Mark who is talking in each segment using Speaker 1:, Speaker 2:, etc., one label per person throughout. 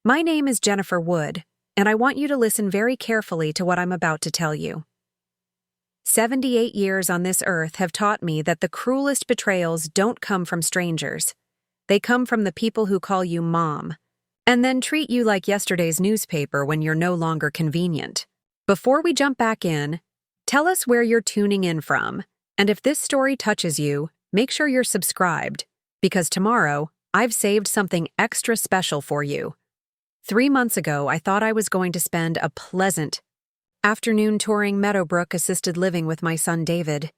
Speaker 1: My name is Jennifer Wood, and I want you to listen very carefully to what I'm about to tell you. 78 years on this earth have taught me that the cruelest betrayals don't come from strangers. They come from the people who call you mom, and then treat you like yesterday's newspaper when you're no longer convenient. Before we jump back in, tell us where you're tuning in from, and if this story touches you, make sure you're subscribed, because tomorrow, I've saved something extra special for you. 3 months ago, I thought I was going to spend a pleasant afternoon touring Meadowbrook Assisted Living with my son David.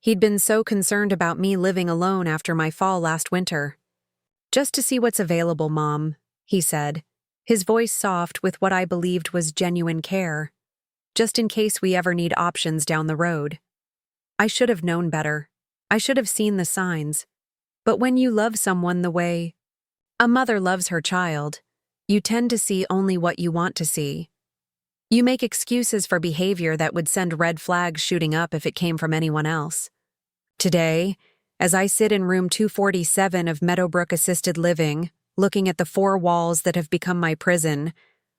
Speaker 1: He'd been so concerned about me living alone after my fall last winter. "Just to see what's available, Mom," he said, his voice soft with what I believed was genuine care. "Just in case we ever need options down the road." I should have known better. I should have seen the signs. But when you love someone the way a mother loves her child, you tend to see only what you want to see. You make excuses for behavior that would send red flags shooting up if it came from anyone else. Today, as I sit in room 247 of Meadowbrook Assisted Living, looking at the 4 walls that have become my prison,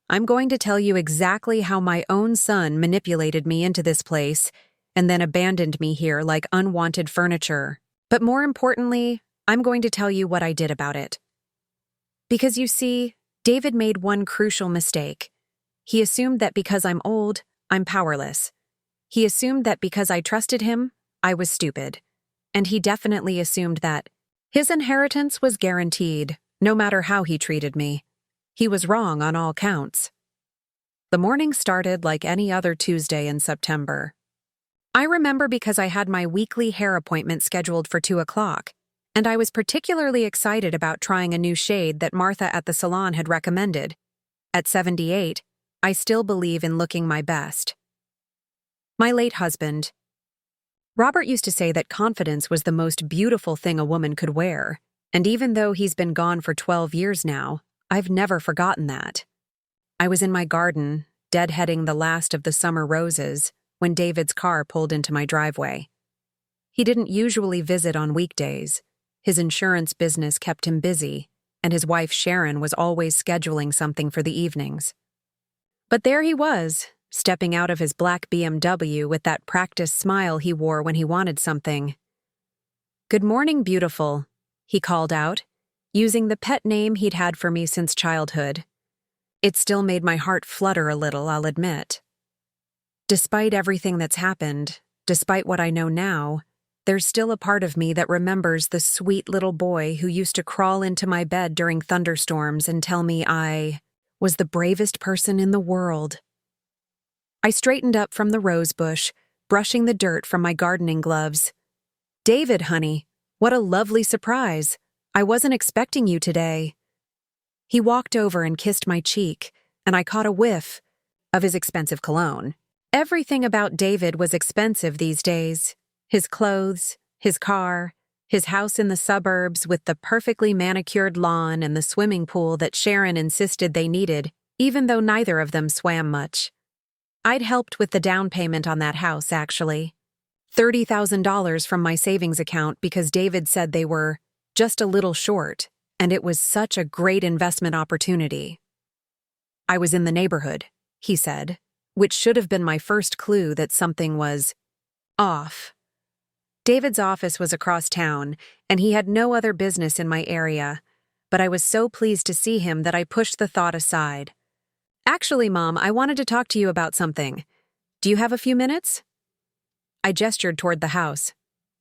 Speaker 1: I'm going to tell you exactly how my own son manipulated me into this place and then abandoned me here like unwanted furniture. But more importantly, I'm going to tell you what I did about it. Because you see, David made one crucial mistake. He assumed that because I'm old, I'm powerless. He assumed that because I trusted him, I was stupid. And he definitely assumed that his inheritance was guaranteed, no matter how he treated me. He was wrong on all counts. The morning started like any other Tuesday in September. I remember because I had my weekly hair appointment scheduled for 2 o'clock, and I was particularly excited about trying a new shade that Martha at the salon had recommended. At 78, I still believe in looking my best. My late husband. Robert used to say that confidence was the most beautiful thing a woman could wear, and even though he's been gone for 12 years now, I've never forgotten that. I was in my garden, deadheading the last of the summer roses, when David's car pulled into my driveway. He didn't usually visit on weekdays. His insurance business kept him busy, and his wife Sharon was always scheduling something for the evenings. But there he was, stepping out of his black BMW with that practiced smile he wore when he wanted something. "Good morning, beautiful," he called out, using the pet name he'd had for me since childhood. It still made my heart flutter a little, I'll admit. Despite everything that's happened, despite what I know now, there's still a part of me that remembers the sweet little boy who used to crawl into my bed during thunderstorms and tell me I was the bravest person in the world. I straightened up from the rose bush, brushing the dirt from my gardening gloves. "David, honey, what a lovely surprise. I wasn't expecting you today." He walked over and kissed my cheek, and I caught a whiff of his expensive cologne. Everything about David was expensive these days. His clothes, his car, his house in the suburbs with the perfectly manicured lawn and the swimming pool that Sharon insisted they needed, even though neither of them swam much. I'd helped with the down payment on that house, actually. $30,000 from my savings account because David said they were just a little short, and it was such a great investment opportunity. I was in the neighborhood, he said, which should have been my first clue that something was off. David's office was across town, and he had no other business in my area, but I was so pleased to see him that I pushed the thought aside. "Actually, Mom, I wanted to talk to you about something. Do you have a few minutes?" I gestured toward the house.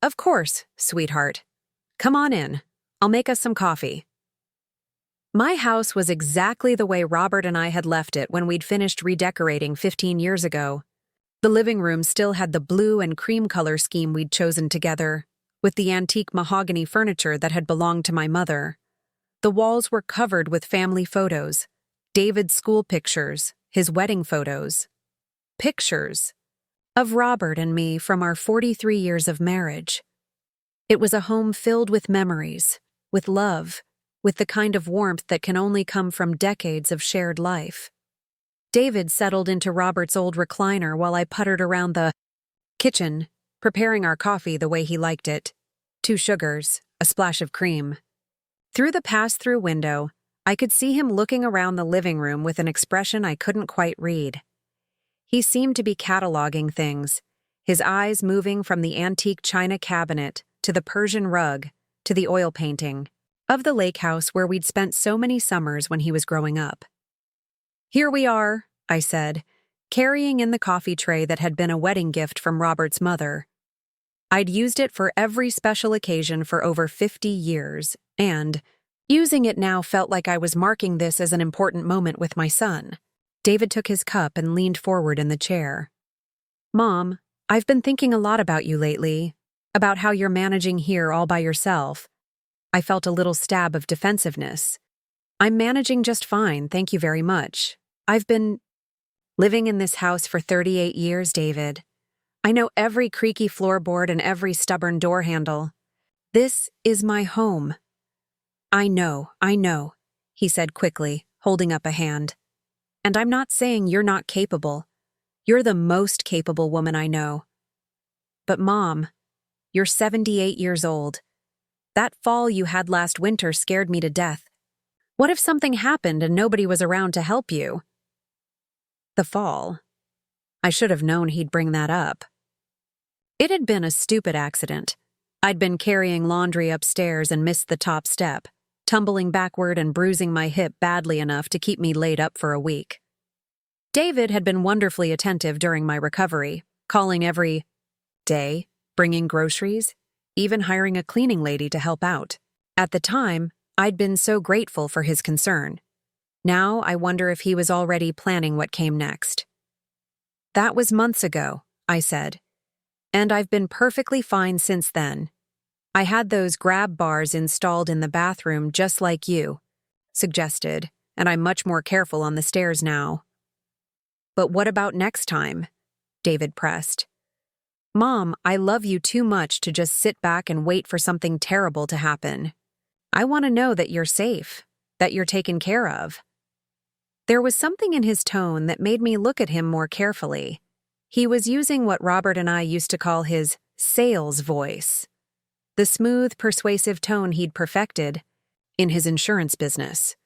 Speaker 1: "Of course, sweetheart. Come on in. I'll make us some coffee." My house was exactly the way Robert and I had left it when we'd finished redecorating 15 years ago. The living room still had the blue and cream color scheme we'd chosen together, with the antique mahogany furniture that had belonged to my mother. The walls were covered with family photos, David's school pictures, his wedding photos. Pictures of Robert and me from our 43 years of marriage. It was a home filled with memories, with love, with the kind of warmth that can only come from decades of shared life. David settled into Robert's old recliner while I puttered around the kitchen, preparing our coffee the way he liked it. 2 sugars, a splash of cream. Through the pass-through window, I could see him looking around the living room with an expression I couldn't quite read. He seemed to be cataloging things, his eyes moving from the antique china cabinet to the Persian rug to the oil painting of the lake house where we'd spent so many summers when he was growing up. "Here we are," I said, carrying in the coffee tray that had been a wedding gift from Robert's mother. I'd used it for every special occasion for over 50 years, and using it now felt like I was marking this as an important moment with my son. David took his cup and leaned forward in the chair. "Mom, I've been thinking a lot about you lately, about how you're managing here all by yourself." I felt a little stab of defensiveness. "I'm managing just fine, thank you very much. I've been living in this house for 38 years, David. I know every creaky floorboard and every stubborn door handle. This is my home." I know," he said quickly, holding up a hand. "And I'm not saying you're not capable. You're the most capable woman I know. But Mom, you're 78 years old. That fall you had last winter scared me to death. What if something happened and nobody was around to help you?" The fall. I should have known he'd bring that up. It had been a stupid accident. I'd been carrying laundry upstairs and missed the top step, tumbling backward and bruising my hip badly enough to keep me laid up for a week. David had been wonderfully attentive during my recovery, calling every day, bringing groceries, even hiring a cleaning lady to help out. At the time, I'd been so grateful for his concern. Now I wonder if he was already planning what came next. "That was months ago," I said, "and I've been perfectly fine since then. I had those grab bars installed in the bathroom just like you suggested, and I'm much more careful on the stairs now." "But what about next time?" David pressed. "Mom, I love you too much to just sit back and wait for something terrible to happen. I want to know that you're safe, that you're taken care of." There was something in his tone that made me look at him more carefully. He was using what Robert and I used to call his sales voice, the smooth, persuasive tone he'd perfected in his insurance business.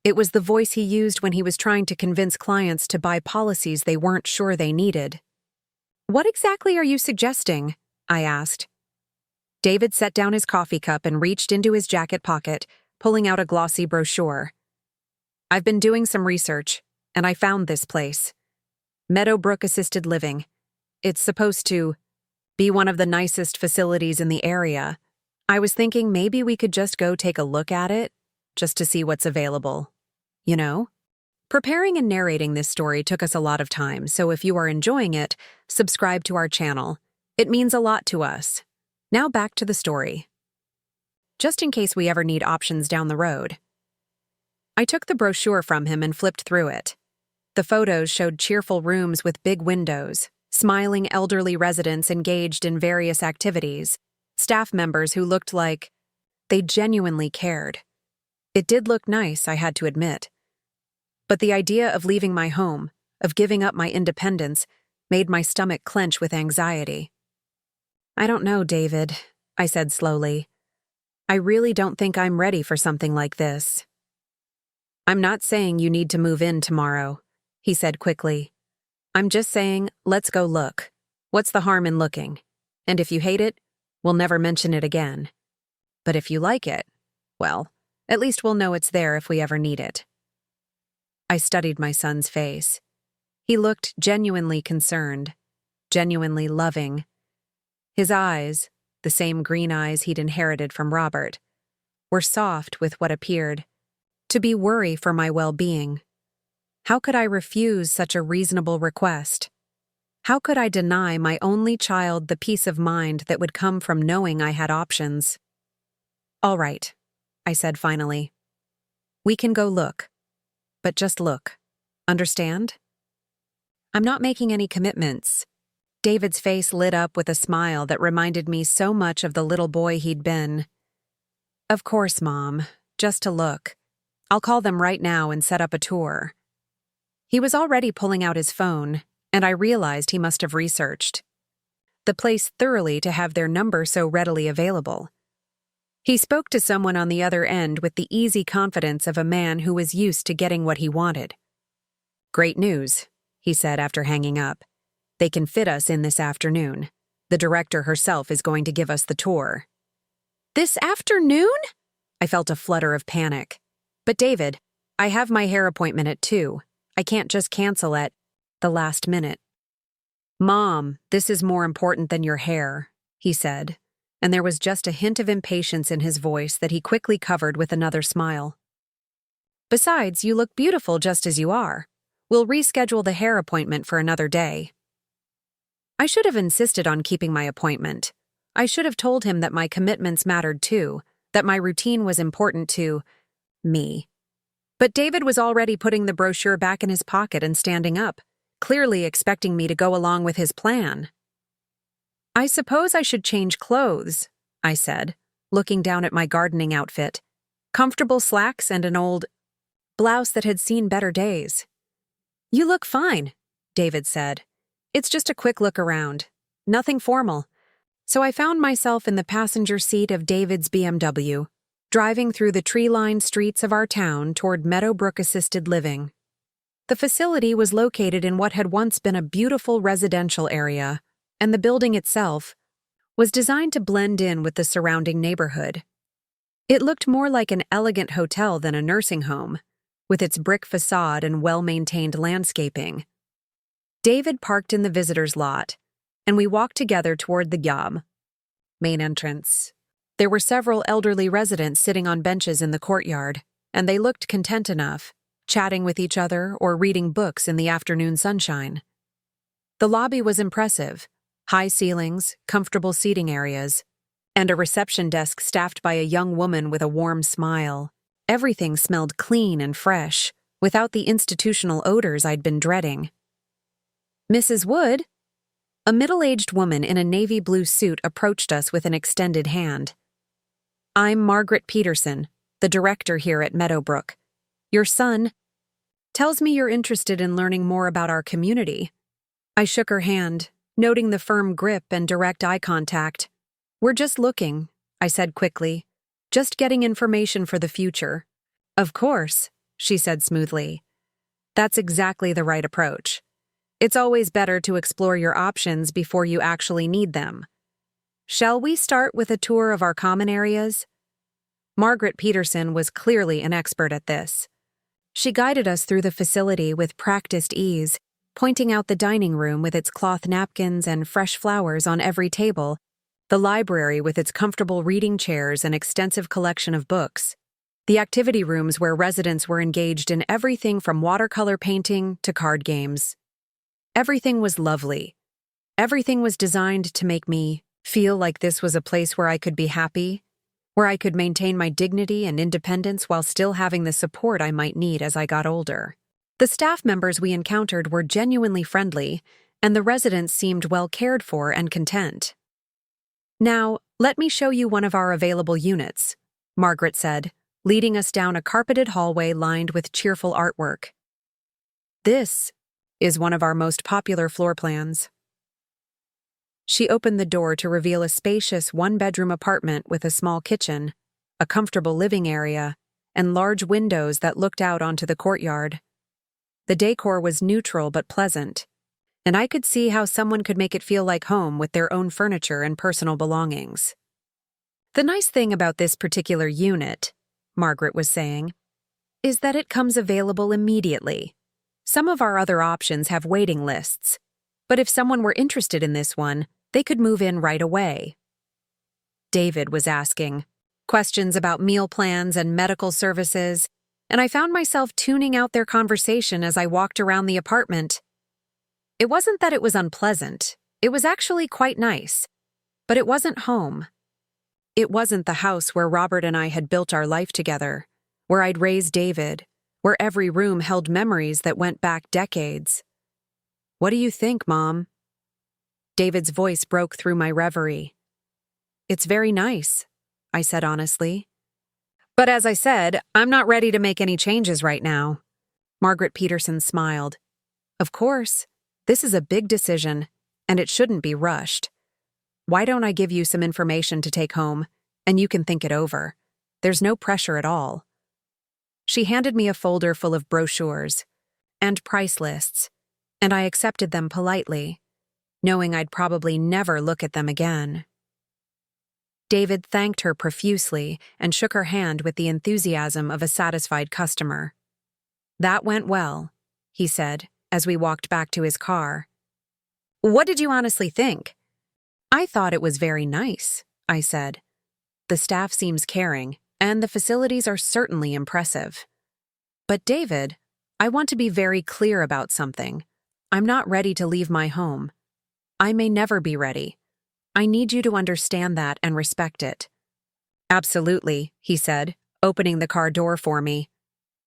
Speaker 1: It was the voice he used when he was trying to convince clients to buy policies they weren't sure they needed. "What exactly are you suggesting?" I asked. David set down his coffee cup and reached into his jacket pocket, pulling out a glossy brochure. "I've been doing some research, and I found this place. Meadowbrook Assisted Living. It's supposed to be one of the nicest facilities in the area. I was thinking maybe we could just go take a look at it, just to see what's available. You know?" Preparing and narrating this story took us a lot of time, so if you are enjoying it, subscribe to our channel. It means a lot to us. Now back to the story. Just in case we ever need options down the road. I took the brochure from him and flipped through it. The photos showed cheerful rooms with big windows, smiling elderly residents engaged in various activities, staff members who looked like they genuinely cared. It did look nice, I had to admit. But the idea of leaving my home, of giving up my independence, made my stomach clench with anxiety. "I don't know, David," I said slowly. "I really don't think I'm ready for something like this." "I'm not saying you need to move in tomorrow," he said quickly. "I'm just saying, let's go look. What's the harm in looking? And if you hate it, we'll never mention it again. But if you like it, well, at least we'll know it's there if we ever need it." I studied my son's face. He looked genuinely concerned, genuinely loving. His eyes, the same green eyes he'd inherited from Robert, were soft with what appeared to be worry for my well-being. How could I refuse such a reasonable request? How could I deny my only child the peace of mind that would come from knowing I had options? "All right," I said finally. "We can go look. But just look. Understand? I'm not making any commitments." David's face lit up with a smile that reminded me so much of the little boy he'd been. "Of course, Mom. Just to look. I'll call them right now and set up a tour." He was already pulling out his phone, and I realized he must have researched the place thoroughly to have their number so readily available. He spoke to someone on the other end with the easy confidence of a man who was used to getting what he wanted. "Great news," he said after hanging up. "They can fit us in this afternoon. The director herself is going to give us the tour." "This afternoon?" I felt a flutter of panic. "But David, I have my hair appointment at 2. I can't just cancel at the last minute." "Mom, this is more important than your hair," he said, and there was just a hint of impatience in his voice that he quickly covered with another smile. "Besides, you look beautiful just as you are. We'll reschedule the hair appointment for another day." I should have insisted on keeping my appointment. I should have told him that my commitments mattered too, that my routine was important to me. But David was already putting the brochure back in his pocket and standing up, clearly expecting me to go along with his plan. "I suppose I should change clothes," I said, looking down at my gardening outfit. Comfortable slacks and an old blouse that had seen better days. "You look fine," David said. "It's just a quick look around. Nothing formal." So I found myself in the passenger seat of David's BMW, driving through the tree-lined streets of our town toward Meadowbrook Assisted Living. The facility was located in what had once been a beautiful residential area, and the building itself was designed to blend in with the surrounding neighborhood. It looked more like an elegant hotel than a nursing home, with its brick facade and well-maintained landscaping. David parked in the visitor's lot, and we walked together toward the main entrance. There were several elderly residents sitting on benches in the courtyard, and they looked content enough, chatting with each other or reading books in the afternoon sunshine. The lobby was impressive: high ceilings, comfortable seating areas, and a reception desk staffed by a young woman with a warm smile. Everything smelled clean and fresh, without the institutional odors I'd been dreading. "Mrs. Wood?" A middle-aged woman in a navy blue suit approached us with an extended hand. "I'm Margaret Peterson, the director here at Meadowbrook. Your son tells me you're interested in learning more about our community." I shook her hand, noting the firm grip and direct eye contact. "We're just looking," I said quickly. "Just getting information for the future." "Of course," she said smoothly. "That's exactly the right approach. It's always better to explore your options before you actually need them. Shall we start with a tour of our common areas?" Margaret Peterson was clearly an expert at this. She guided us through the facility with practiced ease, pointing out the dining room with its cloth napkins and fresh flowers on every table, the library with its comfortable reading chairs and extensive collection of books, the activity rooms where residents were engaged in everything from watercolor painting to card games. Everything was lovely. Everything was designed to make me feel like this was a place where I could be happy, where I could maintain my dignity and independence while still having the support I might need as I got older. The staff members we encountered were genuinely friendly, and the residents seemed well cared for and content. "Now, let me show you one of our available units," Margaret said, leading us down a carpeted hallway lined with cheerful artwork. "This is one of our most popular floor plans." She opened the door to reveal a spacious one-bedroom apartment with a small kitchen, a comfortable living area, and large windows that looked out onto the courtyard. The decor was neutral but pleasant, and I could see how someone could make it feel like home with their own furniture and personal belongings. "The nice thing about this particular unit," Margaret was saying, "is that it comes available immediately. Some of our other options have waiting lists, but if someone were interested in this one, they could move in right away." David was asking questions about meal plans and medical services, and I found myself tuning out their conversation as I walked around the apartment. It wasn't that it was unpleasant. It was actually quite nice. But it wasn't home. It wasn't the house where Robert and I had built our life together, where I'd raised David, where every room held memories that went back decades. "What do you think, Mom?" David's voice broke through my reverie. "It's very nice," I said honestly. "But as I said, I'm not ready to make any changes right now." Margaret Peterson smiled. "Of course, this is a big decision, and it shouldn't be rushed. Why don't I give you some information to take home, and you can think it over. There's no pressure at all." She handed me a folder full of brochures and price lists, and I accepted them politely, knowing I'd probably never look at them again. David thanked her profusely and shook her hand with the enthusiasm of a satisfied customer. "That went well," he said, as we walked back to his car. "What did you honestly think?" "I thought it was very nice," I said. "The staff seems caring, and the facilities are certainly impressive. But David, I want to be very clear about something. I'm not ready to leave my home. I may never be ready. I need you to understand that and respect it." "Absolutely," he said, opening the car door for me.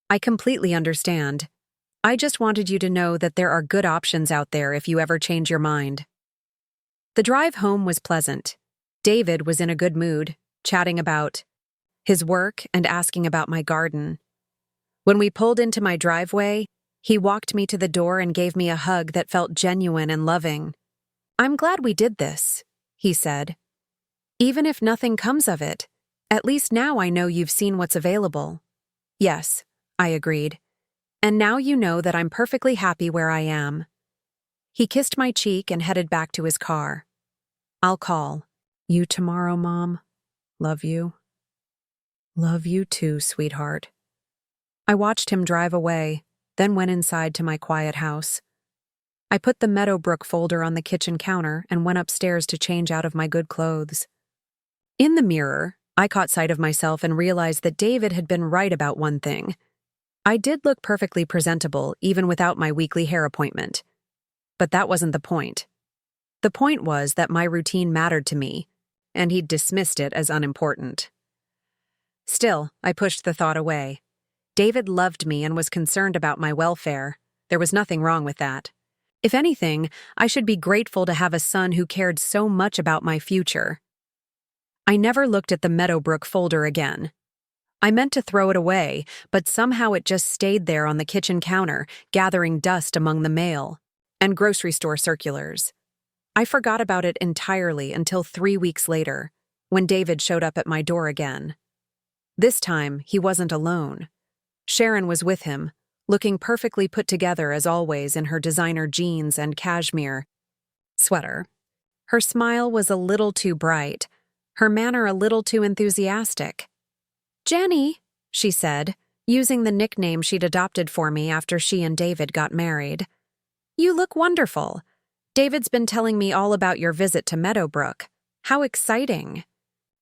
Speaker 1: "I completely understand. I just wanted you to know that there are good options out there if you ever change your mind." The drive home was pleasant. David was in a good mood, chatting about his work and asking about my garden. When we pulled into my driveway, he walked me to the door and gave me a hug that felt genuine and loving. "I'm glad we did this," he said. "Even if nothing comes of it, at least now I know you've seen what's available." "Yes," I agreed. "And now you know that I'm perfectly happy where I am." He kissed my cheek and headed back to his car. "I'll call you tomorrow, Mom. Love you." "Love you too, sweetheart." I watched him drive away, then went inside to my quiet house. I put the Meadowbrook folder on the kitchen counter and went upstairs to change out of my good clothes. In the mirror, I caught sight of myself and realized that David had been right about one thing. I did look perfectly presentable even without my weekly hair appointment. But that wasn't the point. The point was that my routine mattered to me, and he'd dismissed it as unimportant. Still, I pushed the thought away. David loved me and was concerned about my welfare. There was nothing wrong with that. If anything, I should be grateful to have a son who cared so much about my future. I never looked at the Meadowbrook folder again. I meant to throw it away, but somehow it just stayed there on the kitchen counter, gathering dust among the mail and grocery store circulars. I forgot about it entirely until 3 weeks later, when David showed up at my door again. This time, he wasn't alone. Sharon was with him, looking perfectly put together as always in her designer jeans and cashmere sweater. Her smile was a little too bright, her manner a little too enthusiastic. "Jenny," she said, using the nickname she'd adopted for me after she and David got married. "You look wonderful. David's been telling me all about your visit to Meadowbrook. How exciting."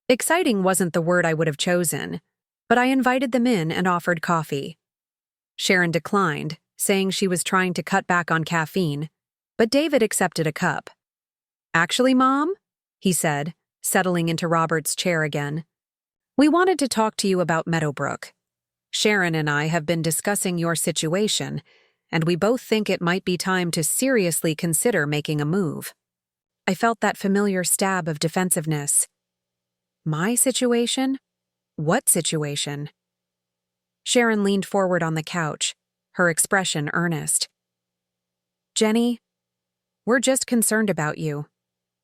Speaker 1: Exciting wasn't the word I would have chosen, but I invited them in and offered coffee. Sharon declined, saying she was trying to cut back on caffeine, but David accepted a cup. "Actually, Mom," he said, settling into Robert's chair again, "we wanted to talk to you about Meadowbrook. Sharon and I have been discussing your situation, and we both think it might be time to seriously consider making a move." I felt that familiar stab of defensiveness. My situation? What situation? Sharon leaned forward on the couch, her expression earnest. "Jenny, we're just concerned about you.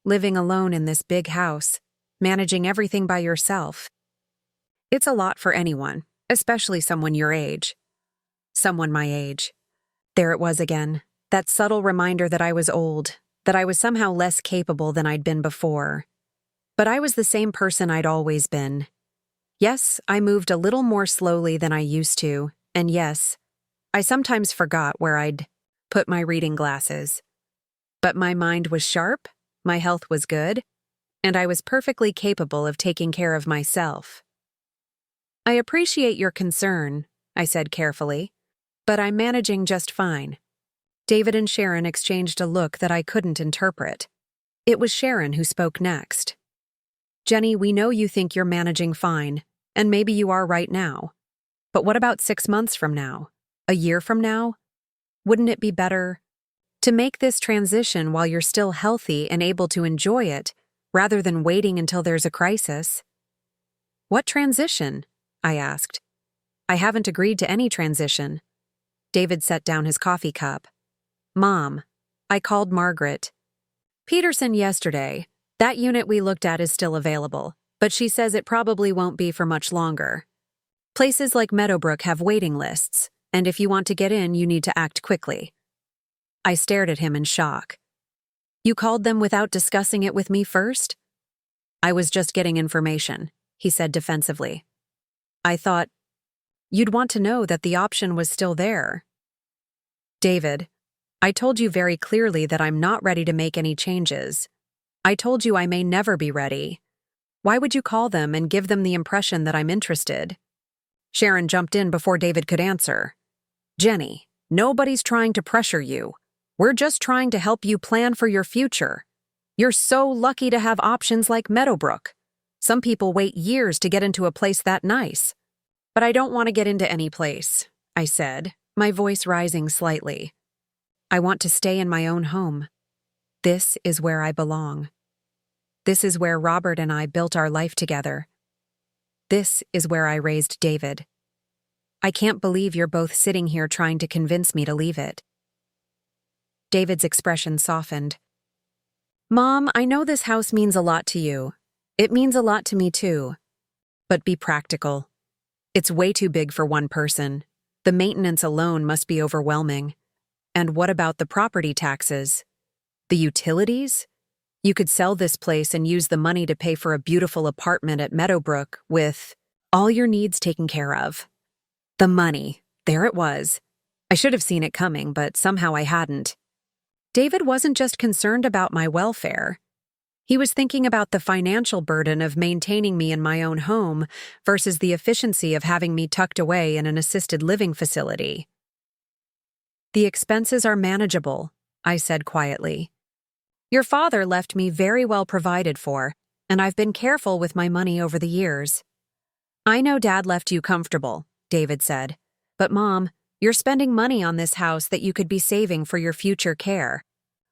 Speaker 1: Living alone in this big house, managing everything by yourself. It's a lot for anyone, especially someone your age. Someone my age." There it was again, that subtle reminder that I was old, that I was somehow less capable than I'd been before. But I was the same person I'd always been. Yes, I moved a little more slowly than I used to, and yes, I sometimes forgot where I'd put my reading glasses. But my mind was sharp, my health was good, and I was perfectly capable of taking care of myself. "I appreciate your concern," I said carefully, "but I'm managing just fine." David and Sharon exchanged a look that I couldn't interpret. It was Sharon who spoke next. "Jenny, we know you think you're managing fine, and maybe you are right now. But what about 6 months from now? A year from now? Wouldn't it be better to make this transition while you're still healthy and able to enjoy it, rather than waiting until there's a crisis?" "What transition?" I asked. "I haven't agreed to any transition." David set down his coffee cup. "Mom, I called Margaret Peterson yesterday. That unit we looked at is still available. but she says it probably won't be for much longer. Places like Meadowbrook have waiting lists, and if you want to get in, you need to act quickly. I stared at him in shock. You called them without discussing it with me first? I was just getting information, he said defensively. I thought, you'd want to know that the option was still there. David, I told you very clearly that I'm not ready to make any changes. I told you I may never be ready. Why would you call them and give them the impression that I'm interested? Sharon jumped in before David could answer. Jenny, nobody's trying to pressure you. We're just trying to help you plan for your future. You're so lucky to have options like Meadowbrook. Some people wait years to get into a place that nice. But I don't want to get into any place, I said, my voice rising slightly. I want to stay in my own home. This is where I belong. This is where Robert and I built our life together. This is where I raised David. I can't believe you're both sitting here trying to convince me to leave it. David's expression softened. Mom, I know this house means a lot to you. It means a lot to me too. But be practical. It's way too big for one person. The maintenance alone must be overwhelming. And what about the property taxes? The utilities? You could sell this place and use the money to pay for a beautiful apartment at Meadowbrook with all your needs taken care of. The money. There it was. I should have seen it coming, but somehow I hadn't. David wasn't just concerned about my welfare. He was thinking about the financial burden of maintaining me in my own home versus the efficiency of having me tucked away in an assisted living facility. The expenses are manageable, I said quietly. Your father left me very well provided for, and I've been careful with my money over the years. I know Dad left you comfortable, David said, but Mom, you're spending money on this house that you could be saving for your future care.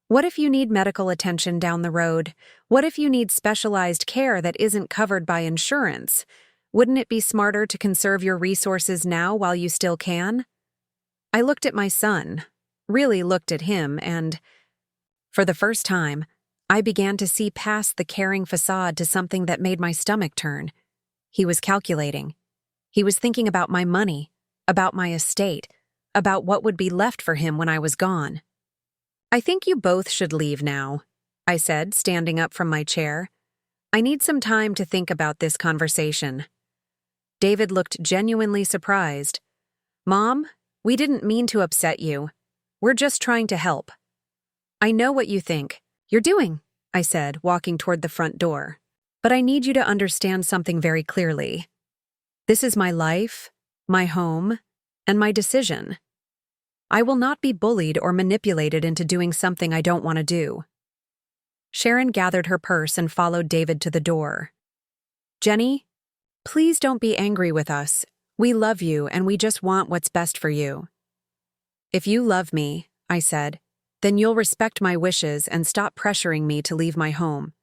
Speaker 1: What if you need medical attention down the road? What if you need specialized care that isn't covered by insurance? Wouldn't it be smarter to conserve your resources now while you still can? I looked at my son, really looked at him, and for the first time, I began to see past the caring facade to something that made my stomach turn. He was calculating. He was thinking about my money, about my estate, about what would be left for him when I was gone. I think you both should leave now, I said, standing up from my chair. I need some time to think about this conversation. David looked genuinely surprised. Mom, we didn't mean to upset you. We're just trying to help. I know what you think. You're doing, I said, walking toward the front door. But I need you to understand something very clearly. This is my life, my home, and my decision. I will not be bullied or manipulated into doing something I don't want to do. Sharon gathered her purse and followed David to the door. Jenny, please don't be angry with us. We love you and we just want what's best for you. If you love me, I said, then you'll respect my wishes and stop pressuring me to leave my home.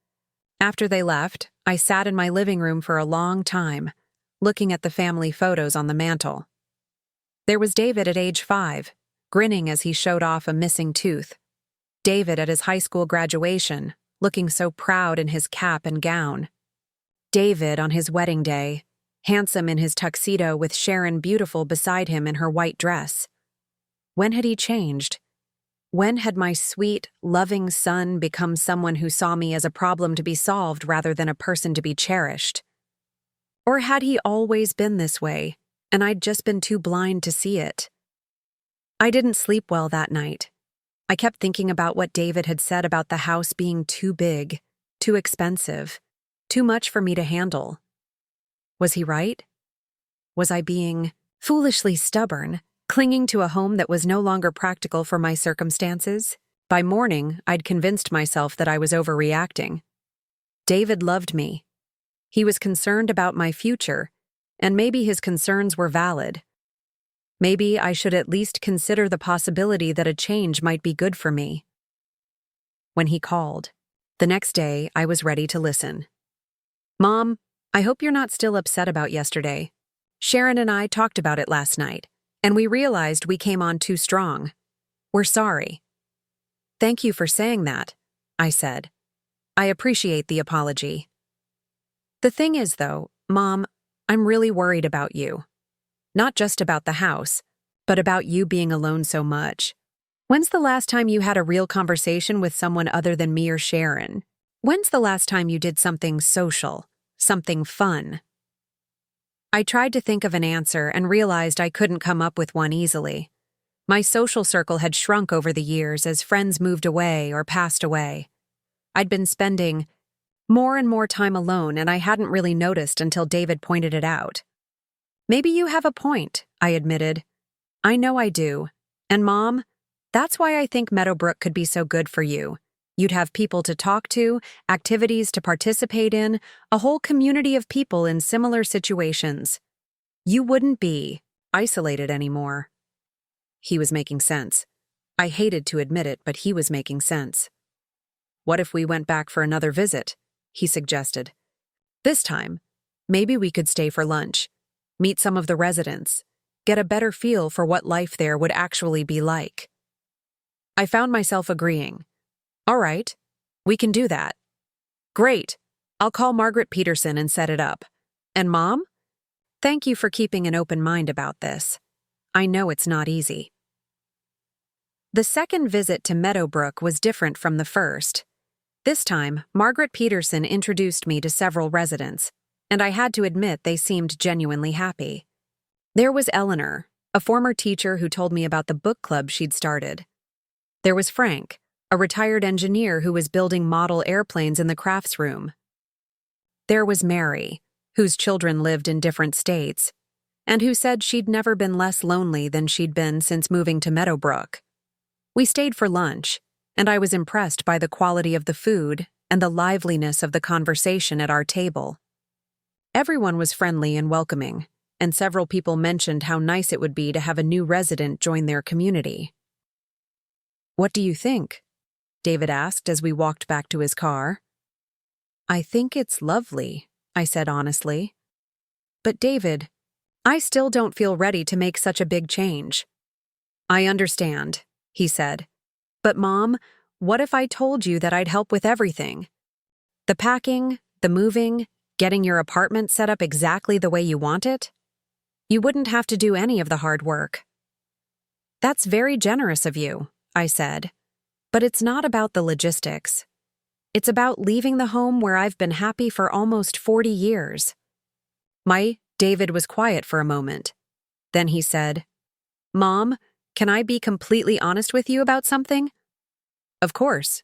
Speaker 1: After they left, I sat in my living room for a long time, looking at the family photos on the mantel. There was David at age 5, grinning as he showed off a missing tooth. David at his high school graduation, looking so proud in his cap and gown. David on his wedding day, handsome in his tuxedo with Sharon beautiful beside him in her white dress. When had he changed? When had my sweet, loving son become someone who saw me as a problem to be solved rather than a person to be cherished? Or had he always been this way, and I'd just been too blind to see it? I didn't sleep well that night. I kept thinking about what David had said about the house being too big, too expensive, too much for me to handle. Was he right? Was I being foolishly stubborn, clinging to a home that was no longer practical for my circumstances? By morning, I'd convinced myself that I was overreacting. David loved me. He was concerned about my future, and maybe his concerns were valid. Maybe I should at least consider the possibility that a change might be good for me. When he called, the next day I was ready to listen. Mom, I hope you're not still upset about yesterday. Sharon and I talked about it last night, and we realized we came on too strong. We're sorry. Thank you for saying that, I said. I appreciate the apology. The thing is, though, Mom, I'm really worried about you. Not just about the house, but about you being alone so much. When's the last time you had a real conversation with someone other than me or Sharon? When's the last time you did something social, something fun? I tried to think of an answer and realized I couldn't come up with one easily. My social circle had shrunk over the years as friends moved away or passed away. I'd been spending more and more time alone, and I hadn't really noticed until David pointed it out. Maybe you have a point, I admitted. I know I do. And Mom, that's why I think Meadowbrook could be so good for you. You'd have people to talk to, activities to participate in, a whole community of people in similar situations. You wouldn't be isolated anymore. He was making sense. I hated to admit it, but he was making sense. What if we went back for another visit? He suggested. This time, maybe we could stay for lunch, meet some of the residents, get a better feel for what life there would actually be like. I found myself agreeing. All right, we can do that. Great. I'll call Margaret Peterson and set it up. And Mom? Thank you for keeping an open mind about this. I know it's not easy. The second visit to Meadowbrook was different from the first. This time, Margaret Peterson introduced me to several residents, and I had to admit they seemed genuinely happy. There was Eleanor, a former teacher who told me about the book club she'd started. There was Frank, a retired engineer who was building model airplanes in the crafts room. There was Mary, whose children lived in different states, and who said she'd never been less lonely than she'd been since moving to Meadowbrook. We stayed for lunch, and I was impressed by the quality of the food and the liveliness of the conversation at our table. Everyone was friendly and welcoming, and several people mentioned how nice it would be to have a new resident join their community. What do you think? David asked as we walked back to his car. I think it's lovely, I said honestly. But David, I still don't feel ready to make such a big change. I understand, he said. But Mom, what if I told you that I'd help with everything? The packing, the moving, getting your apartment set up exactly the way you want it? You wouldn't have to do any of the hard work. That's very generous of you, I said. But it's not about the logistics. It's about leaving the home where I've been happy for almost 40 years. David was quiet for a moment. Then he said, Mom, can I be completely honest with you about something? Of course.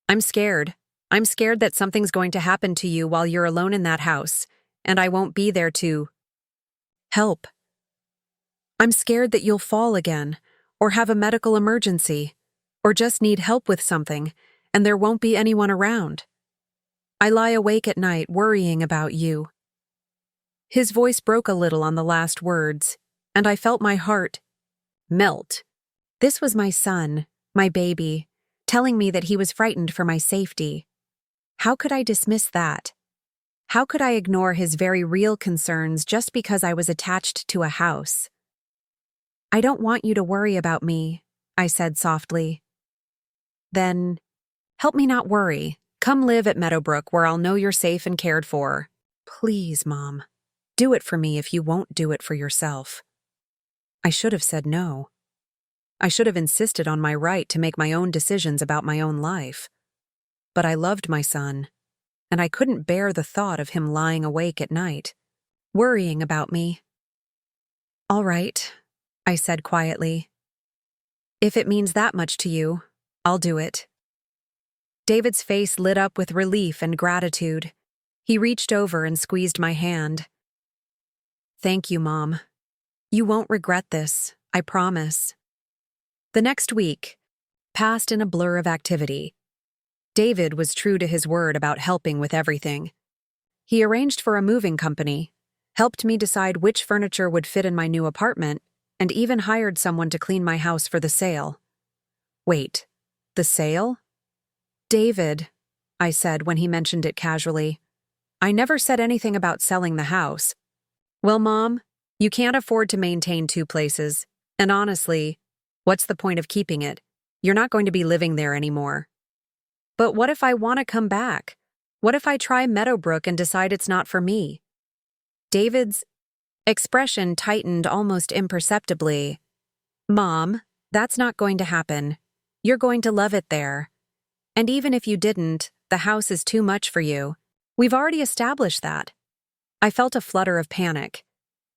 Speaker 1: I'm scared. I'm scared that something's going to happen to you while you're alone in that house, and I won't be there to help. I'm scared that you'll fall again, or have a medical emergency, or just need help with something, and there won't be anyone around. I lie awake at night worrying about you. His voice broke a little on the last words, and I felt my heart melt. This was my son, my baby, telling me that he was frightened for my safety. How could I dismiss that? How could I ignore his very real concerns just because I was attached to a house? I don't want you to worry about me, I said softly. Then, help me not worry. Come live at Meadowbrook where I'll know you're safe and cared for. Please, Mom. Do it for me if you won't do it for yourself. I should have said no. I should have insisted on my right to make my own decisions about my own life. But I loved my son, and I couldn't bear the thought of him lying awake at night, worrying about me. All right, I said quietly. If it means that much to you, I'll do it. David's face lit up with relief and gratitude. He reached over and squeezed my hand. Thank you, Mom. You won't regret this, I promise. The next week passed in a blur of activity. David was true to his word about helping with everything. He arranged for a moving company, helped me decide which furniture would fit in my new apartment, and even hired someone to clean my house for the sale. Wait, the sale? David, I said when he mentioned it casually. I never said anything about selling the house. Well, Mom, you can't afford to maintain two places, and honestly, what's the point of keeping it? You're not going to be living there anymore. But what if I want to come back? What if I try Meadowbrook and decide it's not for me? David's expression tightened almost imperceptibly. Mom, that's not going to happen. You're going to love it there. And even if you didn't, the house is too much for you. We've already established that. I felt a flutter of panic.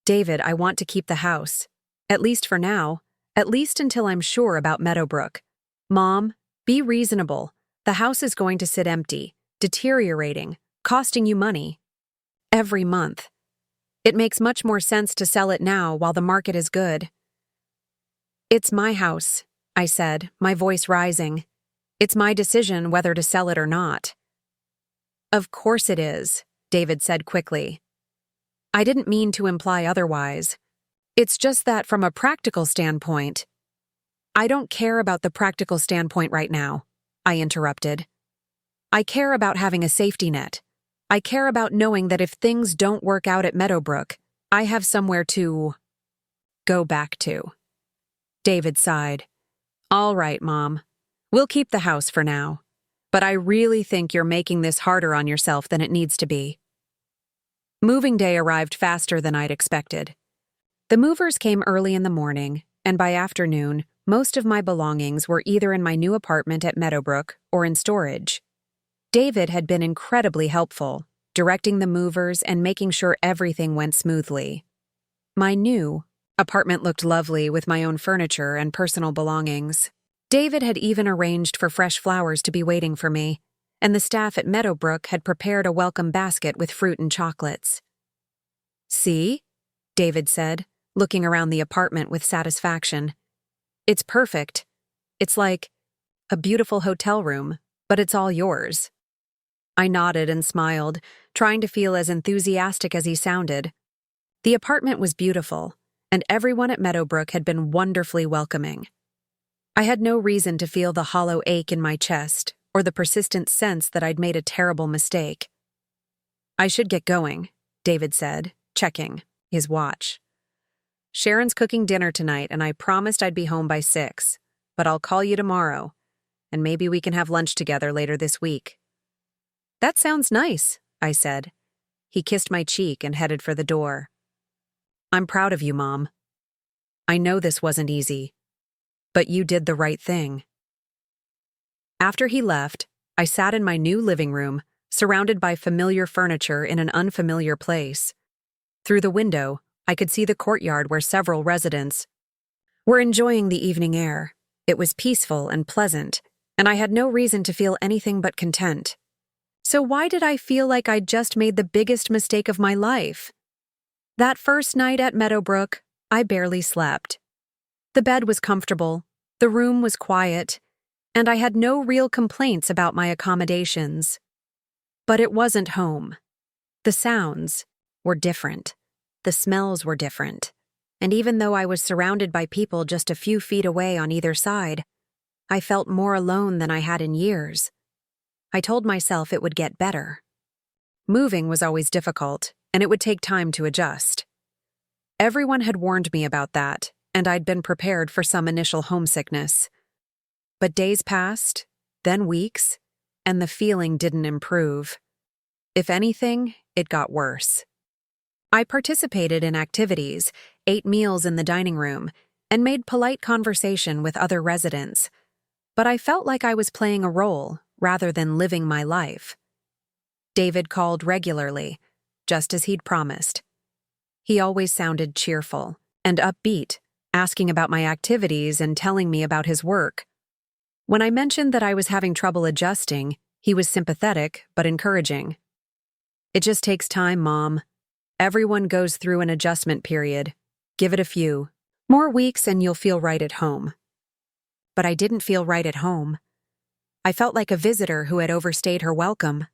Speaker 1: David, I want to keep the house. At least for now. At least until I'm sure about Meadowbrook. Mom, be reasonable. The house is going to sit empty, deteriorating, costing you money. Every month. It makes much more sense to sell it now while the market is good. It's my house, I said, my voice rising. It's my decision whether to sell it or not. Of course it is, David said quickly. I didn't mean to imply otherwise. It's just that from a practical standpoint. I don't care about the practical standpoint right now, I interrupted. I care about having a safety net. I care about knowing that if things don't work out at Meadowbrook, I have somewhere to go back to. David sighed. All right, Mom. We'll keep the house for now. But I really think you're making this harder on yourself than it needs to be. Moving day arrived faster than I'd expected. The movers came early in the morning, and by afternoon, most of my belongings were either in my new apartment at Meadowbrook or in storage. David had been incredibly helpful, directing the movers and making sure everything went smoothly. My new apartment looked lovely with my own furniture and personal belongings. David had even arranged for fresh flowers to be waiting for me, and the staff at Meadowbrook had prepared a welcome basket with fruit and chocolates. See? David said, looking around the apartment with satisfaction. It's perfect. It's like a beautiful hotel room, but it's all yours. I nodded and smiled, trying to feel as enthusiastic as he sounded. The apartment was beautiful, and everyone at Meadowbrook had been wonderfully welcoming. I had no reason to feel the hollow ache in my chest or the persistent sense that I'd made a terrible mistake. I should get going, David said, checking his watch. Sharon's cooking dinner tonight, and I promised I'd be home by 6, but I'll call you tomorrow, and maybe we can have lunch together later this week. That sounds nice, I said. He kissed my cheek and headed for the door. I'm proud of you, Mom. I know this wasn't easy, but you did the right thing. After he left, I sat in my new living room, surrounded by familiar furniture in an unfamiliar place. Through the window, I could see the courtyard where several residents were enjoying the evening air. It was peaceful and pleasant, and I had no reason to feel anything but content. So why did I feel like I'd just made the biggest mistake of my life? That first night at Meadowbrook, I barely slept. The bed was comfortable, the room was quiet, and I had no real complaints about my accommodations. But it wasn't home. The sounds were different. The smells were different. And even though I was surrounded by people just a few feet away on either side, I felt more alone than I had in years. I told myself it would get better. Moving was always difficult, and it would take time to adjust. Everyone had warned me about that, and I'd been prepared for some initial homesickness. But days passed, then weeks, and the feeling didn't improve. If anything, it got worse. I participated in activities, ate meals in the dining room, and made polite conversation with other residents. But I felt like I was playing a role rather than living my life. David called regularly, just as he'd promised. He always sounded cheerful and upbeat, asking about my activities and telling me about his work. When I mentioned that I was having trouble adjusting, he was sympathetic but encouraging. It just takes time, Mom. Everyone goes through an adjustment period. Give it a few more weeks and you'll feel right at home. But I didn't feel right at home. I felt like a visitor who had overstayed her welcome.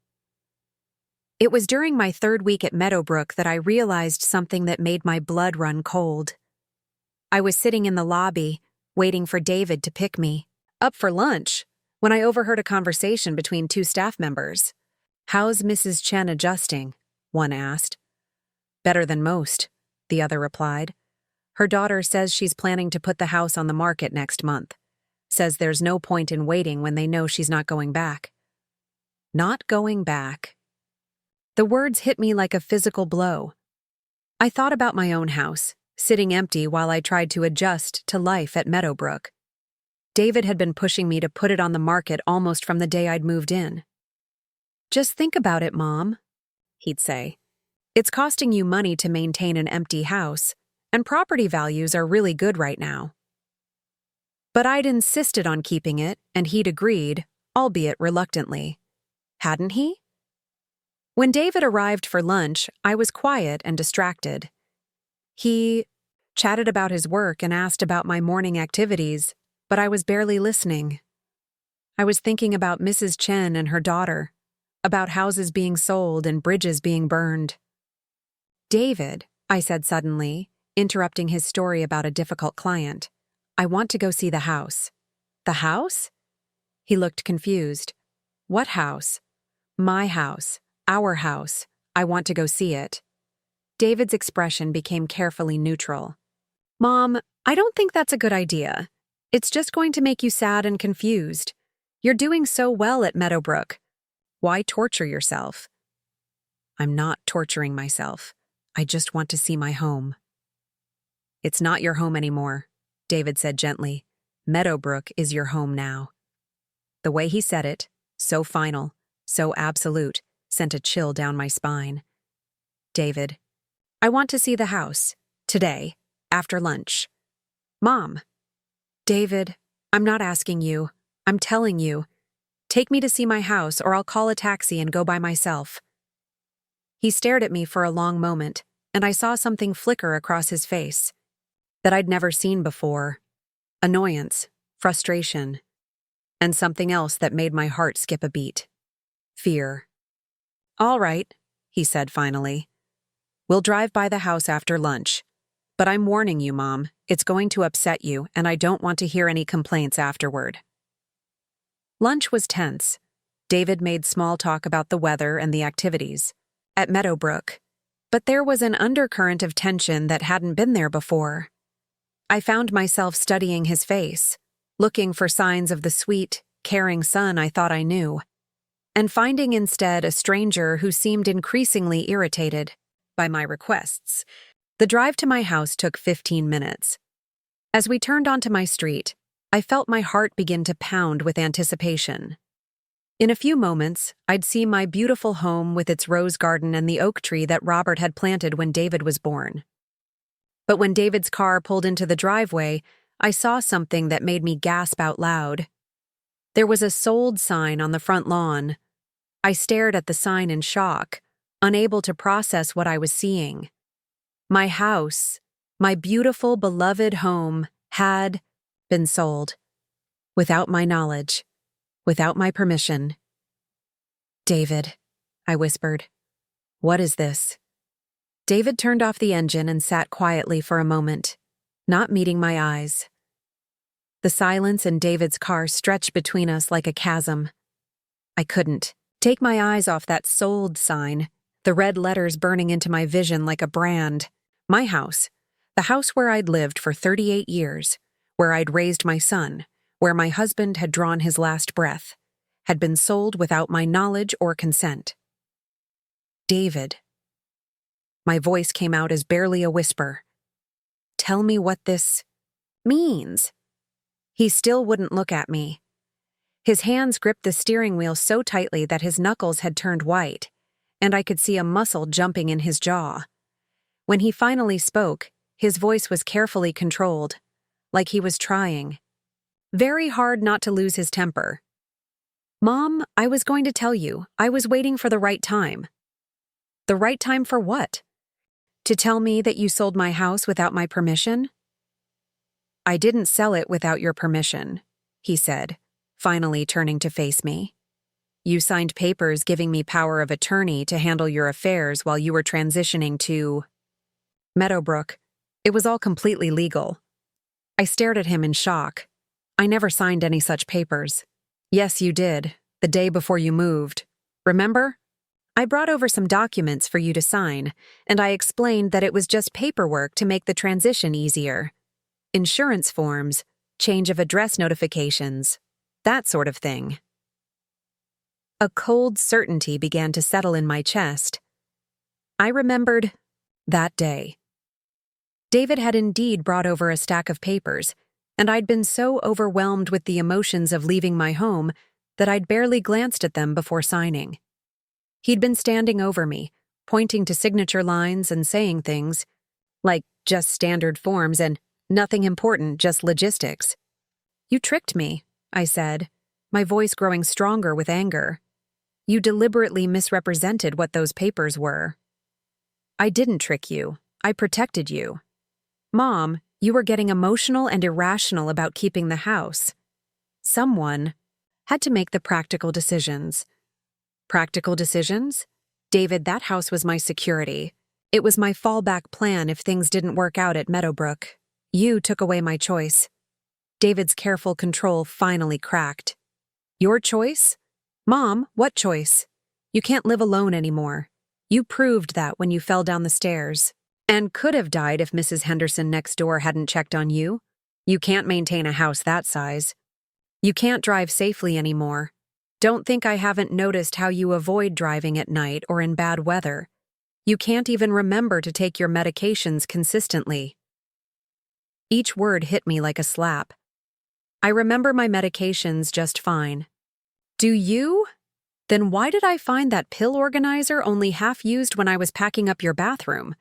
Speaker 1: It was during my 3rd week at Meadowbrook that I realized something that made my blood run cold. I was sitting in the lobby, waiting for David to pick me up for lunch, when I overheard a conversation between 2 staff members. "How's Mrs. Chen adjusting?" one asked. "Better than most," the other replied. "Her daughter says she's planning to put the house on the market next month. Says there's no point in waiting when they know she's not going back." Not going back, The words hit me like a physical blow. I thought about my own house, sitting empty while I tried to adjust to life at Meadowbrook. David had been pushing me to put it on the market almost from the day I'd moved in. "Just think about it, Mom," he'd say. "It's costing you money to maintain an empty house, and property values are really good right now." But I'd insisted on keeping it, and he'd agreed, albeit reluctantly. Hadn't he? When David arrived for lunch, I was quiet and distracted. He chatted about his work and asked about my morning activities, but I was barely listening. I was thinking about Mrs. Chen and her daughter, about houses being sold and bridges being burned. "David," I said suddenly, interrupting his story about a difficult client, "I want to go see the house." "The house?" He looked confused. "What house?" "My house. Our house. I want to go see it." David's expression became carefully neutral. "Mom, I don't think that's a good idea. It's just going to make you sad and confused. You're doing so well at Meadowbrook. Why torture yourself?" "I'm not torturing myself. I just want to see my home." "It's not your home anymore," David said gently. "Meadowbrook is your home now." The way he said it, so final, so absolute, sent a chill down my spine. "David, I want to see the house. Today, after lunch." "Mom." "David, I'm not asking you. I'm telling you. Take me to see my house or I'll call a taxi and go by myself." He stared at me for a long moment, and I saw something flicker across his face that I'd never seen before. Annoyance, frustration, and something else that made my heart skip a beat. Fear. "All right," he said finally. "We'll drive by the house after lunch. But I'm warning you, Mom, it's going to upset you, and I don't want to hear any complaints afterward." Lunch was tense. David made small talk about the weather and the activities at Meadowbrook, but there was an undercurrent of tension that hadn't been there before. I found myself studying his face, looking for signs of the sweet, caring son I thought I knew, and finding instead a stranger who seemed increasingly irritated by my requests. The drive to my house took 15 minutes. As we turned onto my street, I felt my heart begin to pound with anticipation. In a few moments, I'd see my beautiful home with its rose garden and the oak tree that Robert had planted when David was born. But when David's car pulled into the driveway, I saw something that made me gasp out loud. There was a sold sign on the front lawn. I stared at the sign in shock, unable to process what I was seeing. My house, my beautiful, beloved home, had been sold. Without my knowledge, without my permission. "David," I whispered, "what is this?" David turned off the engine and sat quietly for a moment, not meeting my eyes. The silence and David's car stretched between us like a chasm. I couldn't take my eyes off that sold sign, the red letters burning into my vision like a brand. My house, the house where I'd lived for 38 years, where I'd raised my son, where my husband had drawn his last breath, had been sold without my knowledge or consent. "David." My voice came out as barely a whisper. "Tell me what this means." He still wouldn't look at me. His hands gripped the steering wheel so tightly that his knuckles had turned white, and I could see a muscle jumping in his jaw. When he finally spoke, his voice was carefully controlled, like he was trying very hard not to lose his temper. "Mom, I was going to tell you, I was waiting for the right time." "The right time for what? To tell me that you sold my house without my permission?" "I didn't sell it without your permission," he said, finally turning to face me. "You signed papers giving me power of attorney to handle your affairs while you were transitioning to Meadowbrook. It was all completely legal." I stared at him in shock. "I never signed any such papers." "Yes, you did, the day before you moved. Remember? I brought over some documents for you to sign, and I explained that it was just paperwork to make the transition easier. Insurance forms, change of address notifications, that sort of thing." A cold certainty began to settle in my chest, I remembered that day. David had indeed brought over a stack of papers, and I'd been so overwhelmed with the emotions of leaving my home that I'd barely glanced at them before signing. He'd been standing over me, pointing to signature lines and saying things, like just standard forms and nothing important, just logistics. "You tricked me," I said, my voice growing stronger with anger. "You deliberately misrepresented what those papers were." "I didn't trick you. I protected you. Mom, you were getting emotional and irrational about keeping the house. Someone had to make the practical decisions." Practical decisions? David, that house was my security. It was my fallback plan if things didn't work out at Meadowbrook. You took away my choice. David's careful control finally cracked. "Your choice? Mom, what choice? You can't live alone anymore. You proved that when you fell down the stairs. And could have died if Mrs. Henderson next door hadn't checked on you. You can't maintain a house that size. You can't drive safely anymore. Don't think I haven't noticed how you avoid driving at night or in bad weather. You can't even remember to take your medications consistently." Each word hit me like a slap. I remember my medications just fine. "Do you? Then why did I find that pill organizer only half used when I was packing up your bathroom?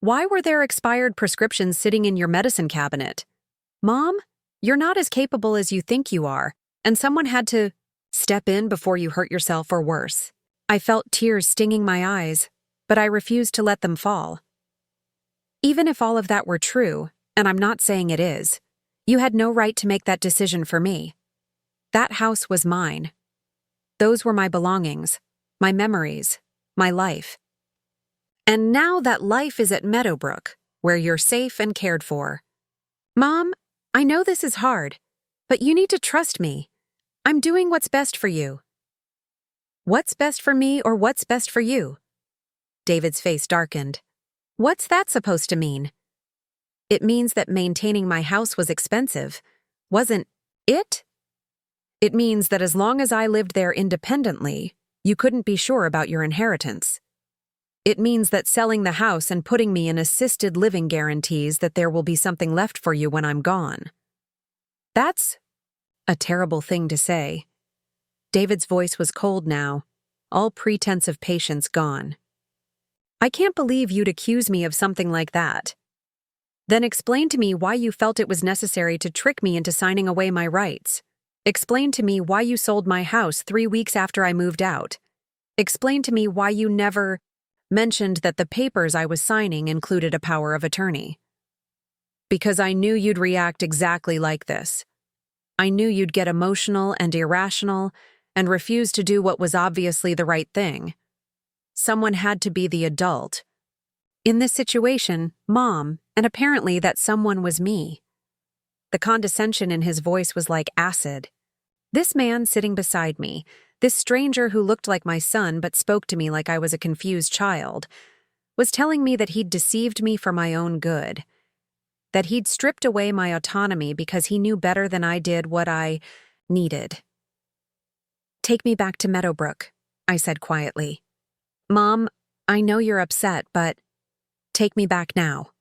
Speaker 1: Why were there expired prescriptions sitting in your medicine cabinet? Mom, you're not as capable as you think you are, and someone had to step in before you hurt yourself or worse." I felt tears stinging my eyes, but I refused to let them fall. "Even if all of that were true, and I'm not saying it is, you had no right to make that decision for me. That house was mine. Those were my belongings, my memories, my life. And now that life is at Meadowbrook, where you're safe and cared for. Mom, I know this is hard, but you need to trust me. I'm doing what's best for you." "What's best for me or what's best for you?" David's face darkened. "What's that supposed to mean?" "It means that maintaining my house was expensive, wasn't it? It means that as long as I lived there independently, you couldn't be sure about your inheritance. It means that selling the house and putting me in assisted living guarantees that there will be something left for you when I'm gone." That's a terrible thing to say. David's voice was cold now, all pretense of patience gone. "I can't believe you'd accuse me of something like that. Then explain to me why you felt it was necessary to trick me into signing away my rights. Explain to me why you sold my house 3 weeks after I moved out. Explain to me why you never mentioned that the papers I was signing included a power of attorney." "Because I knew you'd react exactly like this. I knew you'd get emotional and irrational and refuse to do what was obviously the right thing. Someone had to be the adult. In this situation, Mom, and apparently that someone was me." The condescension in his voice was like acid. This man sitting beside me, this stranger who looked like my son but spoke to me like I was a confused child, was telling me that he'd deceived me for my own good. That he'd stripped away my autonomy because he knew better than I did what I needed. "Take me back to Meadowbrook," I said quietly. "Mom, I know you're upset, but take me back now."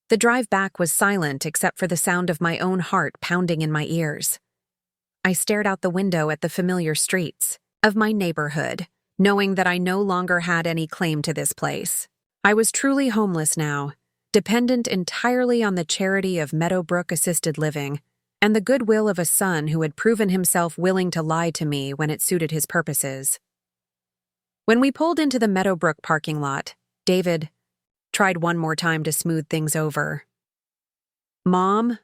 Speaker 1: The drive back was silent except for the sound of my own heart pounding in my ears. I stared out the window at the familiar streets of my neighborhood, knowing that I no longer had any claim to this place. I was truly homeless now, dependent entirely on the charity of Meadowbrook Assisted Living and the goodwill of a son who had proven himself willing to lie to me when it suited his purposes. When we pulled into the Meadowbrook parking lot, David tried one more time to smooth things over. "Mom,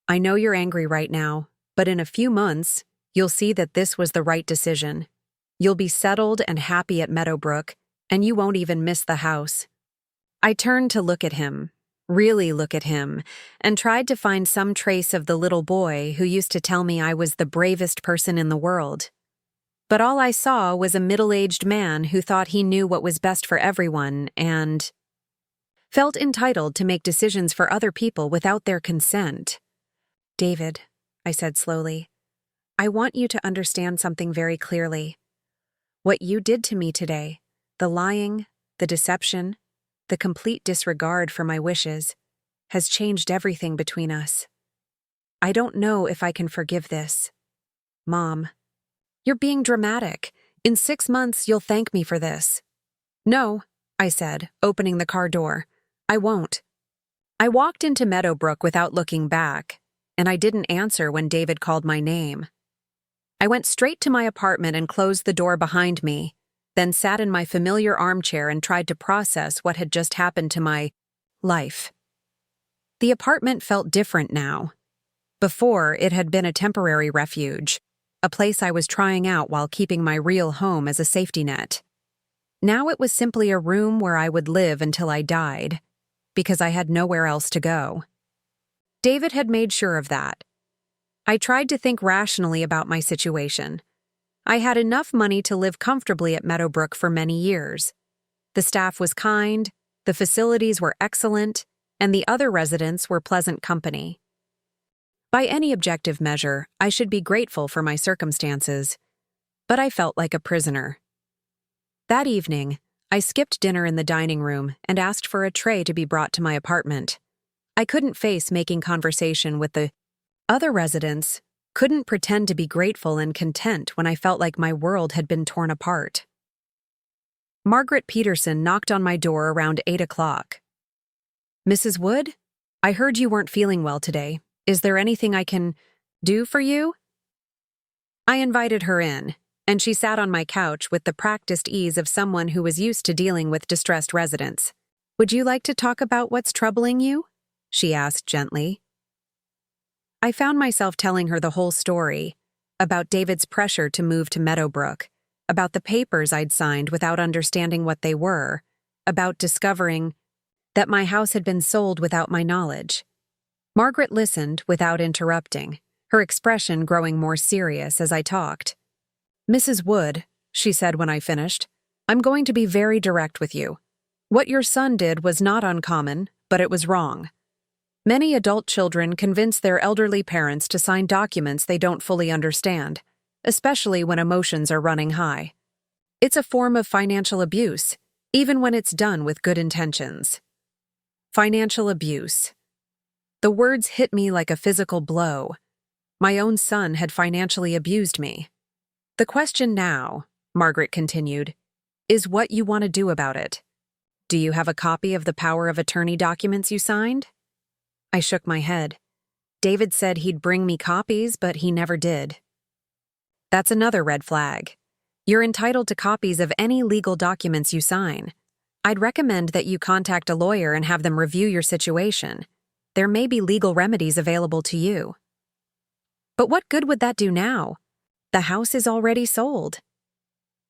Speaker 1: I know you're angry right now, but in a few months, you'll see that this was the right decision. You'll be settled and happy at Meadowbrook, and you won't even miss the house." I turned to look at him, really look at him, and tried to find some trace of the little boy who used to tell me I was the bravest person in the world. But all I saw was a middle-aged man who thought he knew what was best for everyone and felt entitled to make decisions for other people without their consent. "David," I said slowly, "I want you to understand something very clearly. What you did to me today, the lying, the deception, the complete disregard for my wishes, has changed everything between us. I don't know if I can forgive this. Mom, you're being dramatic. In 6 months, you'll thank me for this. No, I said, opening the car door. I won't. I walked into Meadowbrook without looking back, and I didn't answer when David called my name. I went straight to my apartment and closed the door behind me, then sat in my familiar armchair and tried to process what had just happened to my life. The apartment felt different now. Before, it had been a temporary refuge, a place I was trying out while keeping my real home as a safety net. Now it was simply a room where I would live until I died, because I had nowhere else to go. David had made sure of that. I tried to think rationally about my situation. I had enough money to live comfortably at Meadowbrook for many years. The staff was kind, the facilities were excellent, and the other residents were pleasant company. By any objective measure, I should be grateful for my circumstances, but I felt like a prisoner. That evening, I skipped dinner in the dining room and asked for a tray to be brought to my apartment. I couldn't face making conversation with the other residents, couldn't pretend to be grateful and content when I felt like my world had been torn apart. Margaret Peterson knocked on my door around 8 o'clock. Mrs. Wood, I heard you weren't feeling well today. Is there anything I can do for you? I invited her in, and she sat on my couch with the practiced ease of someone who was used to dealing with distressed residents. Would you like to talk about what's troubling you? She asked gently. I found myself telling her the whole story, about David's pressure to move to Meadowbrook, about the papers I'd signed without understanding what they were, about discovering that my house had been sold without my knowledge. Margaret listened without interrupting, her expression growing more serious as I talked. Mrs. Wood, she said when I finished, I'm going to be very direct with you. What your son did was not uncommon, but it was wrong. Many adult children convince their elderly parents to sign documents they don't fully understand, especially when emotions are running high. It's a form of financial abuse, even when it's done with good intentions. Financial abuse. The words hit me like a physical blow. My own son had financially abused me. The question now, Margaret continued, is what you want to do about it. Do you have a copy of the power of attorney documents you signed? I shook my head. David said he'd bring me copies, but he never did. That's another red flag. You're entitled to copies of any legal documents you sign. I'd recommend that you contact a lawyer and have them review your situation. There may be legal remedies available to you. But what good would that do now? The house is already sold.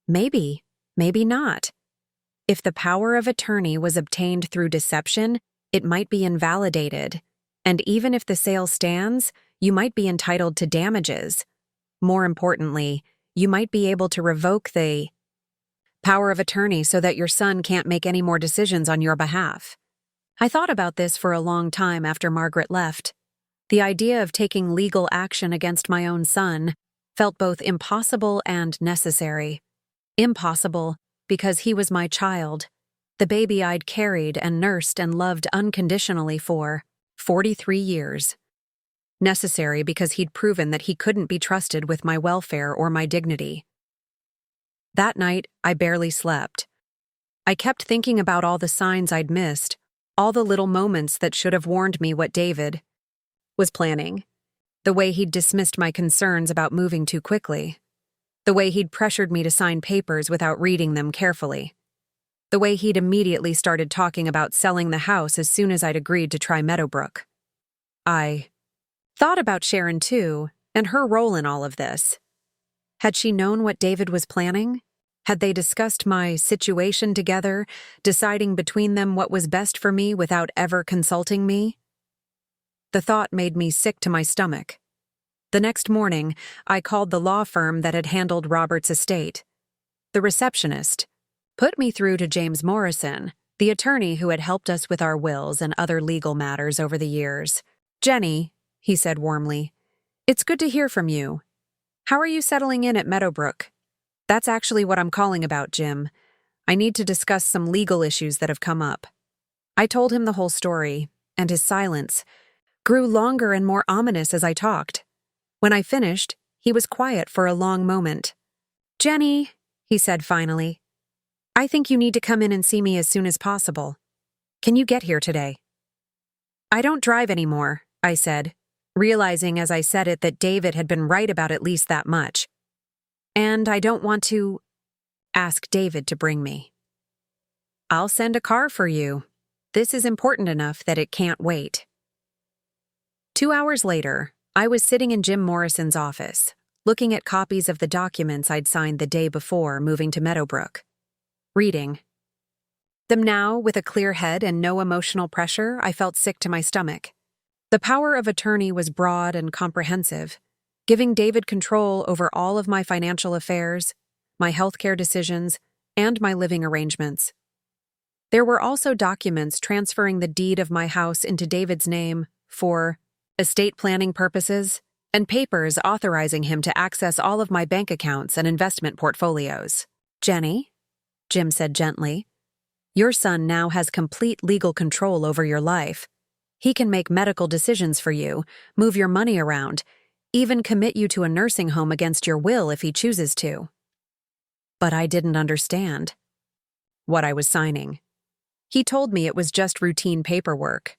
Speaker 1: Maybe, maybe not. If the power of attorney was obtained through deception, it might be invalidated. And even if the sale stands, you might be entitled to damages. More importantly, you might be able to revoke the power of attorney so that your son can't make any more decisions on your behalf. I thought about this for a long time after Margaret left. The idea of taking legal action against my own son felt both impossible and necessary. Impossible because he was my child, the baby I'd carried and nursed and loved unconditionally for 43 years. Necessary because he'd proven that he couldn't be trusted with my welfare or my dignity. That night, I barely slept. I kept thinking about all the signs I'd missed, all the little moments that should have warned me what David was planning. The way he'd dismissed my concerns about moving too quickly. The way he'd pressured me to sign papers without reading them carefully. The way he'd immediately started talking about selling the house as soon as I'd agreed to try Meadowbrook. I thought about Sharon too, and her role in all of this. Had she known what David was planning? Had they discussed my situation together, deciding between them what was best for me without ever consulting me? The thought made me sick to my stomach. The next morning, I called the law firm that had handled Robert's estate. The receptionist put me through to James Morrison, the attorney who had helped us with our wills and other legal matters over the years. Jenny, he said warmly, it's good to hear from you. How are you settling in at Meadowbrook? That's actually what I'm calling about, Jim. I need to discuss some legal issues that have come up." I told him the whole story, and his silence grew longer and more ominous as I talked. When I finished, he was quiet for a long moment. "Jenny," he said finally, "I think you need to come in and see me as soon as possible. Can you get here today?" "I don't drive anymore," I said, realizing as I said it that David had been right about at least that much. "And I don't want to ask David to bring me." "I'll send a car for you. This is important enough that it can't wait." 2 hours later, I was sitting in Jim Morrison's office, looking at copies of the documents I'd signed the day before moving to Meadowbrook. Reading them now with a clear head and no emotional pressure, I felt sick to my stomach. The power of attorney was broad and comprehensive, giving David control over all of my financial affairs, my healthcare decisions, and my living arrangements. There were also documents transferring the deed of my house into David's name for estate planning purposes, and papers authorizing him to access all of my bank accounts and investment portfolios. "Jenny," Jim said gently, "your son now has complete legal control over your life. He can make medical decisions for you, move your money around, even commit you to a nursing home against your will if he chooses to." But I didn't understand what I was signing. He told me it was just routine paperwork.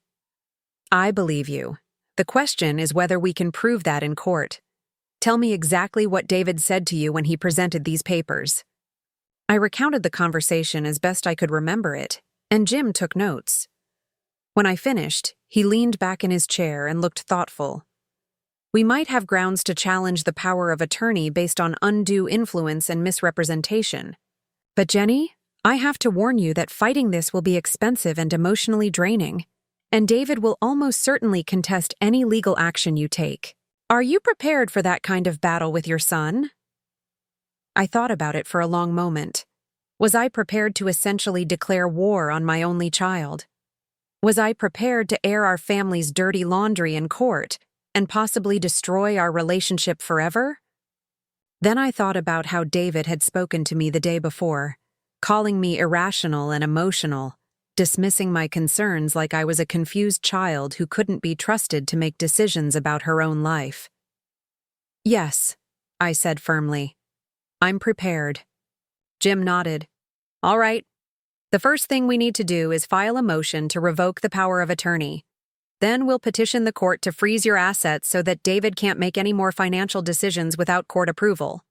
Speaker 1: "I believe you. The question is whether we can prove that in court. Tell me exactly what David said to you when he presented these papers." I recounted the conversation as best I could remember it, and Jim took notes. When I finished, he leaned back in his chair and looked thoughtful. "We might have grounds to challenge the power of attorney based on undue influence and misrepresentation. But Jenny, I have to warn you that fighting this will be expensive and emotionally draining, and David will almost certainly contest any legal action you take. Are you prepared for that kind of battle with your son?" I thought about it for a long moment. Was I prepared to essentially declare war on my only child? Was I prepared to air our family's dirty laundry in court and possibly destroy our relationship forever? Then I thought about how David had spoken to me the day before, calling me irrational and emotional, dismissing my concerns like I was a confused child who couldn't be trusted to make decisions about her own life. "Yes," I said firmly. "I'm prepared." Jim nodded. "All right. The first thing we need to do is file a motion to revoke the power of attorney. Then we'll petition the court to freeze your assets so that David can't make any more financial decisions without court approval.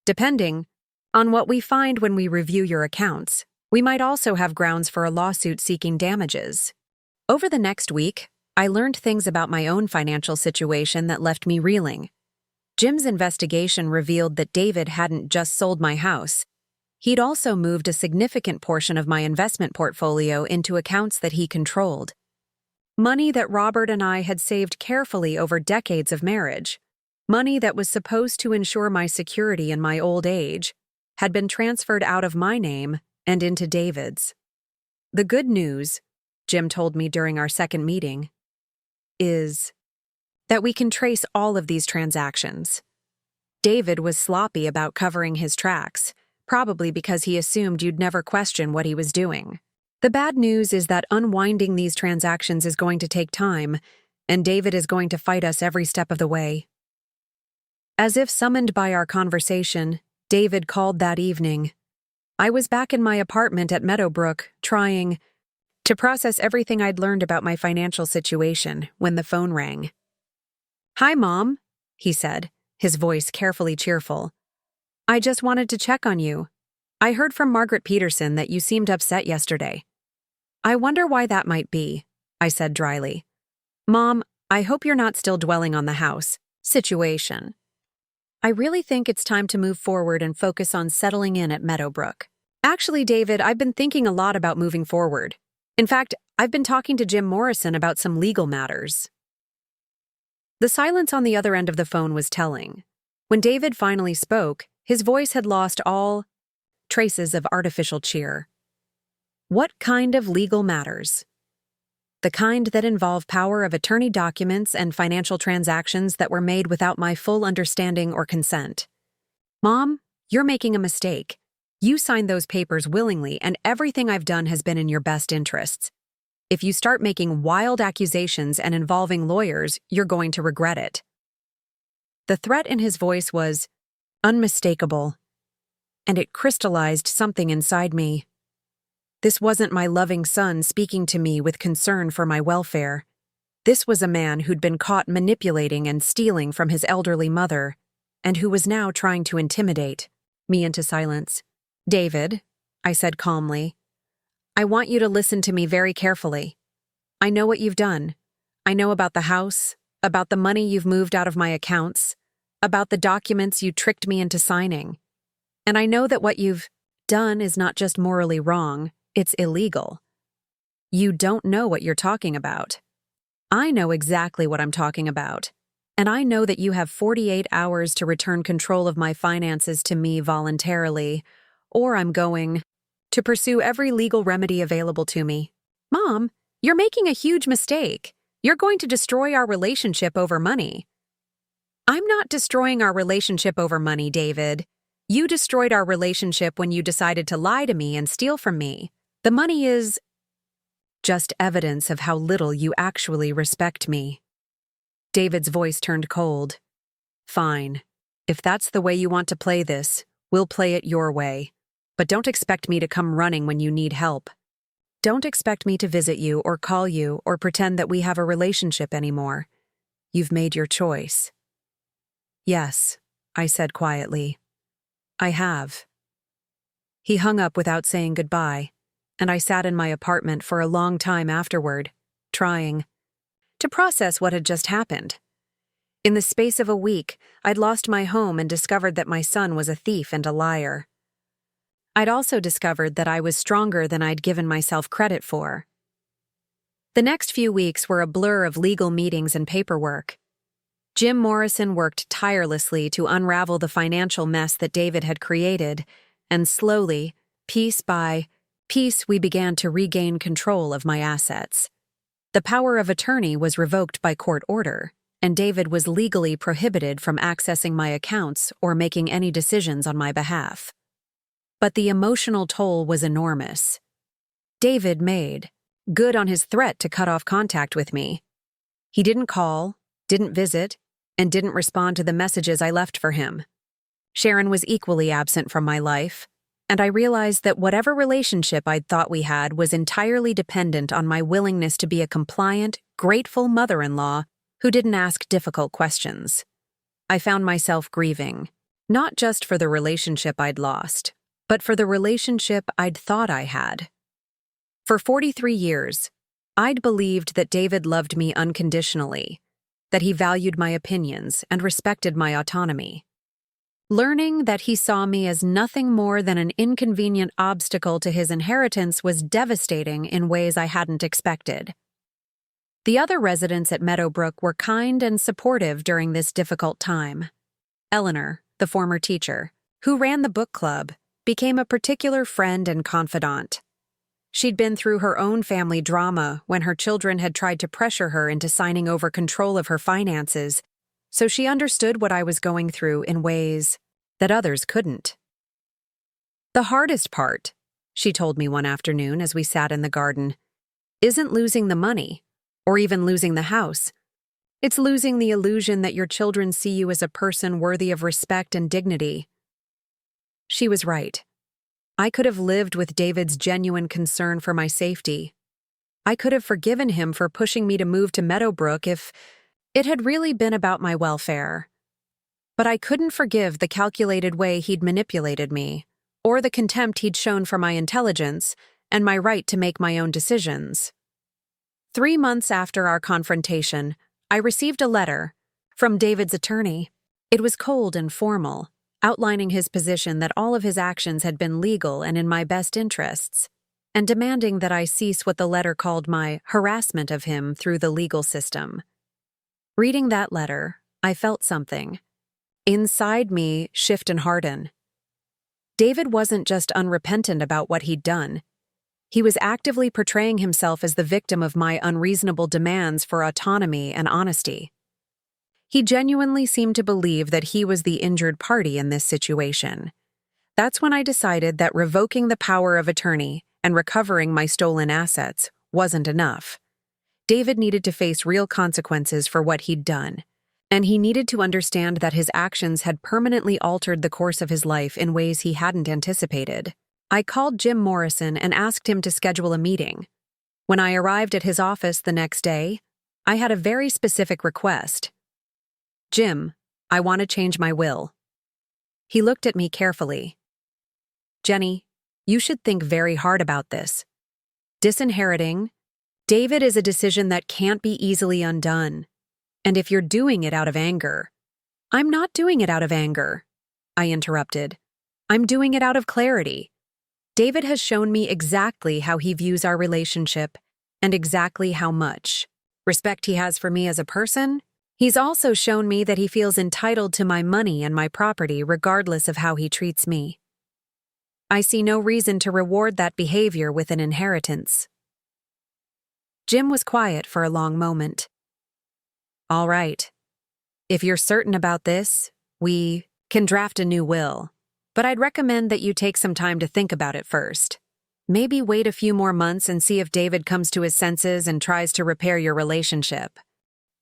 Speaker 1: Depending on what we find when we review your accounts, we might also have grounds for a lawsuit seeking damages." Over the next week, I learned things about my own financial situation that left me reeling. Jim's investigation revealed that David hadn't just sold my house. He'd also moved a significant portion of my investment portfolio into accounts that he controlled. Money that Robert and I had saved carefully over decades of marriage, money that was supposed to ensure my security in my old age, had been transferred out of my name and into David's. "The good news," Jim told me during our second meeting, "is that we can trace all of these transactions. David was sloppy about covering his tracks, probably because he assumed you'd never question what he was doing. The bad news is that unwinding these transactions is going to take time, and David is going to fight us every step of the way." As if summoned by our conversation, David called that evening. I was back in my apartment at Meadowbrook, trying to process everything I'd learned about my financial situation when the phone rang. "Hi, Mom," he said, his voice carefully cheerful. "I just wanted to check on you. I heard from Margaret Peterson that you seemed upset yesterday." "I wonder why that might be," I said dryly. "Mom, I hope you're not still dwelling on the house situation. I really think it's time to move forward and focus on settling in at Meadowbrook." "Actually, David, I've been thinking a lot about moving forward. In fact, I've been talking to Jim Morrison about some legal matters." The silence on the other end of the phone was telling. When David finally spoke, his voice had lost all traces of artificial cheer. "What kind of legal matters?" "The kind that involve power of attorney documents and financial transactions that were made without my full understanding or consent." "Mom, you're making a mistake. You signed those papers willingly, and everything I've done has been in your best interests. If you start making wild accusations and involving lawyers, you're going to regret it." The threat in his voice was unmistakable, and it crystallized something inside me. This wasn't my loving son speaking to me with concern for my welfare. This was a man who'd been caught manipulating and stealing from his elderly mother, and who was now trying to intimidate me into silence. "David," I said calmly, "I want you to listen to me very carefully. I know what you've done. I know about the house, about the money you've moved out of my accounts, about the documents you tricked me into signing. And I know that what you've done is not just morally wrong, it's illegal. You don't know what you're talking about. I know exactly what I'm talking about. And I know that you have 48 hours to return control of my finances to me voluntarily, or I'm going to pursue every legal remedy available to me." "Mom, you're making a huge mistake. You're going to destroy our relationship over money." "I'm not destroying our relationship over money, David. You destroyed our relationship when you decided to lie to me and steal from me. The money is just evidence of how little you actually respect me." David's voice turned cold. "Fine. If that's the way you want to play this, we'll play it your way. But don't expect me to come running when you need help. Don't expect me to visit you or call you or pretend that we have a relationship anymore. You've made your choice." "Yes," I said quietly. "I have." He hung up without saying goodbye, and I sat in my apartment for a long time afterward, trying to process what had just happened. In the space of a week, I'd lost my home and discovered that my son was a thief and a liar. I'd also discovered that I was stronger than I'd given myself credit for. The next few weeks were a blur of legal meetings and paperwork. Jim Morrison worked tirelessly to unravel the financial mess that David had created, and slowly, piece by piece, we began to regain control of my assets. The power of attorney was revoked by court order, and David was legally prohibited from accessing my accounts or making any decisions on my behalf. But the emotional toll was enormous. David made good on his threat to cut off contact with me. He didn't call, didn't visit, and didn't respond to the messages I left for him. Sharon was equally absent from my life, and I realized that whatever relationship I'd thought we had was entirely dependent on my willingness to be a compliant, grateful mother-in-law who didn't ask difficult questions. I found myself grieving, not just for the relationship I'd lost, but for the relationship I'd thought I had. For 43 years, I'd believed that David loved me unconditionally, that he valued my opinions and respected my autonomy. Learning that he saw me as nothing more than an inconvenient obstacle to his inheritance was devastating in ways I hadn't expected. The other residents at Meadowbrook were kind and supportive during this difficult time. Eleanor, the former teacher, who ran the book club, became a particular friend and confidant. She'd been through her own family drama when her children had tried to pressure her into signing over control of her finances, so she understood what I was going through in ways that others couldn't. "The hardest part," she told me one afternoon as we sat in the garden, "isn't losing the money, or even losing the house. It's losing the illusion that your children see you as a person worthy of respect and dignity." She was right. I could have lived with David's genuine concern for my safety. I could have forgiven him for pushing me to move to Meadowbrook if it had really been about my welfare. But I couldn't forgive the calculated way he'd manipulated me, or the contempt he'd shown for my intelligence and my right to make my own decisions. 3 months after our confrontation, I received a letter from David's attorney. It was cold and formal, outlining his position that all of his actions had been legal and in my best interests, and demanding that I cease what the letter called my harassment of him through the legal system. Reading that letter, I felt something inside me shift and harden. David wasn't just unrepentant about what he'd done. He was actively portraying himself as the victim of my unreasonable demands for autonomy and honesty. He genuinely seemed to believe that he was the injured party in this situation, That's when I decided that revoking the power of attorney and recovering my stolen assets wasn't enough. David needed to face real consequences for what he'd done, and he needed to understand that his actions had permanently altered the course of his life in ways he hadn't anticipated. I called Jim Morrison and asked him to schedule a meeting. When I arrived at his office the next day, I had a very specific request. "Jim, I want to change my will." He looked at me carefully. "Jenny, you should think very hard about this. Disinheriting David is a decision that can't be easily undone. And if you're doing it out of anger—" "I'm not doing it out of anger," I interrupted. "I'm doing it out of clarity. David has shown me exactly how he views our relationship and exactly how much respect he has for me as a person. He's also shown me that he feels entitled to my money and my property regardless of how he treats me. I see no reason to reward that behavior with an inheritance." Jim was quiet for a long moment. "All right. If you're certain about this, we can draft a new will. But I'd recommend that you take some time to think about it first. Maybe wait a few more months and see if David comes to his senses and tries to repair your relationship.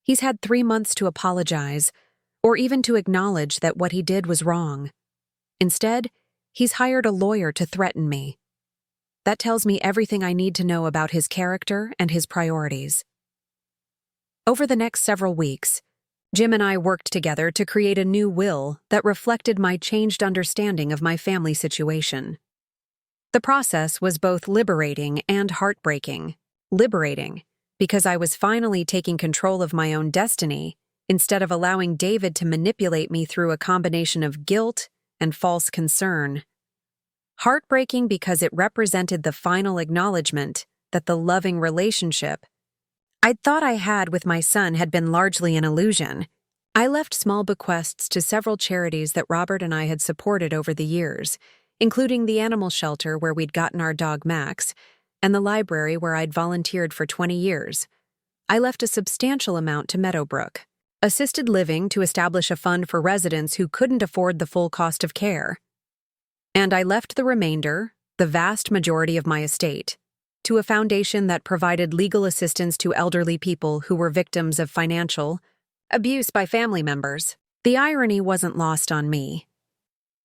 Speaker 1: He's had 3 months to apologize, or even to acknowledge that what he did was wrong. Instead, he's hired a lawyer to threaten me. That tells me everything I need to know about his character and his priorities." Over the next several weeks, Jim and I worked together to create a new will that reflected my changed understanding of my family situation. The process was both liberating and heartbreaking. Liberating, because I was finally taking control of my own destiny instead of allowing David to manipulate me through a combination of guilt and false concern. Heartbreaking because it represented the final acknowledgement that the loving relationship I'd thought I had with my son had been largely an illusion. I left small bequests to several charities that Robert and I had supported over the years, including the animal shelter where we'd gotten our dog Max, and the library where I'd volunteered for 20 years. I left a substantial amount to Meadowbrook Assisted Living to establish a fund for residents who couldn't afford the full cost of care. And I left the remainder, the vast majority of my estate, to a foundation that provided legal assistance to elderly people who were victims of financial abuse by family members. The irony wasn't lost on me.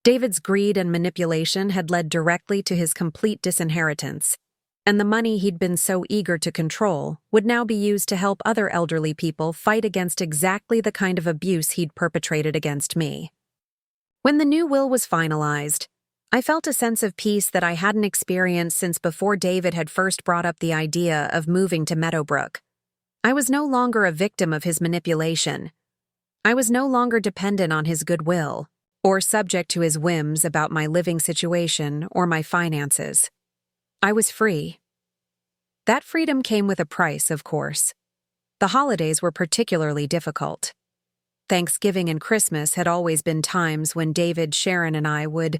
Speaker 1: David's greed and manipulation had led directly to his complete disinheritance, and the money he'd been so eager to control would now be used to help other elderly people fight against exactly the kind of abuse he'd perpetrated against me. When the new will was finalized, I felt a sense of peace that I hadn't experienced since before David had first brought up the idea of moving to Meadowbrook. I was no longer a victim of his manipulation. I was no longer dependent on his goodwill, or subject to his whims about my living situation or my finances. I was free. That freedom came with a price, of course. The holidays were particularly difficult. Thanksgiving and Christmas had always been times when David, Sharon, and I would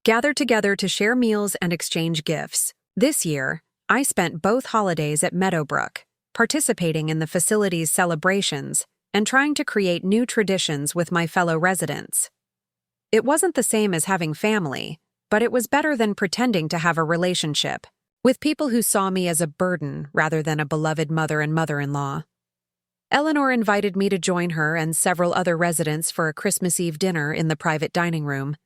Speaker 1: gather together to share meals and exchange gifts. This year, I spent both holidays at Meadowbrook, participating in the facility's celebrations and trying to create new traditions with my fellow residents. It wasn't the same as having family, but it was better than pretending to have a relationship with people who saw me as a burden rather than a beloved mother and mother-in-law. Eleanor invited me to join her and several other residents for a Christmas Eve dinner in the private dining room,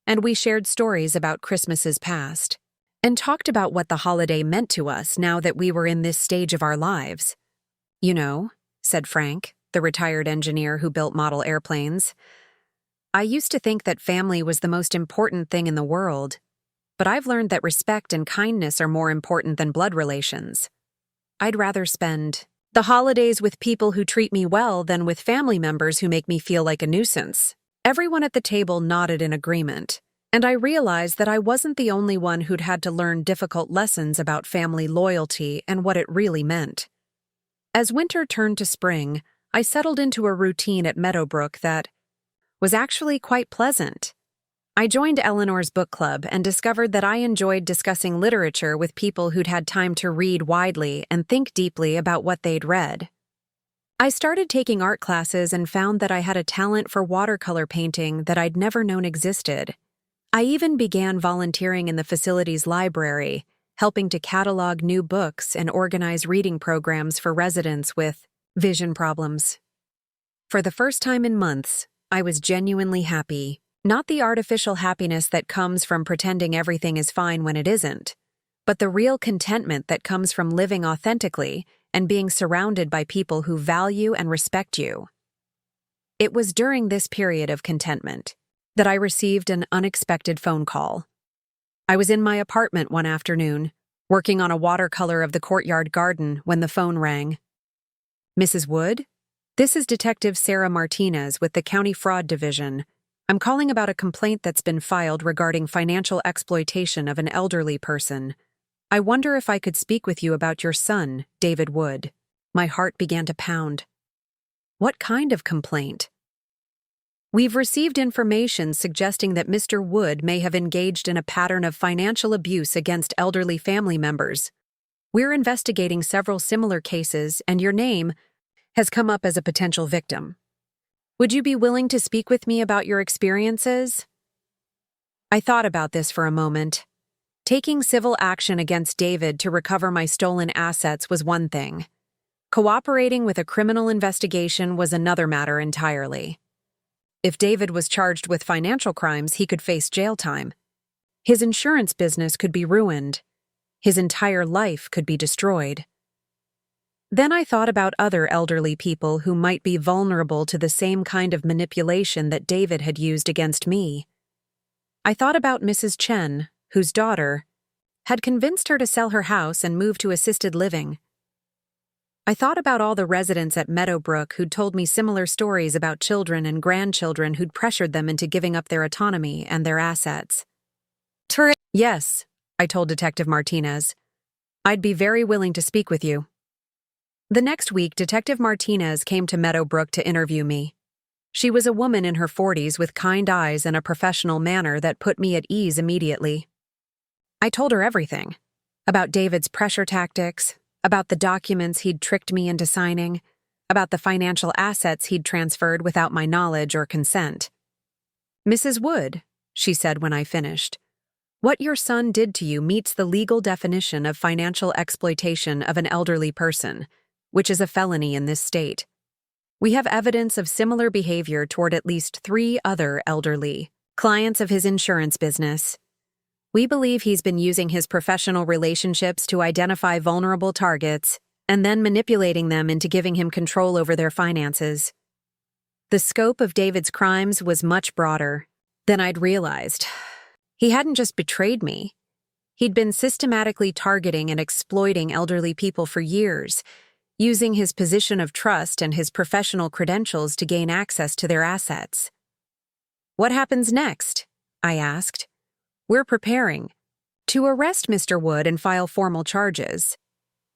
Speaker 1: and we shared stories about Christmases past, and talked about what the holiday meant to us now that we were in this stage of our lives. "You know," said Frank, the retired engineer who built model airplanes, "I used to think that family was the most important thing in the world, but I've learned that respect and kindness are more important than blood relations. I'd rather spend the holidays with people who treat me well than with family members who make me feel like a nuisance." Everyone at the table nodded in agreement, and I realized that I wasn't the only one who'd had to learn difficult lessons about family loyalty and what it really meant. As winter turned to spring, I settled into a routine at Meadowbrook that was actually quite pleasant. I joined Eleanor's book club and discovered that I enjoyed discussing literature with people who'd had time to read widely and think deeply about what they'd read. I started taking art classes and found that I had a talent for watercolor painting that I'd never known existed. I even began volunteering in the facility's library, helping to catalog new books and organize reading programs for residents with vision problems. For the first time in months, I was genuinely happy. Not the artificial happiness that comes from pretending everything is fine when it isn't, but the real contentment that comes from living authentically and being surrounded by people who value and respect you. It was during this period of contentment that I received an unexpected phone call. I was in my apartment one afternoon, working on a watercolor of the courtyard garden when the phone rang. "Mrs. Wood? This is Detective Sarah Martinez with the County Fraud Division. I'm calling about a complaint that's been filed regarding financial exploitation of an elderly person. I wonder if I could speak with you about your son, David Wood." My heart began to pound. What kind of complaint? "We've received information suggesting that Mr. Wood may have engaged in a pattern of financial abuse against elderly family members. We're investigating several similar cases, and your name has come up as a potential victim. Would you be willing to speak with me about your experiences?" I thought about this for a moment. Taking civil action against David to recover my stolen assets was one thing. Cooperating with a criminal investigation was another matter entirely. If David was charged with financial crimes, he could face jail time. His insurance business could be ruined. His entire life could be destroyed. Then I thought about other elderly people who might be vulnerable to the same kind of manipulation that David had used against me. I thought about Mrs. Chen, whose daughter had convinced her to sell her house and move to assisted living. I thought about all the residents at Meadowbrook who'd told me similar stories about children and grandchildren who'd pressured them into giving up their autonomy and their assets. "Yes," I told Detective Martinez. "I'd be very willing to speak with you." The next week, Detective Martinez came to Meadowbrook to interview me. She was a woman in her 40s with kind eyes and a professional manner that put me at ease immediately. I told her everything. About David's pressure tactics, about the documents he'd tricked me into signing, about the financial assets he'd transferred without my knowledge or consent. "Mrs. Wood," she said when I finished, "what your son did to you meets the legal definition of financial exploitation of an elderly person, which is a felony in this state. We have evidence of similar behavior toward at least 3 other elderly clients of his insurance business. We believe he's been using his professional relationships to identify vulnerable targets and then manipulating them into giving him control over their finances. The scope of David's crimes was much broader than I'd realized. He hadn't just betrayed me. He'd been systematically targeting and exploiting elderly people for years, using his position of trust and his professional credentials to gain access to their assets." "What happens next?" I asked. "We're preparing to arrest Mr. Wood and file formal charges.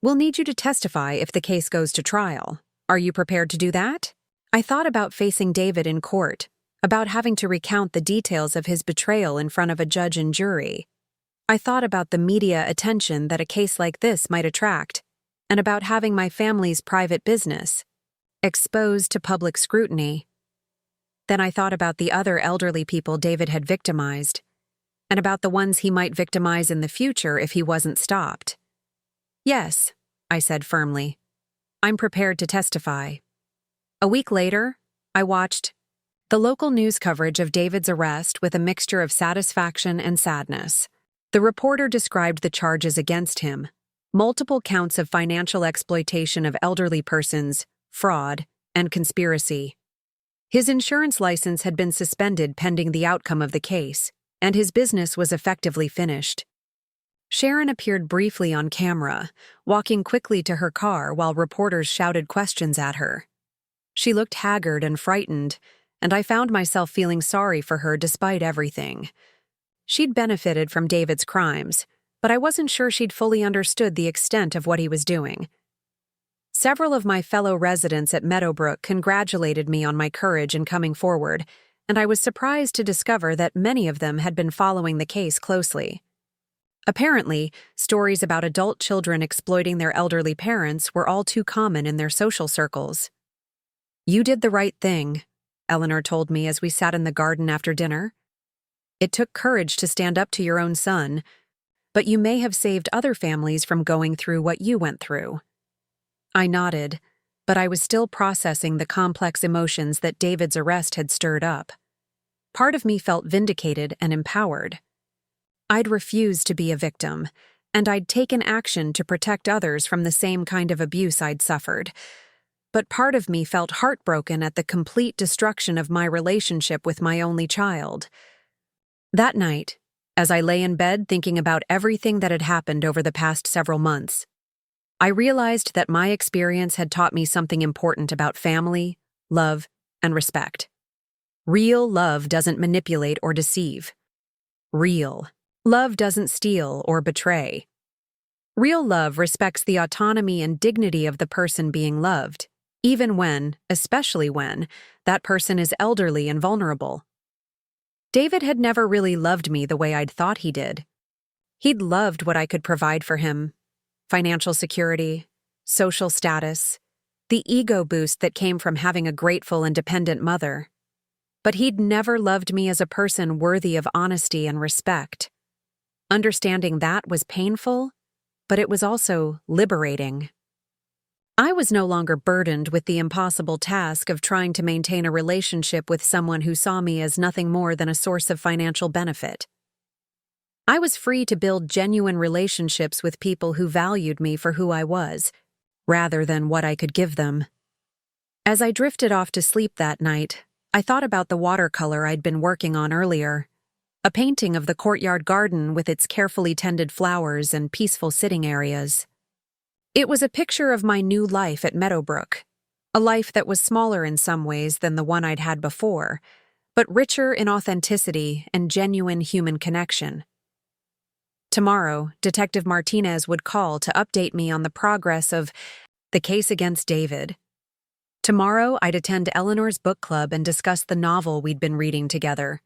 Speaker 1: We'll need you to testify if the case goes to trial. Are you prepared to do that?" I thought about facing David in court, about having to recount the details of his betrayal in front of a judge and jury. I thought about the media attention that a case like this might attract, and about having my family's private business exposed to public scrutiny. Then I thought about the other elderly people David had victimized, and about the ones he might victimize in the future if he wasn't stopped. "Yes," I said firmly. "I'm prepared to testify." A week later, I watched the local news coverage of David's arrest with a mixture of satisfaction and sadness. The reporter described the charges against him: multiple counts of financial exploitation of elderly persons, fraud, and conspiracy. His insurance license had been suspended pending the outcome of the case, and his business was effectively finished. Sharon appeared briefly on camera, walking quickly to her car while reporters shouted questions at her. She looked haggard and frightened, and I found myself feeling sorry for her despite everything. She'd benefited from David's crimes, but I wasn't sure she'd fully understood the extent of what he was doing. Several of my fellow residents at Meadowbrook congratulated me on my courage in coming forward, and I was surprised to discover that many of them had been following the case closely. Apparently, stories about adult children exploiting their elderly parents were all too common in their social circles. "You did the right thing," Eleanor told me as we sat in the garden after dinner. It took courage to stand up to your own son, but you may have saved other families from going through what you went through." I nodded, but I was still processing the complex emotions that David's arrest had stirred up. Part of me felt vindicated and empowered. I'd refused to be a victim, and I'd taken action to protect others from the same kind of abuse I'd suffered. But part of me felt heartbroken at the complete destruction of my relationship with my only child. That night, as I lay in bed thinking about everything that had happened over the past several months, I realized that my experience had taught me something important about family, love, and respect. Real love doesn't manipulate or deceive. Real love doesn't steal or betray. Real love respects the autonomy and dignity of the person being loved, even when, especially when, that person is elderly and vulnerable. David had never really loved me the way I'd thought he did. He'd loved what I could provide for him: financial security, social status, the ego boost that came from having a grateful and dependent mother. But he'd never loved me as a person worthy of honesty and respect. Understanding that was painful, but it was also liberating. I was no longer burdened with the impossible task of trying to maintain a relationship with someone who saw me as nothing more than a source of financial benefit. I was free to build genuine relationships with people who valued me for who I was, rather than what I could give them. As I drifted off to sleep that night, I thought about the watercolor I'd been working on earlier, a painting of the courtyard garden with its carefully tended flowers and peaceful sitting areas. It was a picture of my new life at Meadowbrook, a life that was smaller in some ways than the one I'd had before, but richer in authenticity and genuine human connection. Tomorrow, Detective Martinez would call to update me on the progress of the case against David. Tomorrow, I'd attend Eleanor's book club and discuss the novel we'd been reading together.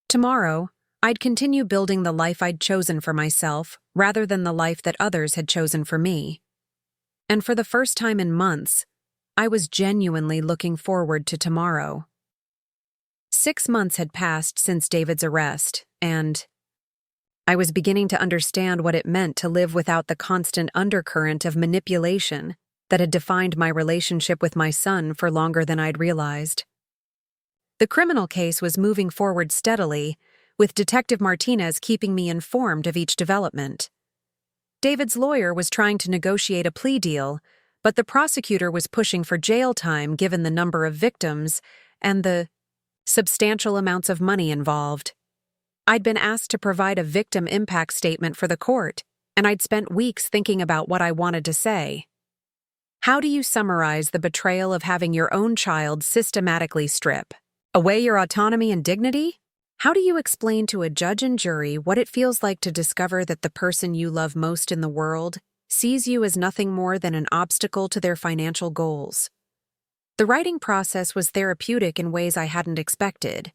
Speaker 1: Tomorrow, I'd continue building the life I'd chosen for myself rather than the life that others had chosen for me. And for the first time in months, I was genuinely looking forward to tomorrow. 6 months had passed since David's arrest, and I was beginning to understand what it meant to live without the constant undercurrent of manipulation that had defined my relationship with my son for longer than I'd realized. The criminal case was moving forward steadily, with Detective Martinez keeping me informed of each development. David's lawyer was trying to negotiate a plea deal, but the prosecutor was pushing for jail time given the number of victims and the substantial amounts of money involved. I'd been asked to provide a victim impact statement for the court, and I'd spent weeks thinking about what I wanted to say. How do you summarize the betrayal of having your own child systematically strip away your autonomy and dignity? How do you explain to a judge and jury what it feels like to discover that the person you love most in the world sees you as nothing more than an obstacle to their financial goals? The writing process was therapeutic in ways I hadn't expected.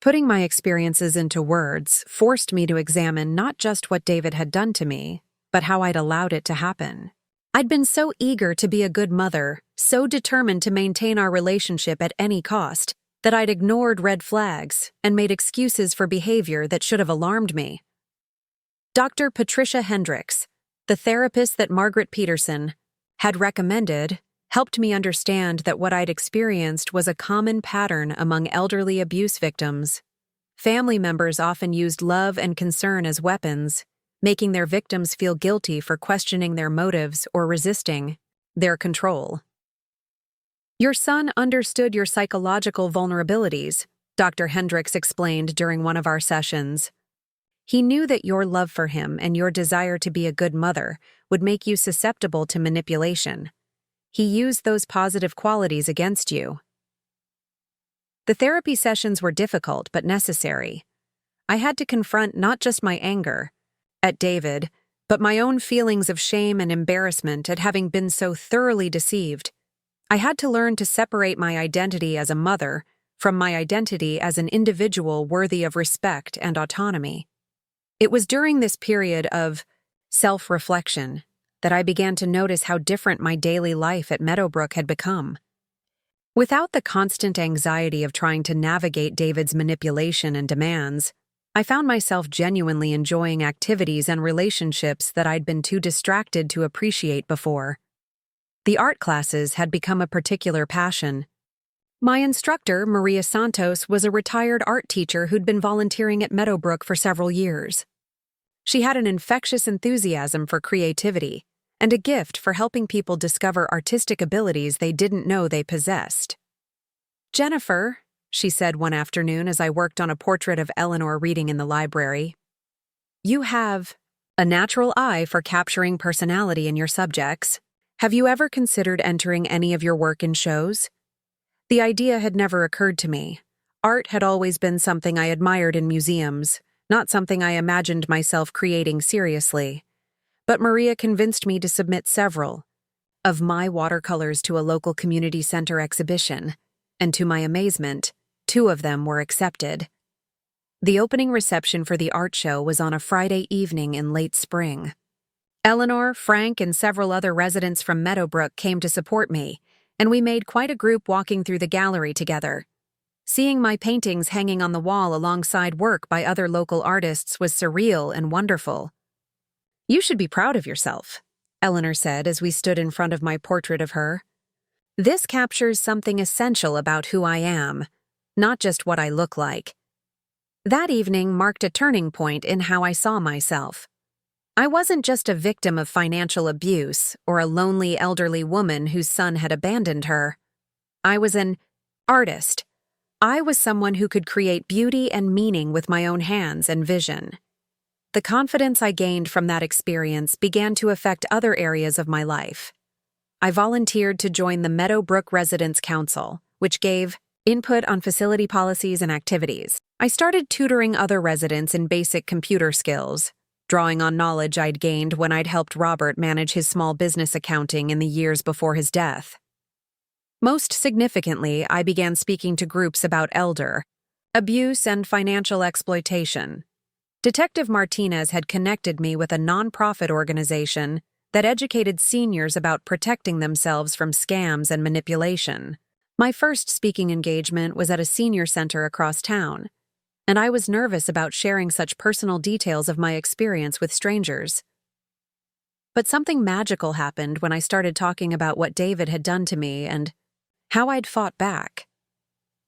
Speaker 1: Putting my experiences into words forced me to examine not just what David had done to me, but how I'd allowed it to happen. I'd been so eager to be a good mother, so determined to maintain our relationship at any cost, that I'd ignored red flags and made excuses for behavior that should have alarmed me. Dr. Patricia Hendricks, the therapist that Margaret Peterson had recommended, helped me understand that what I'd experienced was a common pattern among elderly abuse victims. Family members often used love and concern as weapons, making their victims feel guilty for questioning their motives or resisting their control. Your son understood your psychological vulnerabilities, Dr. Hendricks explained during one of our sessions. He knew that your love for him and your desire to be a good mother would make you susceptible to manipulation. He used those positive qualities against you. The therapy sessions were difficult but necessary. I had to confront not just my anger at David, but my own feelings of shame and embarrassment at having been so thoroughly deceived. I had to learn to separate my identity as a mother from my identity as an individual worthy of respect and autonomy. It was during this period of self-reflection that I began to notice how different my daily life at Meadowbrook had become. Without the constant anxiety of trying to navigate David's manipulation and demands, I found myself genuinely enjoying activities and relationships that I'd been too distracted to appreciate before. The art classes had become a particular passion. My instructor, Maria Santos, was a retired art teacher who'd been volunteering at Meadowbrook for several years. She had an infectious enthusiasm for creativity and a gift for helping people discover artistic abilities they didn't know they possessed. "Jennifer," she said one afternoon as I worked on a portrait of Eleanor reading in the library, "you have a natural eye for capturing personality in your subjects. Have you ever considered entering any of your work in shows?" The idea had never occurred to me. Art had always been something I admired in museums, not something I imagined myself creating seriously. But Maria convinced me to submit several of my watercolors to a local community center exhibition, and to my amazement, 2 of them were accepted. The opening reception for the art show was on a Friday evening in late spring. Eleanor, Frank, and several other residents from Meadowbrook came to support me, and we made quite a group walking through the gallery together. Seeing my paintings hanging on the wall alongside work by other local artists was surreal and wonderful. "You should be proud of yourself," Eleanor said as we stood in front of my portrait of her. "This captures something essential about who I am, not just what I look like." That evening marked a turning point in how I saw myself. I wasn't just a victim of financial abuse or a lonely elderly woman whose son had abandoned her. I was an artist. I was someone who could create beauty and meaning with my own hands and vision. The confidence I gained from that experience began to affect other areas of my life. I volunteered to join the Meadowbrook Residents Council, which gave input on facility policies and activities. I started tutoring other residents in basic computer skills, drawing on knowledge I'd gained when I'd helped Robert manage his small business accounting in the years before his death. Most significantly, I began speaking to groups about elder abuse and financial exploitation. Detective Martinez had connected me with a nonprofit organization that educated seniors about protecting themselves from scams and manipulation. My first speaking engagement was at a senior center across town, and I was nervous about sharing such personal details of my experience with strangers. But something magical happened when I started talking about what David had done to me and how I'd fought back.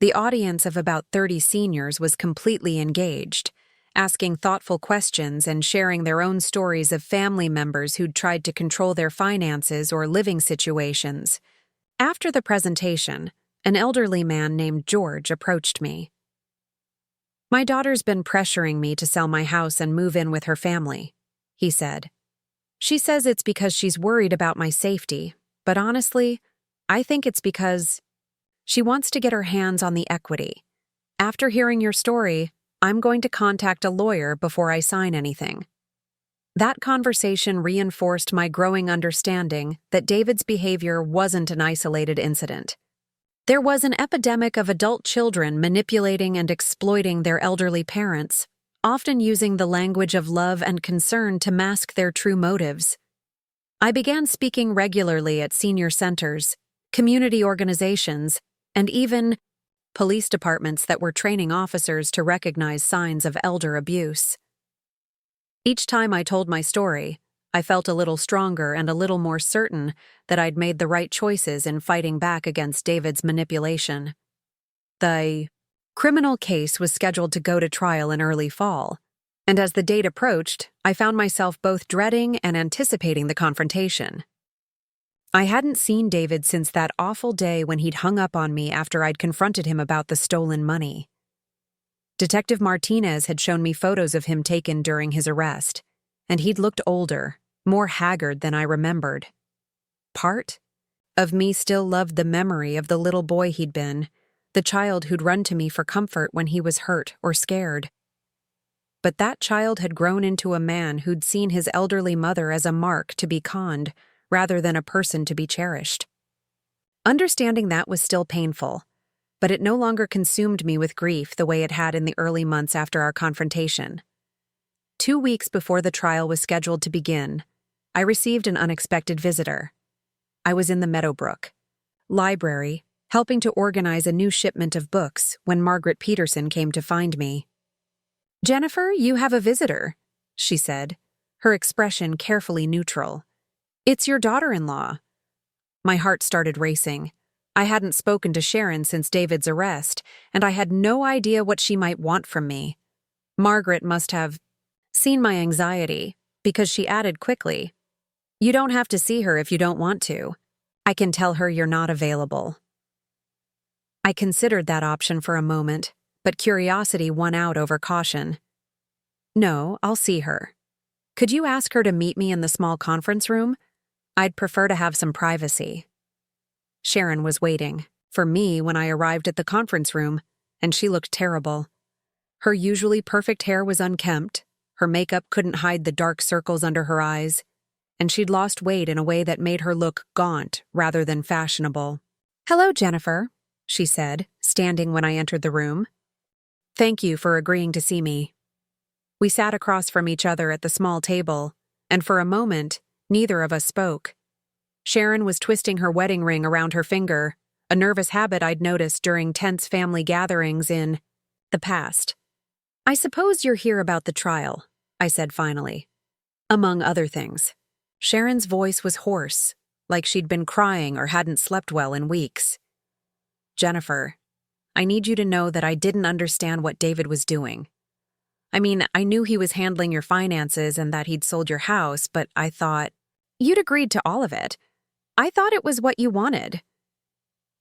Speaker 1: The audience of about 30 seniors was completely engaged, asking thoughtful questions and sharing their own stories of family members who'd tried to control their finances or living situations. After the presentation, an elderly man named George approached me. "My daughter's been pressuring me to sell my house and move in with her family," he said. "She says it's because she's worried about my safety, but honestly, I think it's because she wants to get her hands on the equity. After hearing your story, I'm going to contact a lawyer before I sign anything." That conversation reinforced my growing understanding that David's behavior wasn't an isolated incident. There was an epidemic of adult children manipulating and exploiting their elderly parents, often using the language of love and concern to mask their true motives. I began speaking regularly at senior centers, community organizations, and even police departments that were training officers to recognize signs of elder abuse. Each time I told my story, I felt a little stronger and a little more certain that I'd made the right choices in fighting back against David's manipulation. The criminal case was scheduled to go to trial in early fall, and as the date approached, I found myself both dreading and anticipating the confrontation. I hadn't seen David since that awful day when he'd hung up on me after I'd confronted him about the stolen money. Detective Martinez had shown me photos of him taken during his arrest, and he'd looked older, more haggard than I remembered. Part of me still loved the memory of the little boy he'd been, the child who'd run to me for comfort when he was hurt or scared. But that child had grown into a man who'd seen his elderly mother as a mark to be conned rather than a person to be cherished. Understanding that was still painful, but it no longer consumed me with grief the way it had in the early months after our confrontation. 2 weeks before the trial was scheduled to begin, I received an unexpected visitor. I was in the Meadowbrook library, helping to organize a new shipment of books when Margaret Peterson came to find me. "Jennifer, you have a visitor," she said, her expression carefully neutral. "It's your daughter-in-law." My heart started racing. I hadn't spoken to Sharon since David's arrest, and I had no idea what she might want from me. Margaret must have seen my anxiety, because she added quickly, "You don't have to see her if you don't want to. I can tell her you're not available." I considered that option for a moment, but curiosity won out over caution. "No, I'll see her. Could you ask her to meet me in the small conference room? I'd prefer to have some privacy." Sharon was waiting for me when I arrived at the conference room, and she looked terrible. Her usually perfect hair was unkempt, her makeup couldn't hide the dark circles under her eyes, and she'd lost weight in a way that made her look gaunt rather than fashionable. "Hello, Jennifer," she said, standing when I entered the room. "Thank you for agreeing to see me." We sat across from each other at the small table, and for a moment, neither of us spoke. Sharon was twisting her wedding ring around her finger, a nervous habit I'd noticed during tense family gatherings in the past. "I suppose you're here about the trial," I said finally. "Among other things." Sharon's voice was hoarse, like she'd been crying or hadn't slept well in weeks. "Jennifer, I need you to know that I didn't understand what David was doing. I mean, I knew he was handling your finances and that he'd sold your house, but I thought you'd agreed to all of it. I thought it was what you wanted."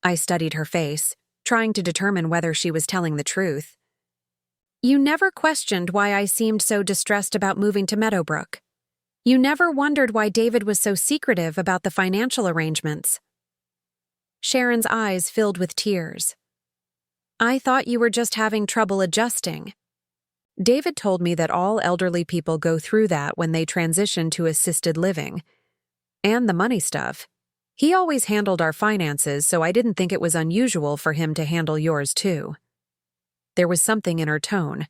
Speaker 1: I studied her face, trying to determine whether she was telling the truth. "You never questioned why I seemed so distressed about moving to Meadowbrook. You never wondered why David was so secretive about the financial arrangements." Sharon's eyes filled with tears. "I thought you were just having trouble adjusting. David told me that all elderly people go through that when they transition to assisted living. And the money stuff. He always handled our finances, so I didn't think it was unusual for him to handle yours too." There was something in her tone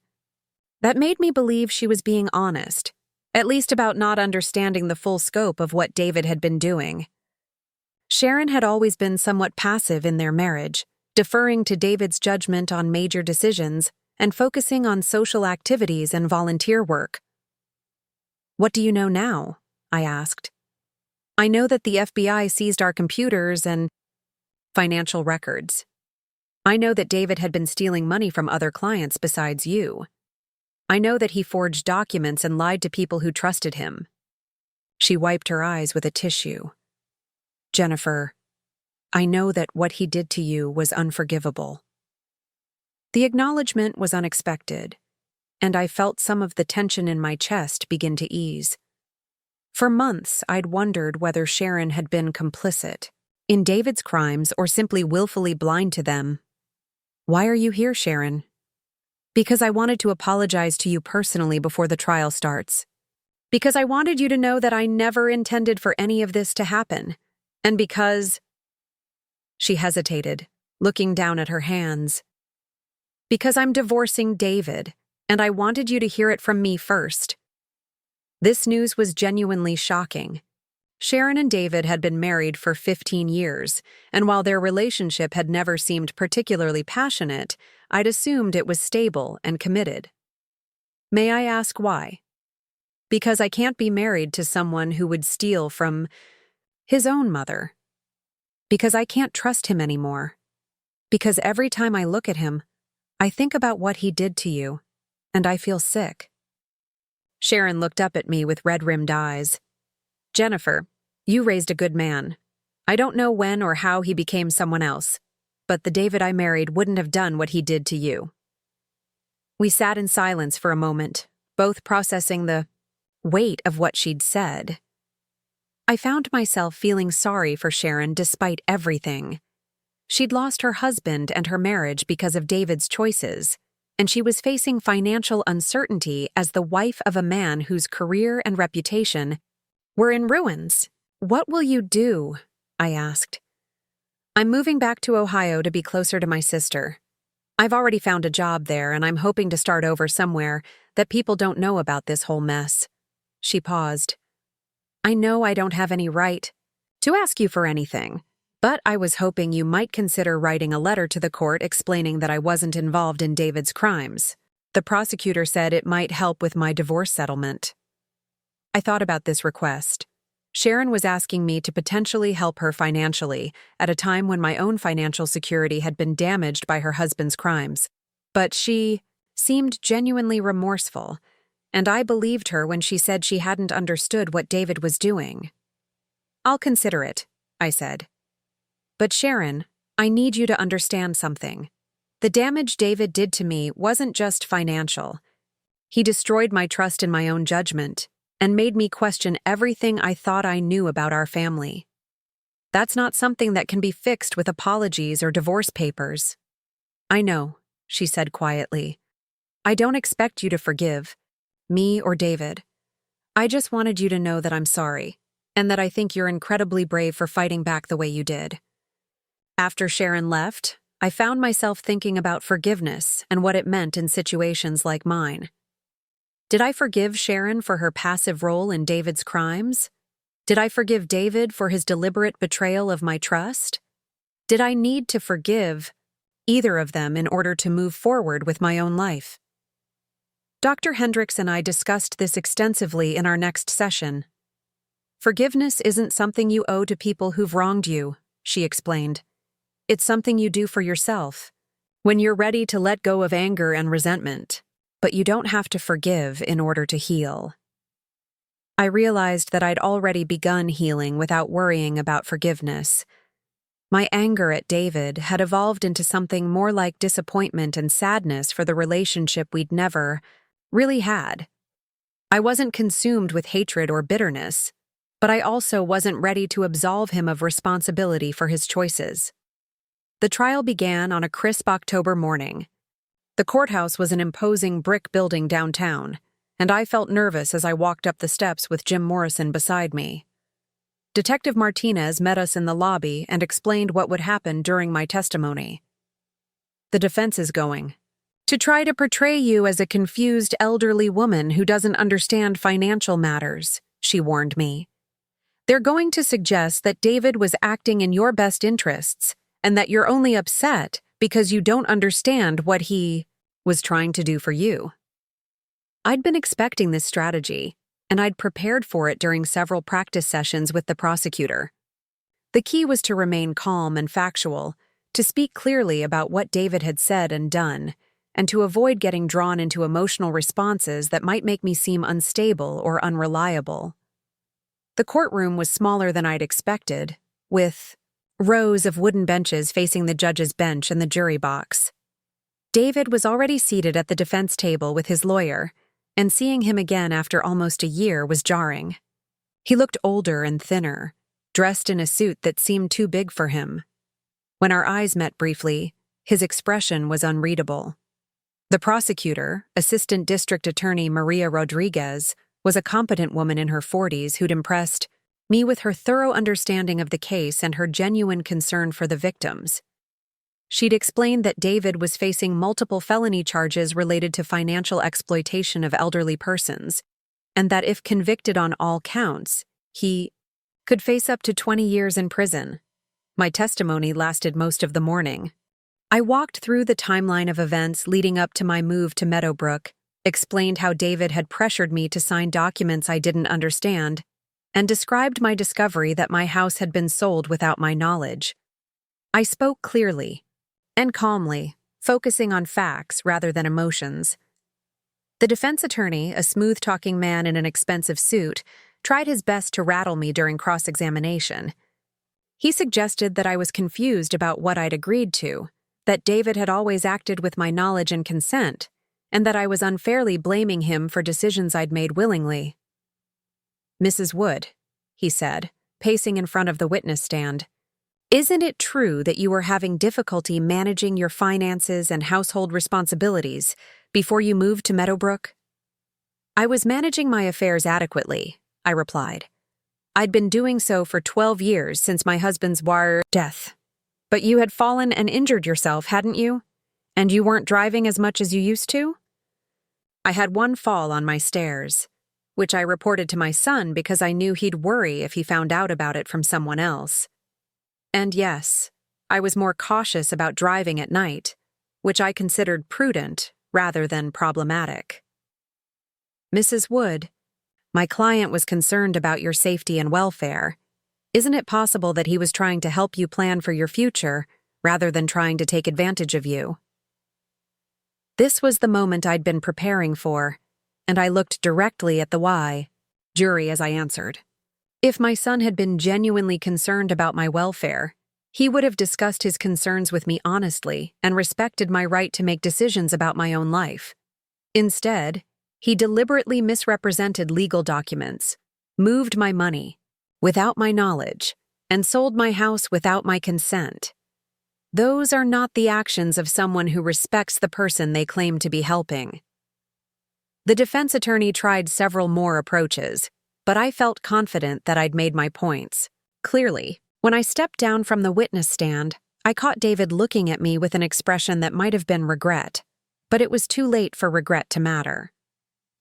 Speaker 1: that made me believe she was being honest, at least about not understanding the full scope of what David had been doing. Sharon had always been somewhat passive in their marriage, deferring to David's judgment on major decisions and focusing on social activities and volunteer work. "What do you know now?" I asked. "I know that the FBI seized our computers and financial records. I know that David had been stealing money from other clients besides you. I know that he forged documents and lied to people who trusted him." She wiped her eyes with a tissue. "Jennifer, I know that what he did to you was unforgivable." The acknowledgement was unexpected, and I felt some of the tension in my chest begin to ease. For months, I'd wondered whether Sharon had been complicit in David's crimes or simply willfully blind to them. "Why are you here, Sharon?" "Because I wanted to apologize to you personally before the trial starts. Because I wanted you to know that I never intended for any of this to happen. And because—" She hesitated, looking down at her hands. "Because I'm divorcing David, and I wanted you to hear it from me first." This news was genuinely shocking. Sharon and David had been married for 15 years, and while their relationship had never seemed particularly passionate, I'd assumed it was stable and committed. "May I ask why?" "Because I can't be married to someone who would steal from his own mother. Because I can't trust him anymore. Because every time I look at him, I think about what he did to you, and I feel sick." Sharon looked up at me with red-rimmed eyes. "Jennifer, you raised a good man. I don't know when or how he became someone else, but the David I married wouldn't have done what he did to you." We sat in silence for a moment, both processing the weight of what she'd said. I found myself feeling sorry for Sharon despite everything. She'd lost her husband and her marriage because of David's choices, and she was facing financial uncertainty as the wife of a man whose career and reputation were in ruins. "What will you do?" I asked. "I'm moving back to Ohio to be closer to my sister. I've already found a job there, and I'm hoping to start over somewhere that people don't know about this whole mess." She paused. "I know I don't have any right to ask you for anything, but I was hoping you might consider writing a letter to the court explaining that I wasn't involved in David's crimes." The prosecutor said it might help with my divorce settlement. I thought about this request. Sharon was asking me to potentially help her financially at a time when my own financial security had been damaged by her husband's crimes. But she seemed genuinely remorseful, and I believed her when she said she hadn't understood what David was doing. "I'll consider it," I said. "But Sharon, I need you to understand something. The damage David did to me wasn't just financial. He destroyed my trust in my own judgment and made me question everything I thought I knew about our family. That's not something that can be fixed with apologies or divorce papers." "I know," she said quietly. "I don't expect you to forgive me or David. I just wanted you to know that I'm sorry, and that I think you're incredibly brave for fighting back the way you did." After Sharon left, I found myself thinking about forgiveness and what it meant in situations like mine. Did I forgive Sharon for her passive role in David's crimes? Did I forgive David for his deliberate betrayal of my trust? Did I need to forgive either of them in order to move forward with my own life? Dr. Hendricks and I discussed this extensively in our next session. "Forgiveness isn't something you owe to people who've wronged you," she explained. "It's something you do for yourself, when you're ready to let go of anger and resentment. But you don't have to forgive in order to heal." I realized that I'd already begun healing without worrying about forgiveness. My anger at David had evolved into something more like disappointment and sadness for the relationship we'd never really had. I wasn't consumed with hatred or bitterness, but I also wasn't ready to absolve him of responsibility for his choices. The trial began on a crisp October morning. The courthouse was an imposing brick building downtown, and I felt nervous as I walked up the steps with Jim Morrison beside me. Detective Martinez met us in the lobby and explained what would happen during my testimony. "The defense is going to try to portray you as a confused elderly woman who doesn't understand financial matters," she warned me. "They're going to suggest that David was acting in your best interests and that you're only upset because you don't understand what he was trying to do for you." I'd been expecting this strategy, and I'd prepared for it during several practice sessions with the prosecutor. The key was to remain calm and factual, to speak clearly about what David had said and done, and to avoid getting drawn into emotional responses that might make me seem unstable or unreliable. The courtroom was smaller than I'd expected, with rows of wooden benches facing the judge's bench and the jury box. David was already seated at the defense table with his lawyer, and seeing him again after almost a year was jarring. He looked older and thinner, dressed in a suit that seemed too big for him. When our eyes met briefly, his expression was unreadable. The prosecutor, Assistant District Attorney Maria Rodriguez, was a competent woman in her 40s who'd impressed me with her thorough understanding of the case and her genuine concern for the victims. She'd explained that David was facing multiple felony charges related to financial exploitation of elderly persons, and that if convicted on all counts, he could face up to 20 years in prison. My testimony lasted most of the morning. I walked through the timeline of events leading up to my move to Meadowbrook, explained how David had pressured me to sign documents I didn't understand, and described my discovery that my house had been sold without my knowledge. I spoke clearly and calmly, focusing on facts rather than emotions. The defense attorney, a smooth-talking man in an expensive suit, tried his best to rattle me during cross-examination. He suggested that I was confused about what I'd agreed to, that David had always acted with my knowledge and consent, and that I was unfairly blaming him for decisions I'd made willingly. "Mrs. Wood," he said, pacing in front of the witness stand, "isn't it true that you were having difficulty managing your finances and household responsibilities before you moved to Meadowbrook?" "I was managing my affairs adequately," I replied. "I'd been doing so for 12 years since my husband's death. But you had fallen and injured yourself, hadn't you? And you weren't driving as much as you used to?" "I had one fall on my stairs, which I reported to my son because I knew he'd worry if he found out about it from someone else. And yes, I was more cautious about driving at night, which I considered prudent rather than problematic. Mrs. Wood, my client was concerned about your safety and welfare. Isn't it possible that he was trying to help you plan for your future rather than trying to take advantage of you? This was the moment I'd been preparing for, and I looked directly at the jury as I answered. If my son had been genuinely concerned about my welfare, he would have discussed his concerns with me honestly and respected my right to make decisions about my own life. Instead, he deliberately misrepresented legal documents, moved my money without my knowledge, and sold my house without my consent. Those are not the actions of someone who respects the person they claim to be helping. The defense attorney tried several more approaches, but I felt confident that I'd made my points. Clearly, when I stepped down from the witness stand, I caught David looking at me with an expression that might have been regret, but it was too late for regret to matter.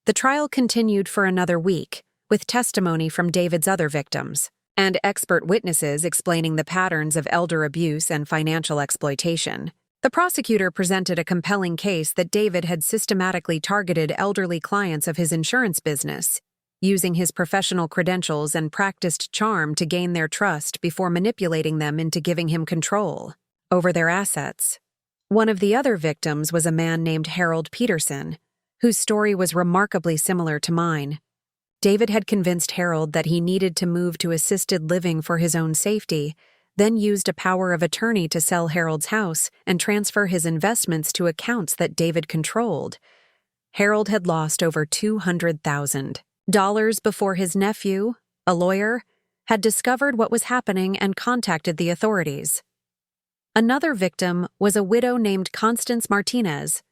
Speaker 1: The trial continued for another week, with testimony from David's other victims, and expert witnesses explaining the patterns of elder abuse and financial exploitation. The prosecutor presented a compelling case that David had systematically targeted elderly clients of his insurance business, using his professional credentials and practiced charm to gain their trust before manipulating them into giving him control over their assets. One of the other victims was a man named Harold Peterson, whose story was remarkably similar to mine. David had convinced Harold that he needed to move to assisted living for his own safety, then used a power of attorney to sell Harold's house and transfer his investments to accounts that David controlled. Harold had lost over $200,000 before his nephew, a lawyer, had discovered what was happening and contacted the authorities. Another victim was a widow named Constance Martinez,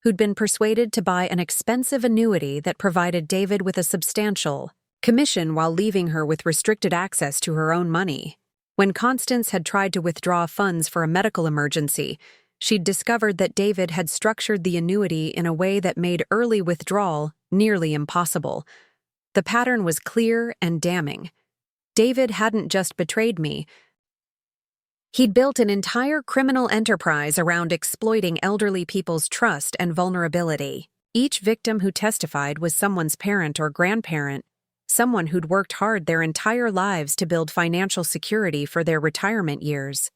Speaker 1: who'd been persuaded to buy an expensive annuity that provided David with a substantial commission while leaving her with restricted access to her own money. When Constance had tried to withdraw funds for a medical emergency, she'd discovered that David had structured the annuity in a way that made early withdrawal nearly impossible. The pattern was clear and damning. David hadn't just betrayed me. He'd built an entire criminal enterprise around exploiting elderly people's trust and vulnerability. Each victim who testified was someone's parent or grandparent, someone who'd worked hard their entire lives to build financial security for their retirement years.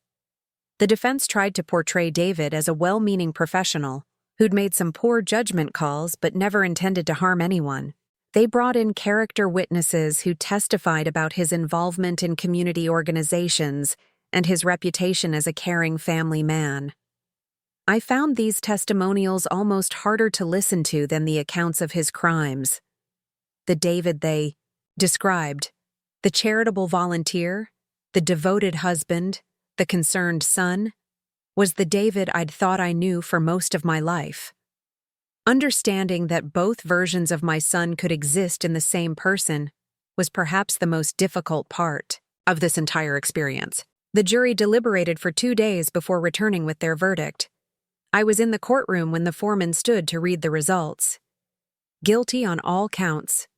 Speaker 1: The defense tried to portray David as a well-meaning professional who'd made some poor judgment calls but never intended to harm anyone. They brought in character witnesses who testified about his involvement in community organizations and his reputation as a caring family man. I found these testimonials almost harder to listen to than the accounts of his crimes. The David they described, the charitable volunteer, the devoted husband, the concerned son, was the David I'd thought I knew for most of my life. Understanding that both versions of my son could exist in the same person was perhaps the most difficult part of this entire experience. The jury deliberated for 2 days before returning with their verdict. I was in the courtroom when the foreman stood to read the results. Guilty on all counts.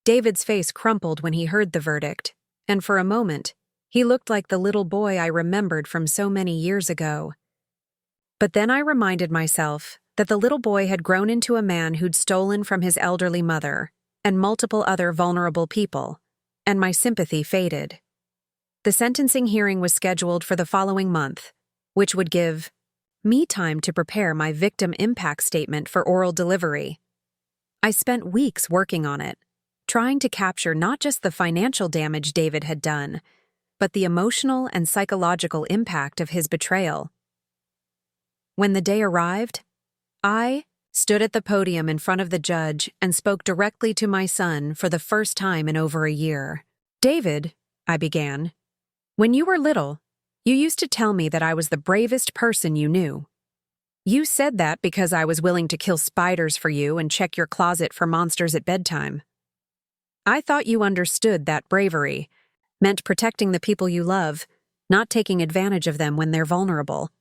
Speaker 1: David's face crumpled when he heard the verdict, and for a moment, he looked like the little boy I remembered from so many years ago. But then I reminded myself that the little boy had grown into a man who'd stolen from his elderly mother and multiple other vulnerable people, and my sympathy faded. The sentencing hearing was scheduled for the following month, which would give me time to prepare my victim impact statement for oral delivery. I spent weeks working on it, trying to capture not just the financial damage David had done, but the emotional and psychological impact of his betrayal. When the day arrived, I stood at the podium in front of the judge and spoke directly to my son for the first time in over a year. "David," I began, "when you were little, you used to tell me that I was the bravest person you knew. You said that because I was willing to kill spiders for you and check your closet for monsters at bedtime. I thought you understood that bravery meant protecting the people you love, not taking advantage of them when they're vulnerable."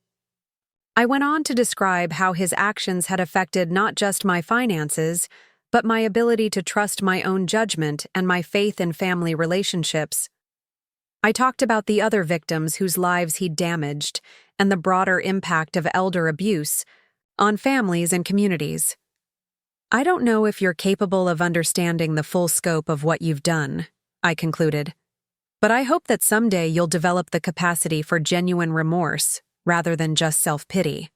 Speaker 1: I went on to describe how his actions had affected not just my finances, but my ability to trust my own judgment and my faith in family relationships. I talked about the other victims whose lives he'd damaged and the broader impact of elder abuse on families and communities. I don't know if you're capable of understanding the full scope of what you've done, I concluded, but I hope that someday you'll develop the capacity for genuine remorse rather than just self-pity.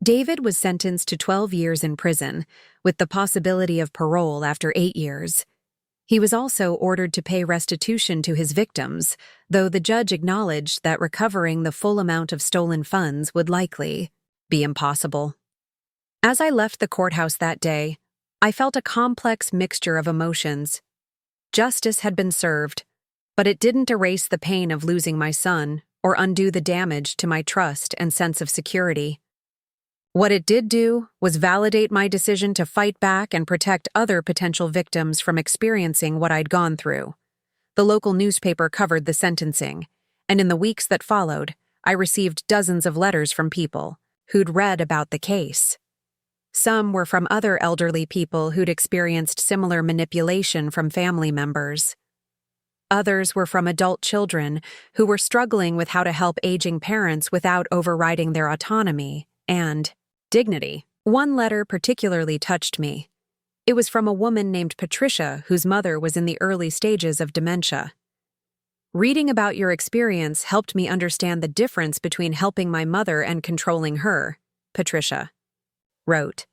Speaker 1: David was sentenced to 12 years in prison, with the possibility of parole after 8 years. He was also ordered to pay restitution to his victims, though the judge acknowledged that recovering the full amount of stolen funds would likely be impossible. As I left the courthouse that day, I felt a complex mixture of emotions. Justice had been served, but it didn't erase the pain of losing my son or undo the damage to my trust and sense of security. What it did do was validate my decision to fight back and protect other potential victims from experiencing what I'd gone through. The local newspaper covered the sentencing, and in the weeks that followed, I received dozens of letters from people who'd read about the case. Some were from other elderly people who'd experienced similar manipulation from family members. Others were from adult children who were struggling with how to help aging parents without overriding their autonomy and dignity. One letter particularly touched me. It was from a woman named Patricia whose mother was in the early stages of dementia. Reading about your experience helped me understand the difference between helping my mother and controlling her, Patricia wrote.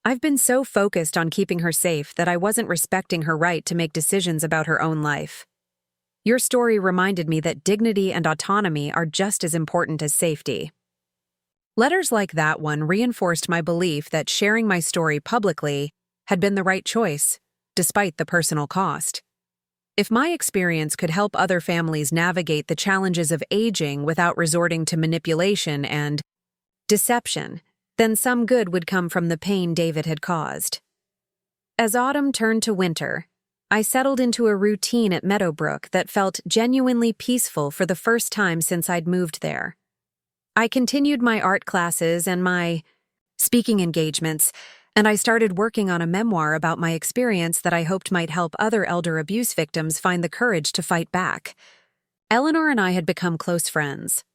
Speaker 1: I've been so focused on keeping her safe that I wasn't respecting her right to make decisions about her own life. Your story reminded me that dignity and autonomy are just as important as safety. Letters like that one reinforced my belief that sharing my story publicly had been the right choice, despite the personal cost. If my experience could help other families navigate the challenges of aging without resorting to manipulation and deception, then some good would come from the pain David had caused. As autumn turned to winter, I settled into a routine at Meadowbrook that felt genuinely peaceful for the first time since I'd moved there. I continued my art classes and my speaking engagements, and I started working on a memoir about my experience that I hoped might help other elder abuse victims find the courage to fight back. Eleanor and I had become close friends,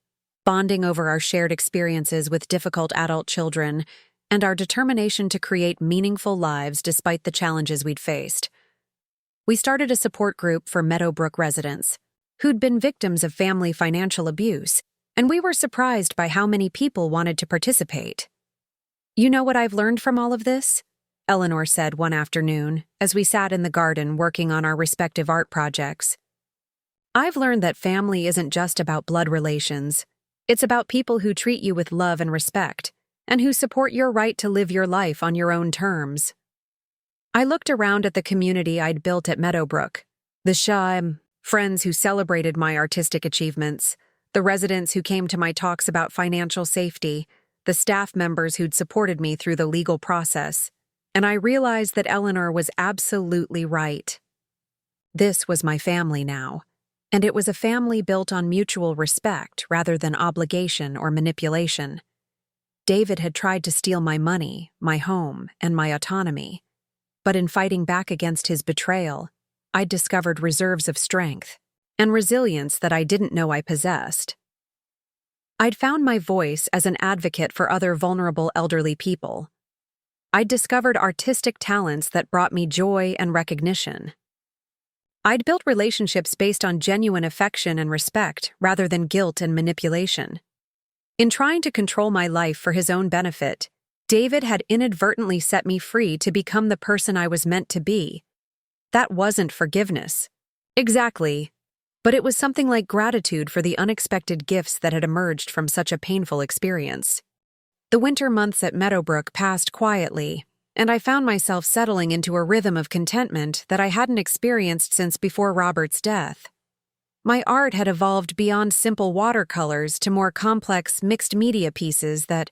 Speaker 1: bonding over our shared experiences with difficult adult children and our determination to create meaningful lives despite the challenges we'd faced. We started a support group for Meadowbrook residents who'd been victims of family financial abuse, and we were surprised by how many people wanted to participate. You know what I've learned from all of this? Eleanor said one afternoon as we sat in the garden working on our respective art projects. I've learned that family isn't just about blood relations. It's about people who treat you with love and respect, and who support your right to live your life on your own terms. I looked around at the community I'd built at Meadowbrook, the friends who celebrated my artistic achievements, the residents who came to my talks about financial safety, the staff members who'd supported me through the legal process, and I realized that Eleanor was absolutely right. This was my family now, and it was a family built on mutual respect rather than obligation or manipulation. David had tried to steal my money, my home, and my autonomy, but in fighting back against his betrayal, I'd discovered reserves of strength and resilience that I didn't know I possessed. I'd found my voice as an advocate for other vulnerable elderly people. I'd discovered artistic talents that brought me joy and recognition. I'd built relationships based on genuine affection and respect rather than guilt and manipulation. In trying to control my life for his own benefit, David had inadvertently set me free to become the person I was meant to be. That wasn't forgiveness. Exactly. But it was something like gratitude for the unexpected gifts that had emerged from such a painful experience. The winter months at Meadowbrook passed quietly, and I found myself settling into a rhythm of contentment that I hadn't experienced since before Robert's death. My art had evolved beyond simple watercolors to more complex mixed-media pieces that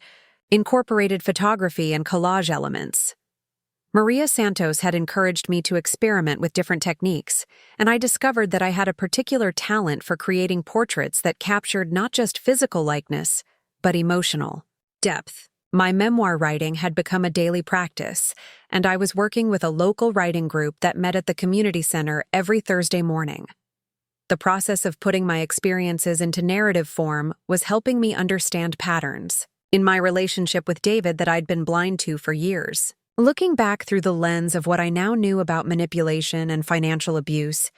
Speaker 1: incorporated photography and collage elements. Maria Santos had encouraged me to experiment with different techniques, and I discovered that I had a particular talent for creating portraits that captured not just physical likeness, but emotional depth. My memoir writing had become a daily practice, and I was working with a local writing group that met at the community center every Thursday morning. The process of putting my experiences into narrative form was helping me understand patterns. in my relationship with David that I'd been blind to for years. Looking back through the lens of what I now knew about manipulation and financial abuse,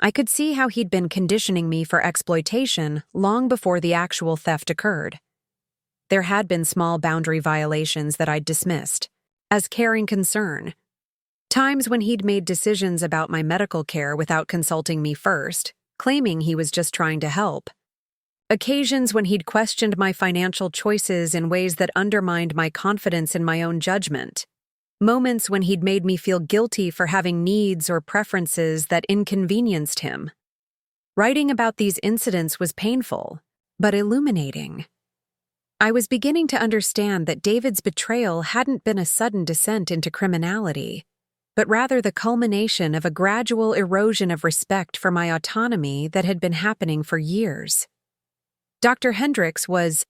Speaker 1: I could see how he'd been conditioning me for exploitation long before the actual theft occurred. There had been small boundary violations that I'd dismissed as caring concern. Times when he'd made decisions about my medical care without consulting me first, claiming he was just trying to help. Occasions when he'd questioned my financial choices in ways that undermined my confidence in my own judgment. Moments when he'd made me feel guilty for having needs or preferences that inconvenienced him. Writing about these incidents was painful, but illuminating. I was beginning to understand that David's betrayal hadn't been a sudden descent into criminality, but rather the culmination of a gradual erosion of respect for my autonomy that had been happening for years. Dr. Hendricks was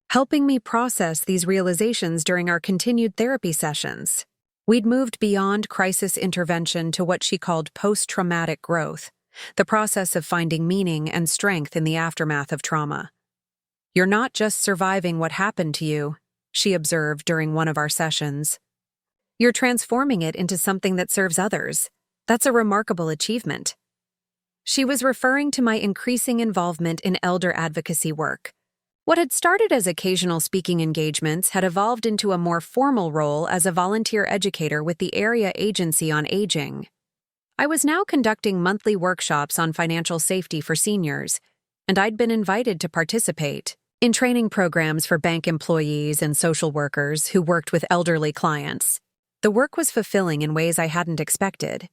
Speaker 1: helping me process these realizations during our continued therapy sessions. We'd moved beyond crisis intervention to what she called post-traumatic growth, the process of finding meaning and strength in the aftermath of trauma. "You're not just surviving what happened to you," she observed during one of our sessions. "You're transforming it into something that serves others. That's a remarkable achievement." She was referring to my increasing involvement in elder advocacy work. What had started as occasional speaking engagements had evolved into a more formal role as a volunteer educator with the Area Agency on Aging. I was now conducting monthly workshops on financial safety for seniors, and I'd been invited to participate in training programs for bank employees and social workers who worked with elderly clients. The work was fulfilling in ways I hadn't expected.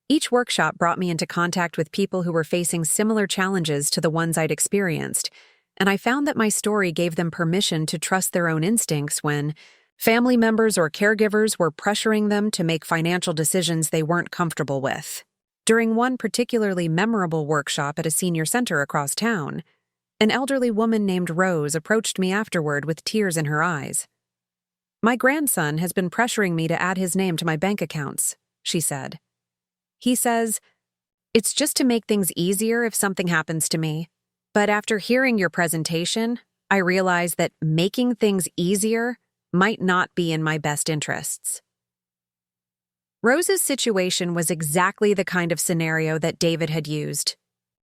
Speaker 1: Each workshop brought me into contact with people who were facing similar challenges to the ones I'd experienced, and I found that my story gave them permission to trust their own instincts when family members or caregivers were pressuring them to make financial decisions they weren't comfortable with. During one particularly memorable workshop at a senior center across town, an elderly woman named Rose approached me afterward with tears in her eyes. "My grandson has been pressuring me to add his name to my bank accounts," she said. "He says, 'It's just to make things easier if something happens to me. But after hearing your presentation, I realized that making things easier might not be in my best interests.'" Rose's situation was exactly the kind of scenario that David had used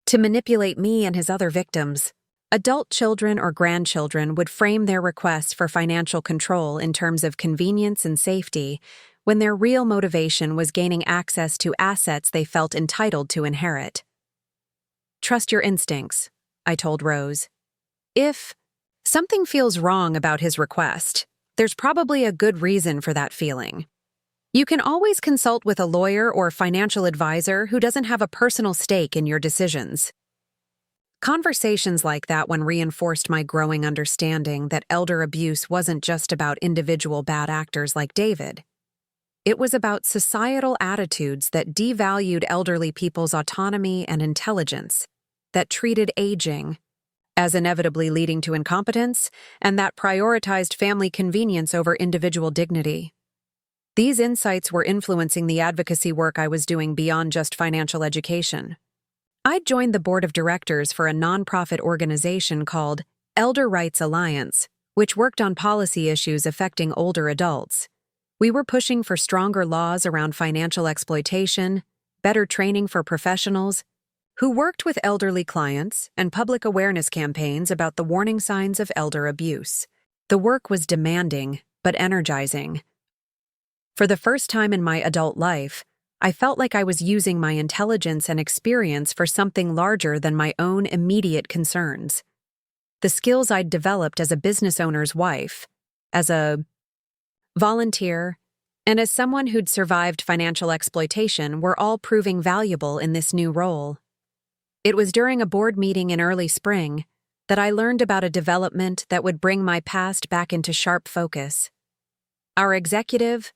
Speaker 1: to manipulate me and his other victims. Adult children or grandchildren would frame their requests for financial control in terms of convenience and safety, when their real motivation was gaining access to assets they felt entitled to inherit. "Trust your instincts," I told Rose. "If something feels wrong about his request, there's probably a good reason for that feeling. You can always consult with a lawyer or financial advisor who doesn't have a personal stake in your decisions." Conversations like that one reinforced my growing understanding that elder abuse wasn't just about individual bad actors like David. It was about societal attitudes that devalued elderly people's autonomy and intelligence, that treated aging as inevitably leading to incompetence, and that prioritized family convenience over individual dignity. These insights were influencing the advocacy work I was doing beyond just financial education. I'd joined the board of directors for a nonprofit organization called Elder Rights Alliance, which worked on policy issues affecting older adults. We were pushing for stronger laws around financial exploitation, better training for professionals who worked with elderly clients, and public awareness campaigns about the warning signs of elder abuse. The work was demanding, but energizing. For the first time in my adult life, I felt like I was using my intelligence and experience for something larger than my own immediate concerns. The skills I'd developed as a business owner's wife, as a volunteer, and as someone who'd survived financial exploitation were all proving valuable in this new role. It was during a board meeting in early spring that I learned about a development that would bring my past back into sharp focus. Our executive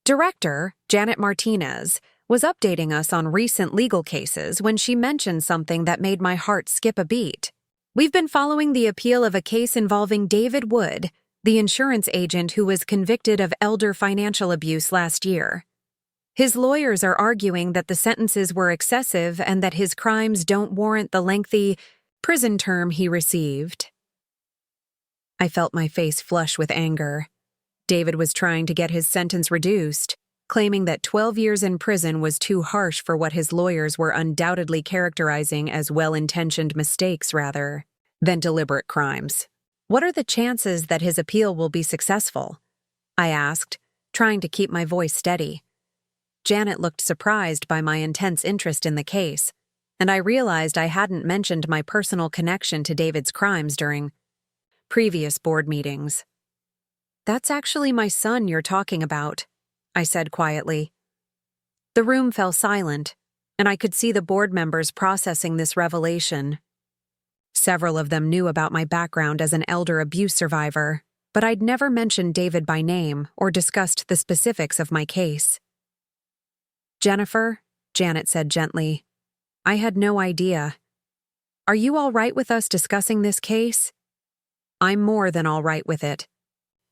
Speaker 1: director, Janet Martinez, was updating us on recent legal cases when she mentioned something that made my heart skip a beat. "We've been following the appeal of a case involving David Wood, the insurance agent who was convicted of elder financial abuse last year. His lawyers are arguing that the sentences were excessive and that his crimes don't warrant the lengthy prison term he received." I felt my face flush with anger. David was trying to get his sentence reduced, claiming that 12 years in prison was too harsh for what his lawyers were undoubtedly characterizing as well-intentioned mistakes rather than deliberate crimes. What are the chances that his appeal will be successful? I asked, trying to keep my voice steady. Janet looked surprised by my intense interest in the case, and I realized I hadn't mentioned my personal connection to David's crimes during previous board meetings. "That's actually my son you're talking about," I said quietly. The room fell silent, and I could see the board members processing this revelation. Several of them knew about my background as an elder abuse survivor, but I'd never mentioned David by name or discussed the specifics of my case. "Jennifer," Janet said gently, "I had no idea. Are you all right with us discussing this case?" "I'm more than all right with it.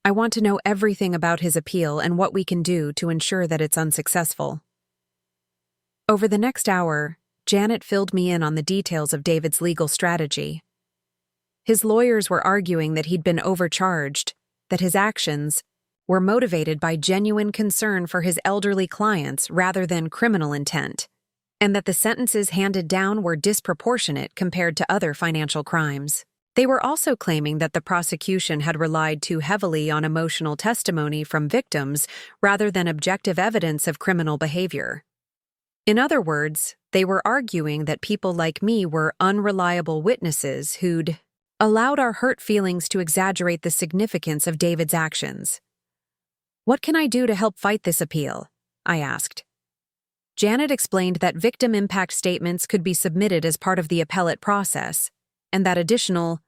Speaker 1: I want to know everything about his appeal and what we can do to ensure that it's unsuccessful." Over the next hour, Janet filled me in on the details of David's legal strategy. His lawyers were arguing that he'd been overcharged, that his actions were motivated by genuine concern for his elderly clients rather than criminal intent, and that the sentences handed down were disproportionate compared to other financial crimes. They were also claiming that the prosecution had relied too heavily on emotional testimony from victims rather than objective evidence of criminal behavior. In other words, they were arguing that people like me were unreliable witnesses who'd allowed our hurt feelings to exaggerate the significance of David's actions. "What can I do to help fight this appeal?" I asked. Janet explained that victim impact statements could be submitted as part of the appellate process, and that additional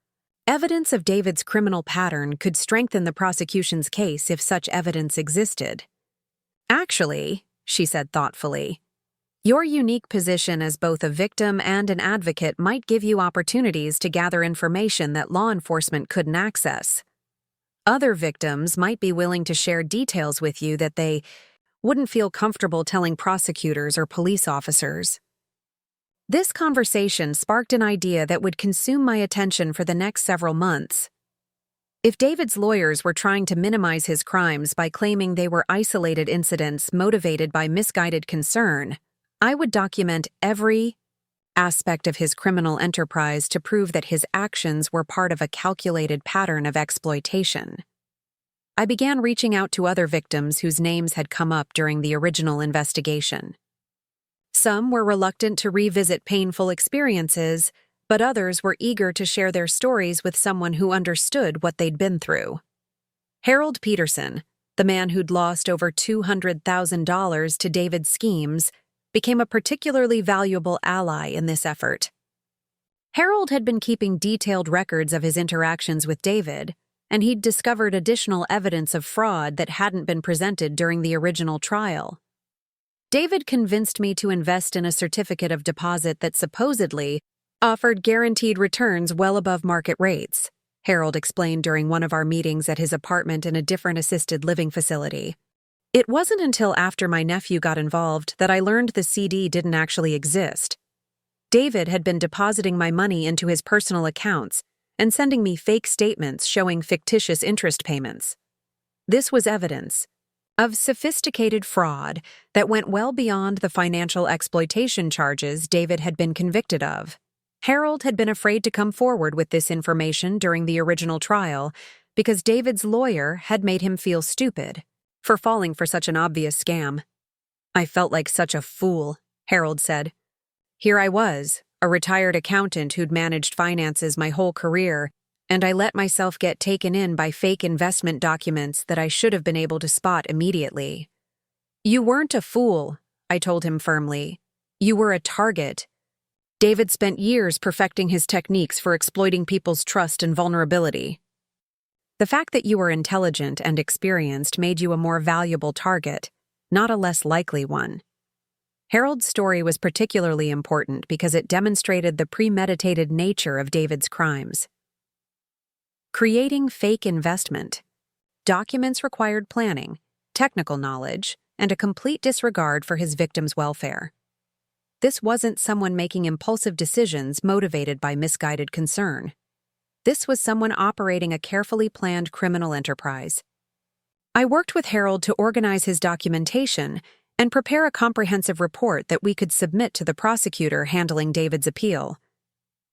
Speaker 1: evidence of David's criminal pattern could strengthen the prosecution's case if such evidence existed. "Actually," she said thoughtfully, "your unique position as both a victim and an advocate might give you opportunities to gather information that law enforcement couldn't access. Other victims might be willing to share details with you that they wouldn't feel comfortable telling prosecutors or police officers." This conversation sparked an idea that would consume my attention for the next several months. If David's lawyers were trying to minimize his crimes by claiming they were isolated incidents motivated by misguided concern, I would document every aspect of his criminal enterprise to prove that his actions were part of a calculated pattern of exploitation. I began reaching out to other victims whose names had come up during the original investigation. Some were reluctant to revisit painful experiences, but others were eager to share their stories with someone who understood what they'd been through. Harold Peterson, the man who'd lost over $200,000 to David's schemes, became a particularly valuable ally in this effort. Harold had been keeping detailed records of his interactions with David, and he'd discovered additional evidence of fraud that hadn't been presented during the original trial. David convinced me to invest in a certificate of deposit that supposedly offered guaranteed returns well above market rates, Harold explained during one of our meetings at his apartment in a different assisted living facility. It wasn't until after my nephew got involved that I learned the CD didn't actually exist. David had been depositing my money into his personal accounts and sending me fake statements showing fictitious interest payments. This was evidence of sophisticated fraud that went well beyond the financial exploitation charges David had been convicted of. Harold had been afraid to come forward with this information during the original trial because David's lawyer had made him feel stupid for falling for such an obvious scam. "I felt like such a fool," Harold said. "Here I was, a retired accountant who'd managed finances my whole career, and I let myself get taken in by fake investment documents that I should have been able to spot immediately." "You weren't a fool," I told him firmly. "You were a target. David spent years perfecting his techniques for exploiting people's trust and vulnerability. The fact that you were intelligent and experienced made you a more valuable target, not a less likely one." Harold's story was particularly important because it demonstrated the premeditated nature of David's crimes. Creating fake investment. Documents required planning, technical knowledge, and a complete disregard for his victim's welfare. This wasn't someone making impulsive decisions motivated by misguided concern. This was someone operating a carefully planned criminal enterprise. I worked with Harold to organize his documentation and prepare a comprehensive report that we could submit to the prosecutor handling David's appeal.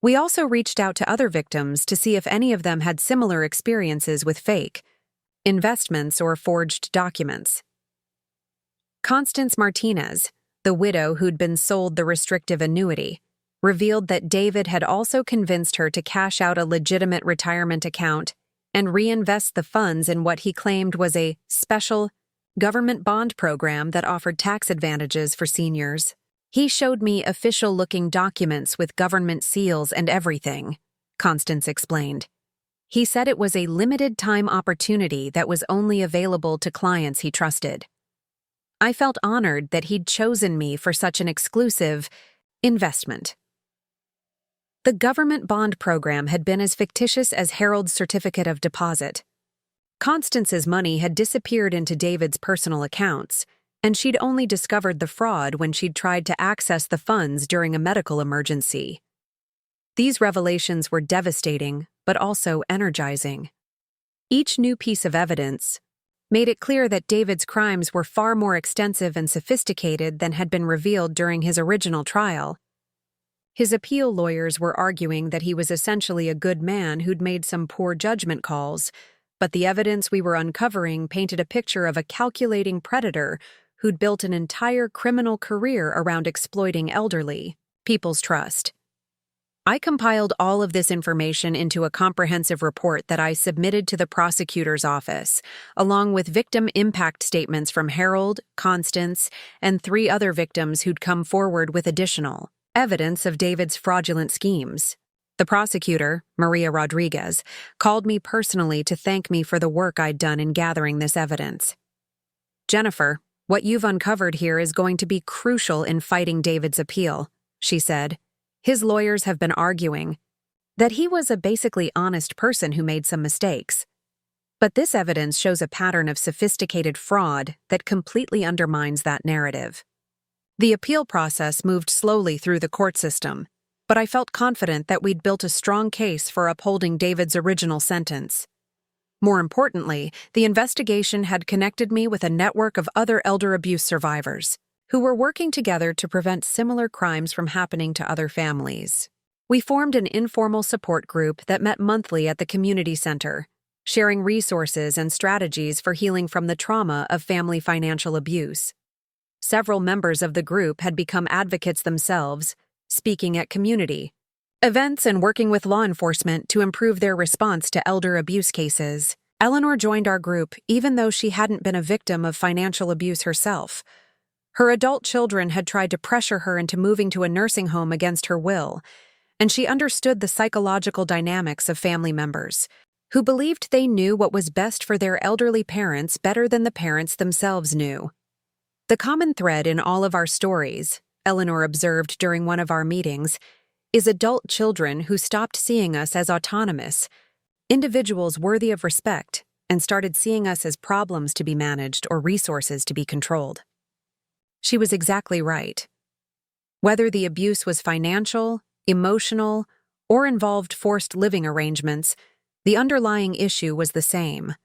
Speaker 1: We also reached out to other victims to see if any of them had similar experiences with fake investments or forged documents. Constance Martinez, the widow who'd been sold the restrictive annuity, revealed that David had also convinced her to cash out a legitimate retirement account and reinvest the funds in what he claimed was a special government bond program that offered tax advantages for seniors. He showed me official-looking documents with government seals and everything, Constance explained. He said it was a limited-time opportunity that was only available to clients he trusted. I felt honored that he'd chosen me for such an exclusive investment. The government bond program had been as fictitious as Harold's certificate of deposit. Constance's money had disappeared into David's personal accounts, and she'd only discovered the fraud when she'd tried to access the funds during a medical emergency. These revelations were devastating, but also energizing. Each new piece of evidence made it clear that David's crimes were far more extensive and sophisticated than had been revealed during his original trial. His appeal lawyers were arguing that he was essentially a good man who'd made some poor judgment calls, but the evidence we were uncovering painted a picture of a calculating predator who'd built an entire criminal career around exploiting elderly people's trust. I compiled all of this information into a comprehensive report that I submitted to the prosecutor's office, along with victim impact statements from Harold, Constance, and 3 other victims who'd come forward with additional evidence of David's fraudulent schemes. The prosecutor, Maria Rodriguez, called me personally to thank me for the work I'd done in gathering this evidence. "Jennifer, what you've uncovered here is going to be crucial in fighting David's appeal," she said. "His lawyers have been arguing that he was a basically honest person who made some mistakes. But this evidence shows a pattern of sophisticated fraud that completely undermines that narrative." The appeal process moved slowly through the court system, but I felt confident that we'd built a strong case for upholding David's original sentence. More importantly, the investigation had connected me with a network of other elder abuse survivors who were working together to prevent similar crimes from happening to other families. We formed an informal support group that met monthly at the community center, sharing resources and strategies for healing from the trauma of family financial abuse. Several members of the group had become advocates themselves, speaking at community events and working with law enforcement to improve their response to elder abuse cases. Eleanor joined our group even though she hadn't been a victim of financial abuse herself. Her adult children had tried to pressure her into moving to a nursing home against her will, and she understood the psychological dynamics of family members who believed they knew what was best for their elderly parents better than the parents themselves knew. The common thread in all of our stories, Eleanor observed during one of our meetings, is adult children who stopped seeing us as autonomous, individuals worthy of respect, and started seeing us as problems to be managed or resources to be controlled. She was exactly right. Whether the abuse was financial, emotional, or involved forced living arrangements, the underlying issue was the same.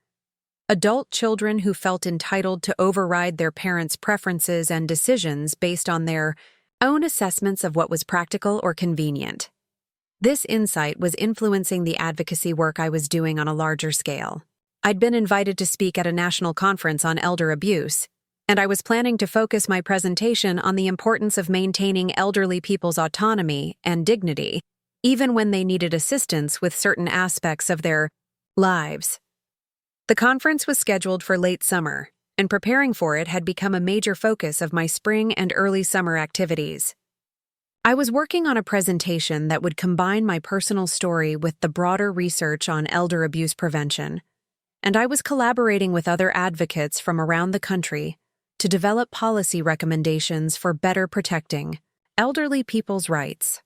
Speaker 1: Adult children who felt entitled to override their parents' preferences and decisions based on their own assessments of what was practical or convenient. This insight was influencing the advocacy work I was doing on a larger scale. I'd been invited to speak at a national conference on elder abuse, and I was planning to focus my presentation on the importance of maintaining elderly people's autonomy and dignity, even when they needed assistance with certain aspects of their lives. The conference was scheduled for late summer, and preparing for it had become a major focus of my spring and early summer activities. I was working on a presentation that would combine my personal story with the broader research on elder abuse prevention, and I was collaborating with other advocates from around the country to develop policy recommendations for better protecting elderly people's rights.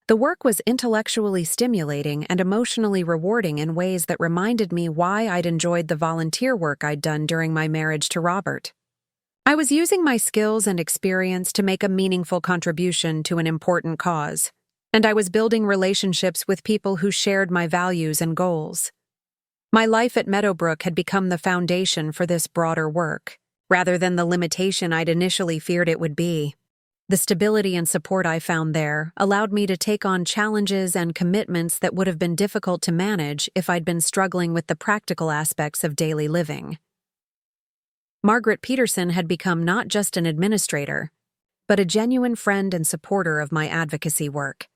Speaker 1: The work was intellectually stimulating and emotionally rewarding in ways that reminded me why I'd enjoyed the volunteer work I'd done during my marriage to Robert. I was using my skills and experience to make a meaningful contribution to an important cause, and I was building relationships with people who shared my values and goals. My life at Meadowbrook had become the foundation for this broader work, rather than the limitation I'd initially feared it would be. The stability and support I found there allowed me to take on challenges and commitments that would have been difficult to manage if I'd been struggling with the practical aspects of daily living. Margaret Peterson had become not just an administrator, but a genuine friend and supporter of my advocacy work.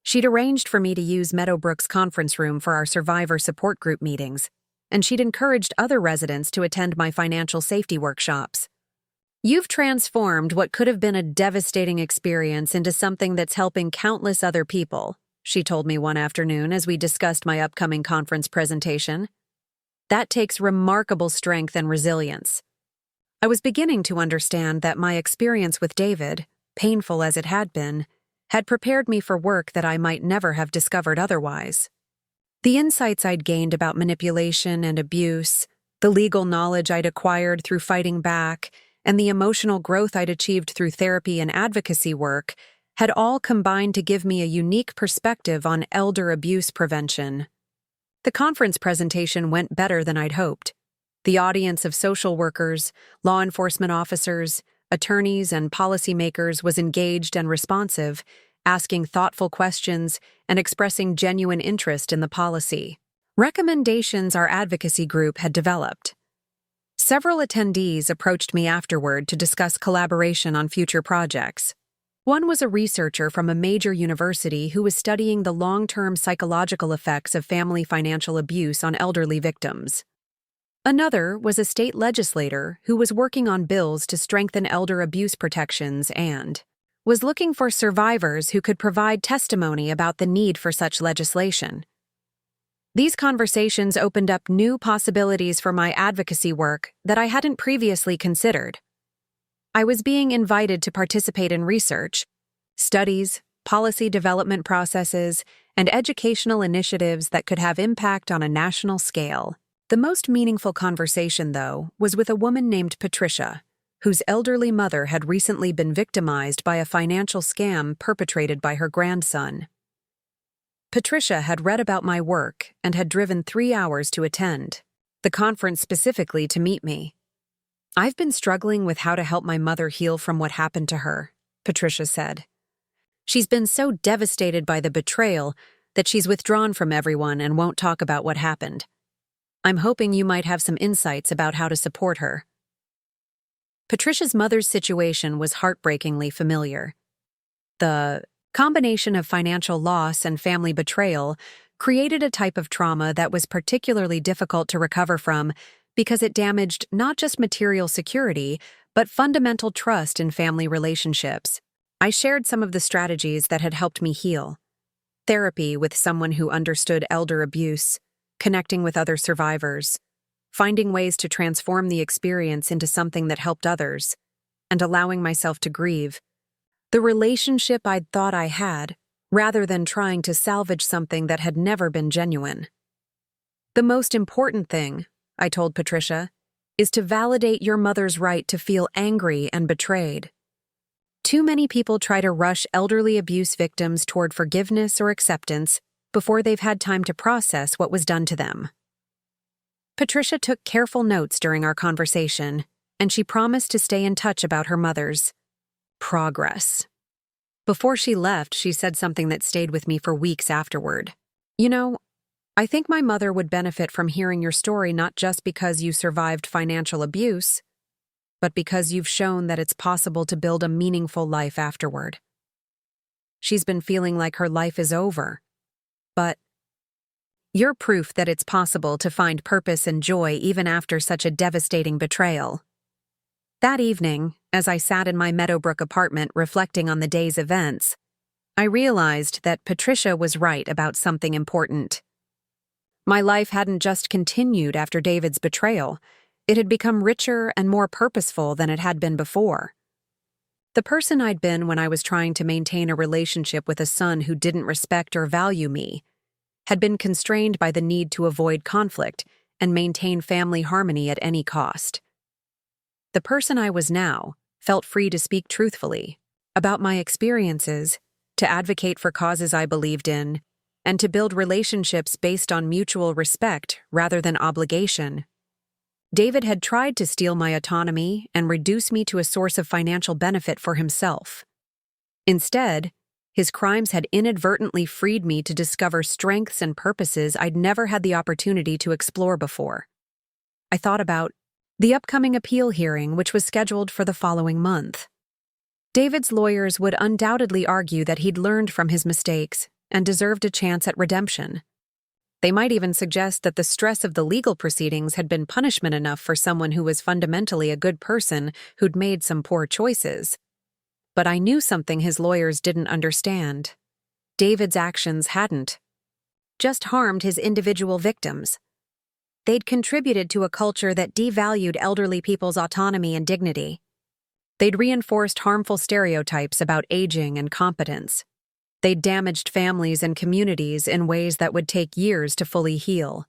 Speaker 1: She'd arranged for me to use Meadowbrook's conference room for our survivor support group meetings, and she'd encouraged other residents to attend my financial safety workshops. "You've transformed what could have been a devastating experience into something that's helping countless other people," she told me one afternoon as we discussed my upcoming conference presentation. "That takes remarkable strength and resilience." I was beginning to understand that my experience with David, painful as it had prepared me for work that I might never have discovered otherwise. The insights I'd gained about manipulation and abuse, the legal knowledge I'd acquired through fighting back, and the emotional growth I'd achieved through therapy and advocacy work had all combined to give me a unique perspective on elder abuse prevention. The conference presentation went better than I'd hoped. The audience of social workers, law enforcement officers, attorneys, and policymakers was engaged and responsive, asking thoughtful questions and expressing genuine interest in the policy. Recommendations our advocacy group had developed. Several attendees approached me afterward to discuss collaboration on future projects. One was a researcher from a major university who was studying the long-term psychological effects of family financial abuse on elderly victims. Another was a state legislator who was working on bills to strengthen elder abuse protections and was looking for survivors who could provide testimony about the need for such legislation. These conversations opened up new possibilities for my advocacy work that I hadn't previously considered. I was being invited to participate in research, studies, policy development processes, and educational initiatives that could have impact on a national scale. The most meaningful conversation, though, was with a woman named Patricia, whose elderly mother had recently been victimized by a financial scam perpetrated by her grandson. Patricia had read about my work and had driven 3 hours to attend, the conference specifically to meet me. "I've been struggling with how to help my mother heal from what happened to her," Patricia said. "She's been so devastated by the betrayal that she's withdrawn from everyone and won't talk about what happened. I'm hoping you might have some insights about how to support her." Patricia's mother's situation was heartbreakingly familiar. The combination of financial loss and family betrayal created a type of trauma that was particularly difficult to recover from because it damaged not just material security, but fundamental trust in family relationships. I shared some of the strategies that had helped me heal. Therapy with someone who understood elder abuse, connecting with other survivors, finding ways to transform the experience into something that helped others, and allowing myself to grieve the relationship I'd thought I had, rather than trying to salvage something that had never been genuine. "The most important thing," I told Patricia, "is to validate your mother's right to feel angry and betrayed. Too many people try to rush elderly abuse victims toward forgiveness or acceptance before they've had time to process what was done to them." Patricia took careful notes during our conversation, and she promised to stay in touch about her mother's progress. Before she left, she said something that stayed with me for weeks afterward. "You know, I think my mother would benefit from hearing your story not just because you survived financial abuse, but because you've shown that it's possible to build a meaningful life afterward. She's been feeling like her life is over, but you're proof that it's possible to find purpose and joy even after such a devastating betrayal." That evening, as I sat in my Meadowbrook apartment reflecting on the day's events, I realized that Patricia was right about something important. My life hadn't just continued after David's betrayal, it had become richer and more purposeful than it had been before. The person I'd been when I was trying to maintain a relationship with a son who didn't respect or value me had been constrained by the need to avoid conflict and maintain family harmony at any cost. The person I was now felt free to speak truthfully about my experiences to advocate for causes I believed in, and to build relationships based on mutual respect rather than obligation. David had tried to steal my autonomy and reduce me to a source of financial benefit for himself. Instead, his crimes had inadvertently freed me to discover strengths and purposes I'd never had the opportunity to explore before. I thought about the upcoming appeal hearing, which was scheduled for the following month. David's lawyers would undoubtedly argue that he'd learned from his mistakes and deserved a chance at redemption. They might even suggest that the stress of the legal proceedings had been punishment enough for someone who was fundamentally a good person who'd made some poor choices. But I knew something his lawyers didn't understand. David's actions hadn't just harmed his individual victims. They'd contributed to a culture that devalued elderly people's autonomy and dignity. They'd reinforced harmful stereotypes about aging and competence. They'd damaged families and communities in ways that would take years to fully heal.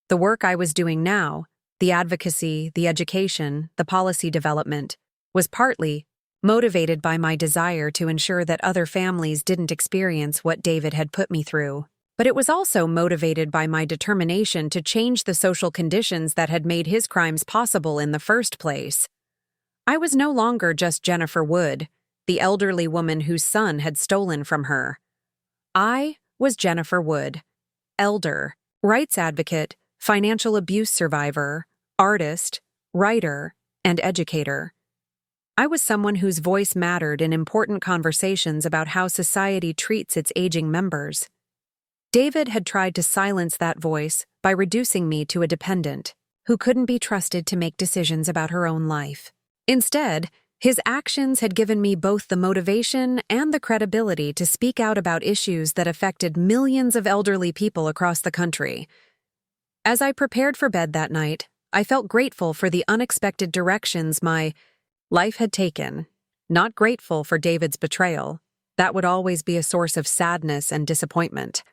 Speaker 1: The work I was doing now, the advocacy, the education, the policy development, was partly motivated by my desire to ensure that other families didn't experience what David had put me through. But it was also motivated by my determination to change the social conditions that had made his crimes possible in the first place. I was no longer just Jennifer Wood, the elderly woman whose son had stolen from her. I was Jennifer Wood, elder, rights advocate, financial abuse survivor, artist, writer, and educator. I was someone whose voice mattered in important conversations about how society treats its aging members. David had tried to silence that voice by reducing me to a dependent who couldn't be trusted to make decisions about her own life. Instead, his actions had given me both the motivation and the credibility to speak out about issues that affected millions of elderly people across the country. As I prepared for bed that night, I felt grateful for the unexpected directions my life had taken, not grateful for David's betrayal. That would always be a source of sadness and disappointment.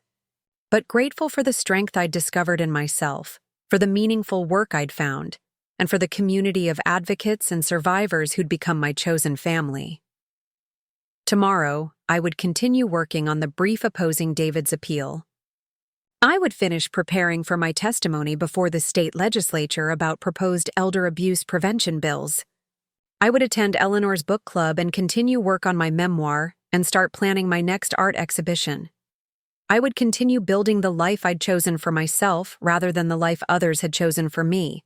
Speaker 1: But grateful for the strength I'd discovered in myself, for the meaningful work I'd found, and for the community of advocates and survivors who'd become my chosen family. Tomorrow, I would continue working on the brief opposing David's appeal. I would finish preparing for my testimony before the state legislature about proposed elder abuse prevention bills. I would attend Eleanor's book club and continue work on my memoir and start planning my next art exhibition. I would continue building the life I'd chosen for myself rather than the life others had chosen for me.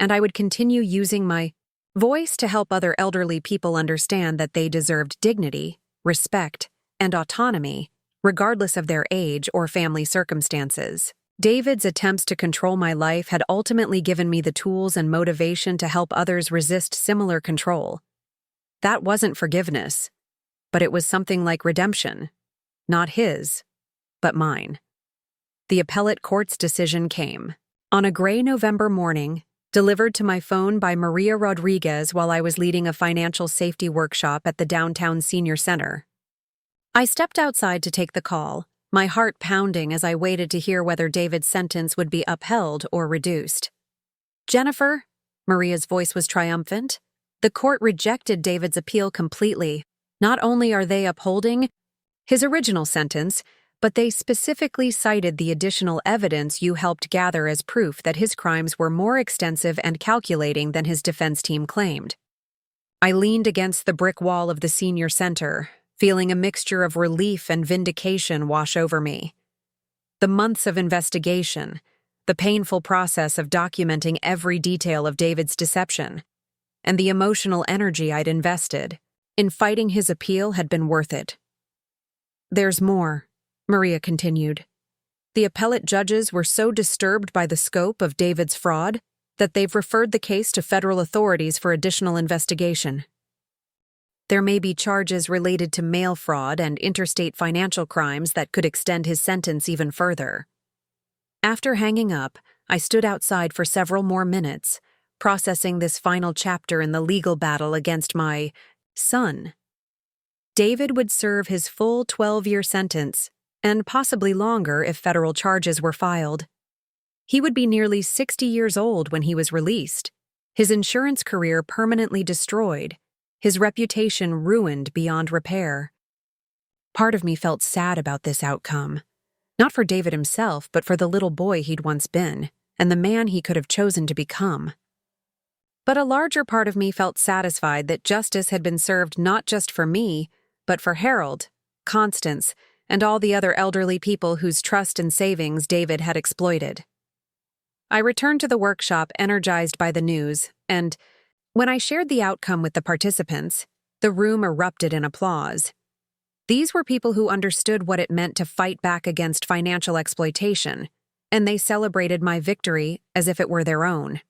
Speaker 1: And I would continue using my voice to help other elderly people understand that they deserved dignity, respect, and autonomy, regardless of their age or family circumstances. David's attempts to control my life had ultimately given me the tools and motivation to help others resist similar control. That wasn't forgiveness, but it was something like redemption. Not his, but mine. The appellate court's decision came. On a gray November morning, delivered to my phone by Maria Rodriguez while I was leading a financial safety workshop at the downtown senior center. I stepped outside to take the call, my heart pounding as I waited to hear whether David's sentence would be upheld or reduced. "Jennifer," Maria's voice was triumphant, "the court rejected David's appeal completely. Not only are they upholding his original sentence, but they specifically cited the additional evidence you helped gather as proof that his crimes were more extensive and calculating than his defense team claimed." I leaned against the brick wall of the senior center, feeling a mixture of relief and vindication wash over me. The months of investigation, the painful process of documenting every detail of David's deception, and the emotional energy I'd invested in fighting his appeal had been worth it. "There's more," Maria continued. "The appellate judges were so disturbed by the scope of David's fraud that they've referred the case to federal authorities for additional investigation. There may be charges related to mail fraud and interstate financial crimes that could extend his sentence even further." After hanging up, I stood outside for several more minutes, processing this final chapter in the legal battle against my son. David would serve his full 12-year sentence, and possibly longer if federal charges were filed. He would be nearly 60 years old when he was released, his insurance career permanently destroyed, his reputation ruined beyond repair. Part of me felt sad about this outcome. Not for David himself, but for the little boy he'd once been, and the man he could have chosen to become. But a larger part of me felt satisfied that justice had been served not just for me, but for Harold, Constance, and all the other elderly people whose trust and savings David had exploited. I returned to the workshop energized by the news, and when I shared the outcome with the participants, the room erupted in applause. These were people who understood what it meant to fight back against financial exploitation, and they celebrated my victory as if it were their own.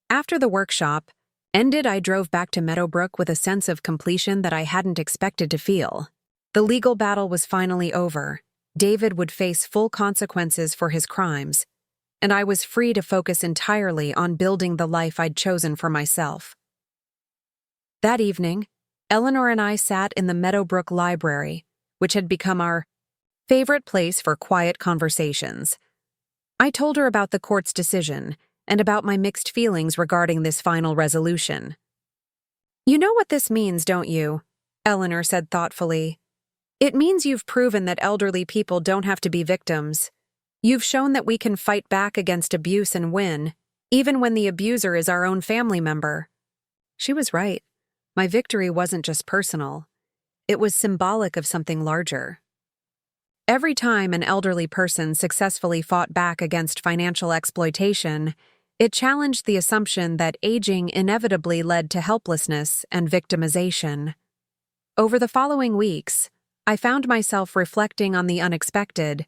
Speaker 1: After the workshop ended, I drove back to Meadowbrook with a sense of completion that I hadn't expected to feel. The legal battle was finally over. David would face full consequences for his crimes, and I was free to focus entirely on building the life I'd chosen for myself. That evening, Eleanor and I sat in the Meadowbrook Library, which had become our favorite place for quiet conversations. I told her about the court's decision and about my mixed feelings regarding this final resolution. "You know what this means, don't you?" Eleanor said thoughtfully. "It means you've proven that elderly people don't have to be victims. You've shown that we can fight back against abuse and win, even when the abuser is our own family member." She was right. My victory wasn't just personal. It was symbolic of something larger. Every time an elderly person successfully fought back against financial exploitation, it challenged the assumption that aging inevitably led to helplessness and victimization. Over the following weeks, I found myself reflecting on the unexpected,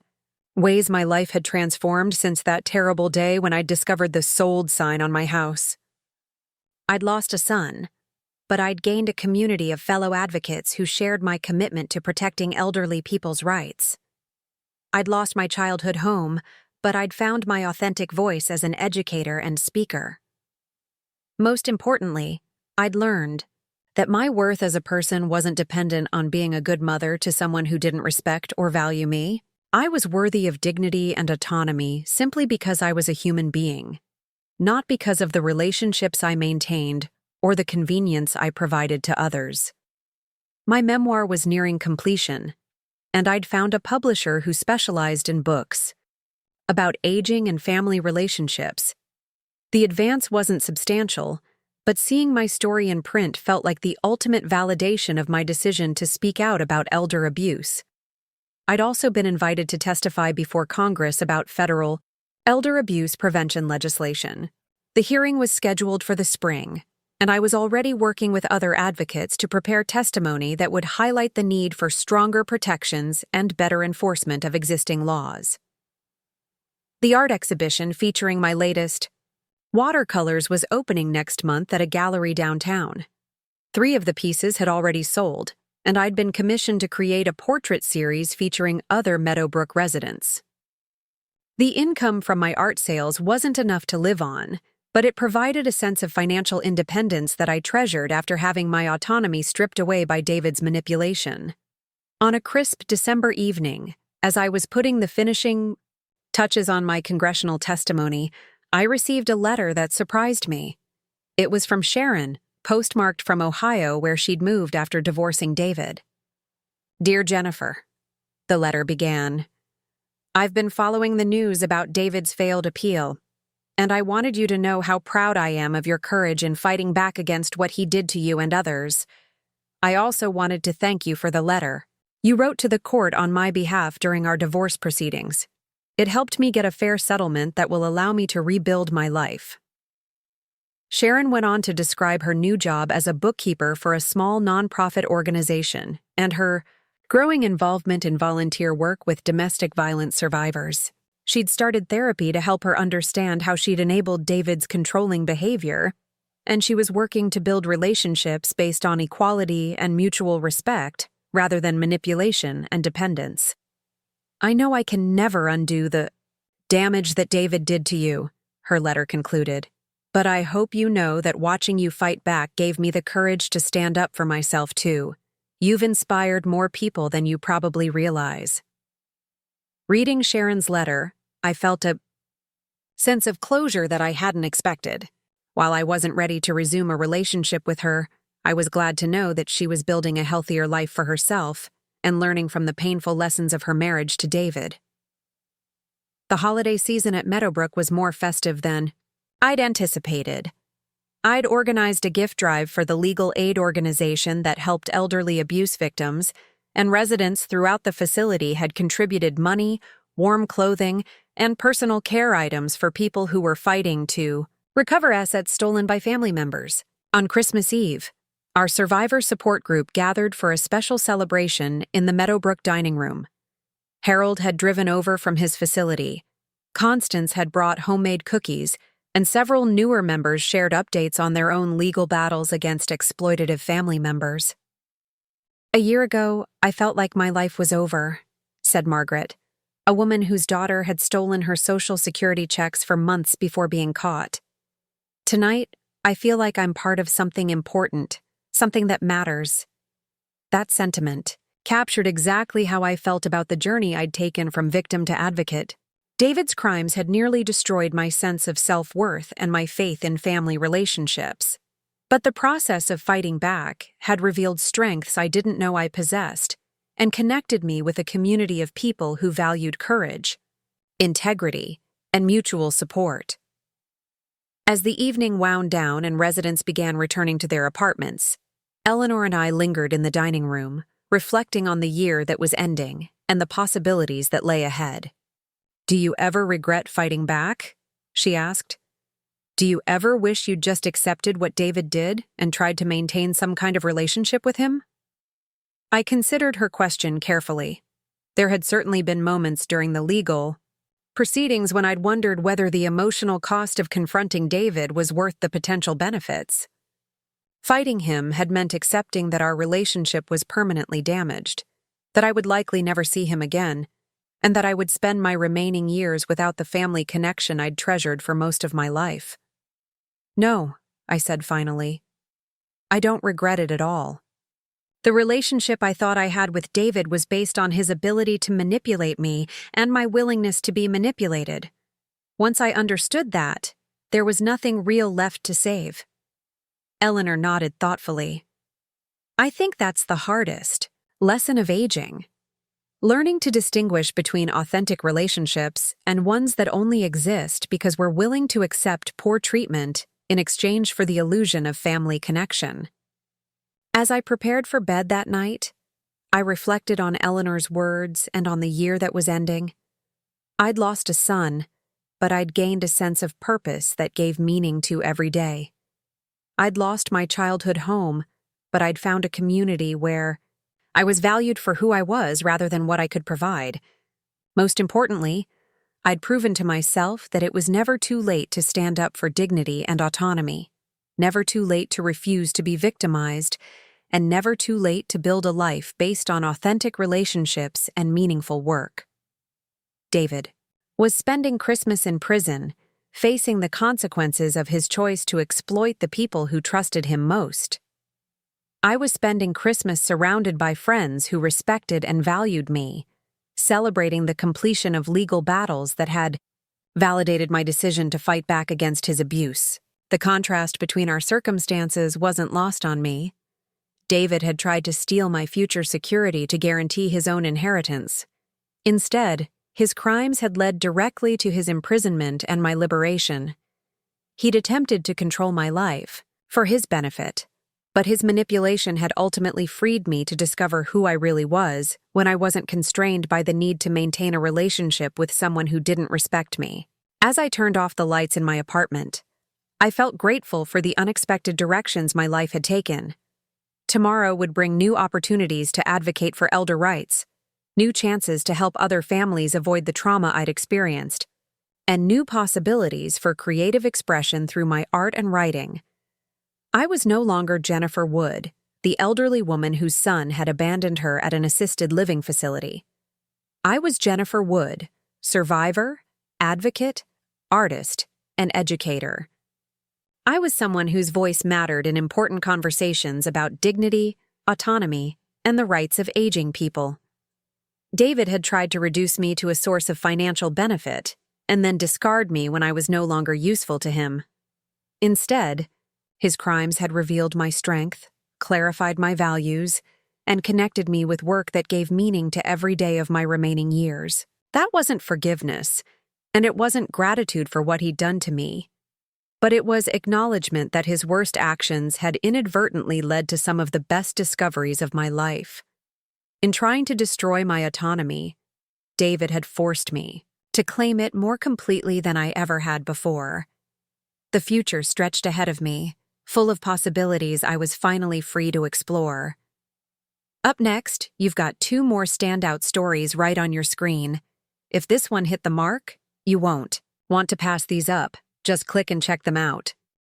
Speaker 1: ways my life had transformed since that terrible day when I discovered the sold sign on my house. I'd lost a son, but I'd gained a community of fellow advocates who shared my commitment to protecting elderly people's rights. I'd lost my childhood home, but I'd found my authentic voice as an educator and speaker. Most importantly, I'd learned that my worth as a person wasn't dependent on being a good mother to someone who didn't respect or value me. I was worthy of dignity and autonomy simply because I was a human being, not because of the relationships I maintained or the convenience I provided to others. My memoir was nearing completion, and I'd found a publisher who specialized in books about aging and family relationships. The advance wasn't substantial, but seeing my story in print felt like the ultimate validation of my decision to speak out about elder abuse. I'd also been invited to testify before Congress about federal elder abuse prevention legislation. The hearing was scheduled for the spring, and I was already working with other advocates to prepare testimony that would highlight the need for stronger protections and better enforcement of existing laws. The art exhibition featuring my latest watercolors was opening next month at a gallery downtown. 3 of the pieces had already sold, and I'd been commissioned to create a portrait series featuring other Meadowbrook residents. The income from my art sales wasn't enough to live on, but it provided a sense of financial independence that I treasured after having my autonomy stripped away by David's manipulation. On a crisp December evening, as I was putting the finishing touches on my congressional testimony, I received a letter that surprised me. It was from Sharon, postmarked from Ohio, where she'd moved after divorcing David. "Dear Jennifer," the letter began, "I've been following the news about David's failed appeal, and I wanted you to know how proud I am of your courage in fighting back against what he did to you and others. I also wanted to thank you for the letter you wrote to the court on my behalf during our divorce proceedings. It helped me get a fair settlement that will allow me to rebuild my life." Sharon went on to describe her new job as a bookkeeper for a small nonprofit organization and her growing involvement in volunteer work with domestic violence survivors. She'd started therapy to help her understand how she'd enabled David's controlling behavior, and she was working to build relationships based on equality and mutual respect rather than manipulation and dependence. "I know I can never undo the damage that David did to you," her letter concluded, "but I hope you know that watching you fight back gave me the courage to stand up for myself too. You've inspired more people than you probably realize." Reading Sharon's letter, I felt a sense of closure that I hadn't expected. While I wasn't ready to resume a relationship with her, I was glad to know that she was building a healthier life for herself and learning from the painful lessons of her marriage to David. The holiday season at Meadowbrook was more festive than I'd anticipated. I'd organized a gift drive for the legal aid organization that helped elderly abuse victims, and residents throughout the facility had contributed money, warm clothing, and personal care items for people who were fighting to recover assets stolen by family members. On Christmas Eve, our survivor support group gathered for a special celebration in the Meadowbrook dining room. Harold had driven over from his facility. Constance had brought homemade cookies, and several newer members shared updates on their own legal battles against exploitative family members. "A year ago, I felt like my life was over," said Margaret, a woman whose daughter had stolen her Social Security checks for months before being caught. "Tonight, I feel like I'm part of something important, something that matters." That sentiment captured exactly how I felt about the journey I'd taken from victim to advocate. David's crimes had nearly destroyed my sense of self-worth and my faith in family relationships. But the process of fighting back had revealed strengths I didn't know I possessed and connected me with a community of people who valued courage, integrity, and mutual support. As the evening wound down and residents began returning to their apartments, Eleanor and I lingered in the dining room, reflecting on the year that was ending and the possibilities that lay ahead. "Do you ever regret fighting back?" she asked. "Do you ever wish you'd just accepted what David did and tried to maintain some kind of relationship with him?" I considered her question carefully. There had certainly been moments during the legal proceedings when I'd wondered whether the emotional cost of confronting David was worth the potential benefits. Fighting him had meant accepting that our relationship was permanently damaged, that I would likely never see him again, and that I would spend my remaining years without the family connection I'd treasured for most of my life. "No," I said finally. "I don't regret it at all. The relationship I thought I had with David was based on his ability to manipulate me and my willingness to be manipulated. Once I understood that, there was nothing real left to save." Eleanor nodded thoughtfully. "I think that's the hardest lesson of aging. Learning to distinguish between authentic relationships and ones that only exist because we're willing to accept poor treatment in exchange for the illusion of family connection." As I prepared for bed that night, I reflected on Eleanor's words and on the year that was ending. I'd lost a son, but I'd gained a sense of purpose that gave meaning to every day. I'd lost my childhood home, but I'd found a community where I was valued for who I was rather than what I could provide. Most importantly, I'd proven to myself that it was never too late to stand up for dignity and autonomy, never too late to refuse to be victimized, and never too late to build a life based on authentic relationships and meaningful work. David was spending Christmas in prison, facing the consequences of his choice to exploit the people who trusted him most. I was spending Christmas surrounded by friends who respected and valued me, celebrating the completion of legal battles that had validated my decision to fight back against his abuse. The contrast between our circumstances wasn't lost on me. David had tried to steal my future security to guarantee his own inheritance. Instead, his crimes had led directly to his imprisonment and my liberation. He'd attempted to control my life, for his benefit, but his manipulation had ultimately freed me to discover who I really was when I wasn't constrained by the need to maintain a relationship with someone who didn't respect me. As I turned off the lights in my apartment, I felt grateful for the unexpected directions my life had taken. Tomorrow would bring new opportunities to advocate for elder rights, new chances to help other families avoid the trauma I'd experienced, and new possibilities for creative expression through my art and writing. I was no longer Jennifer Wood, the elderly woman whose son had abandoned her at an assisted living facility. I was Jennifer Wood, survivor, advocate, artist, and educator. I was someone whose voice mattered in important conversations about dignity, autonomy, and the rights of aging people. David had tried to reduce me to a source of financial benefit and then discard me when I was no longer useful to him. Instead, his crimes had revealed my strength, clarified my values, and connected me with work that gave meaning to every day of my remaining years. That wasn't forgiveness, and it wasn't gratitude for what he'd done to me. But it was acknowledgement that his worst actions had inadvertently led to some of the best discoveries of my life. In trying to destroy my autonomy, David had forced me to claim it more completely than I ever had before. The future stretched ahead of me, full of possibilities I was finally free to explore. Up next, you've got 2 more standout stories right on your screen. If this one hit the mark, you won't want to pass these up. Just click and check them out.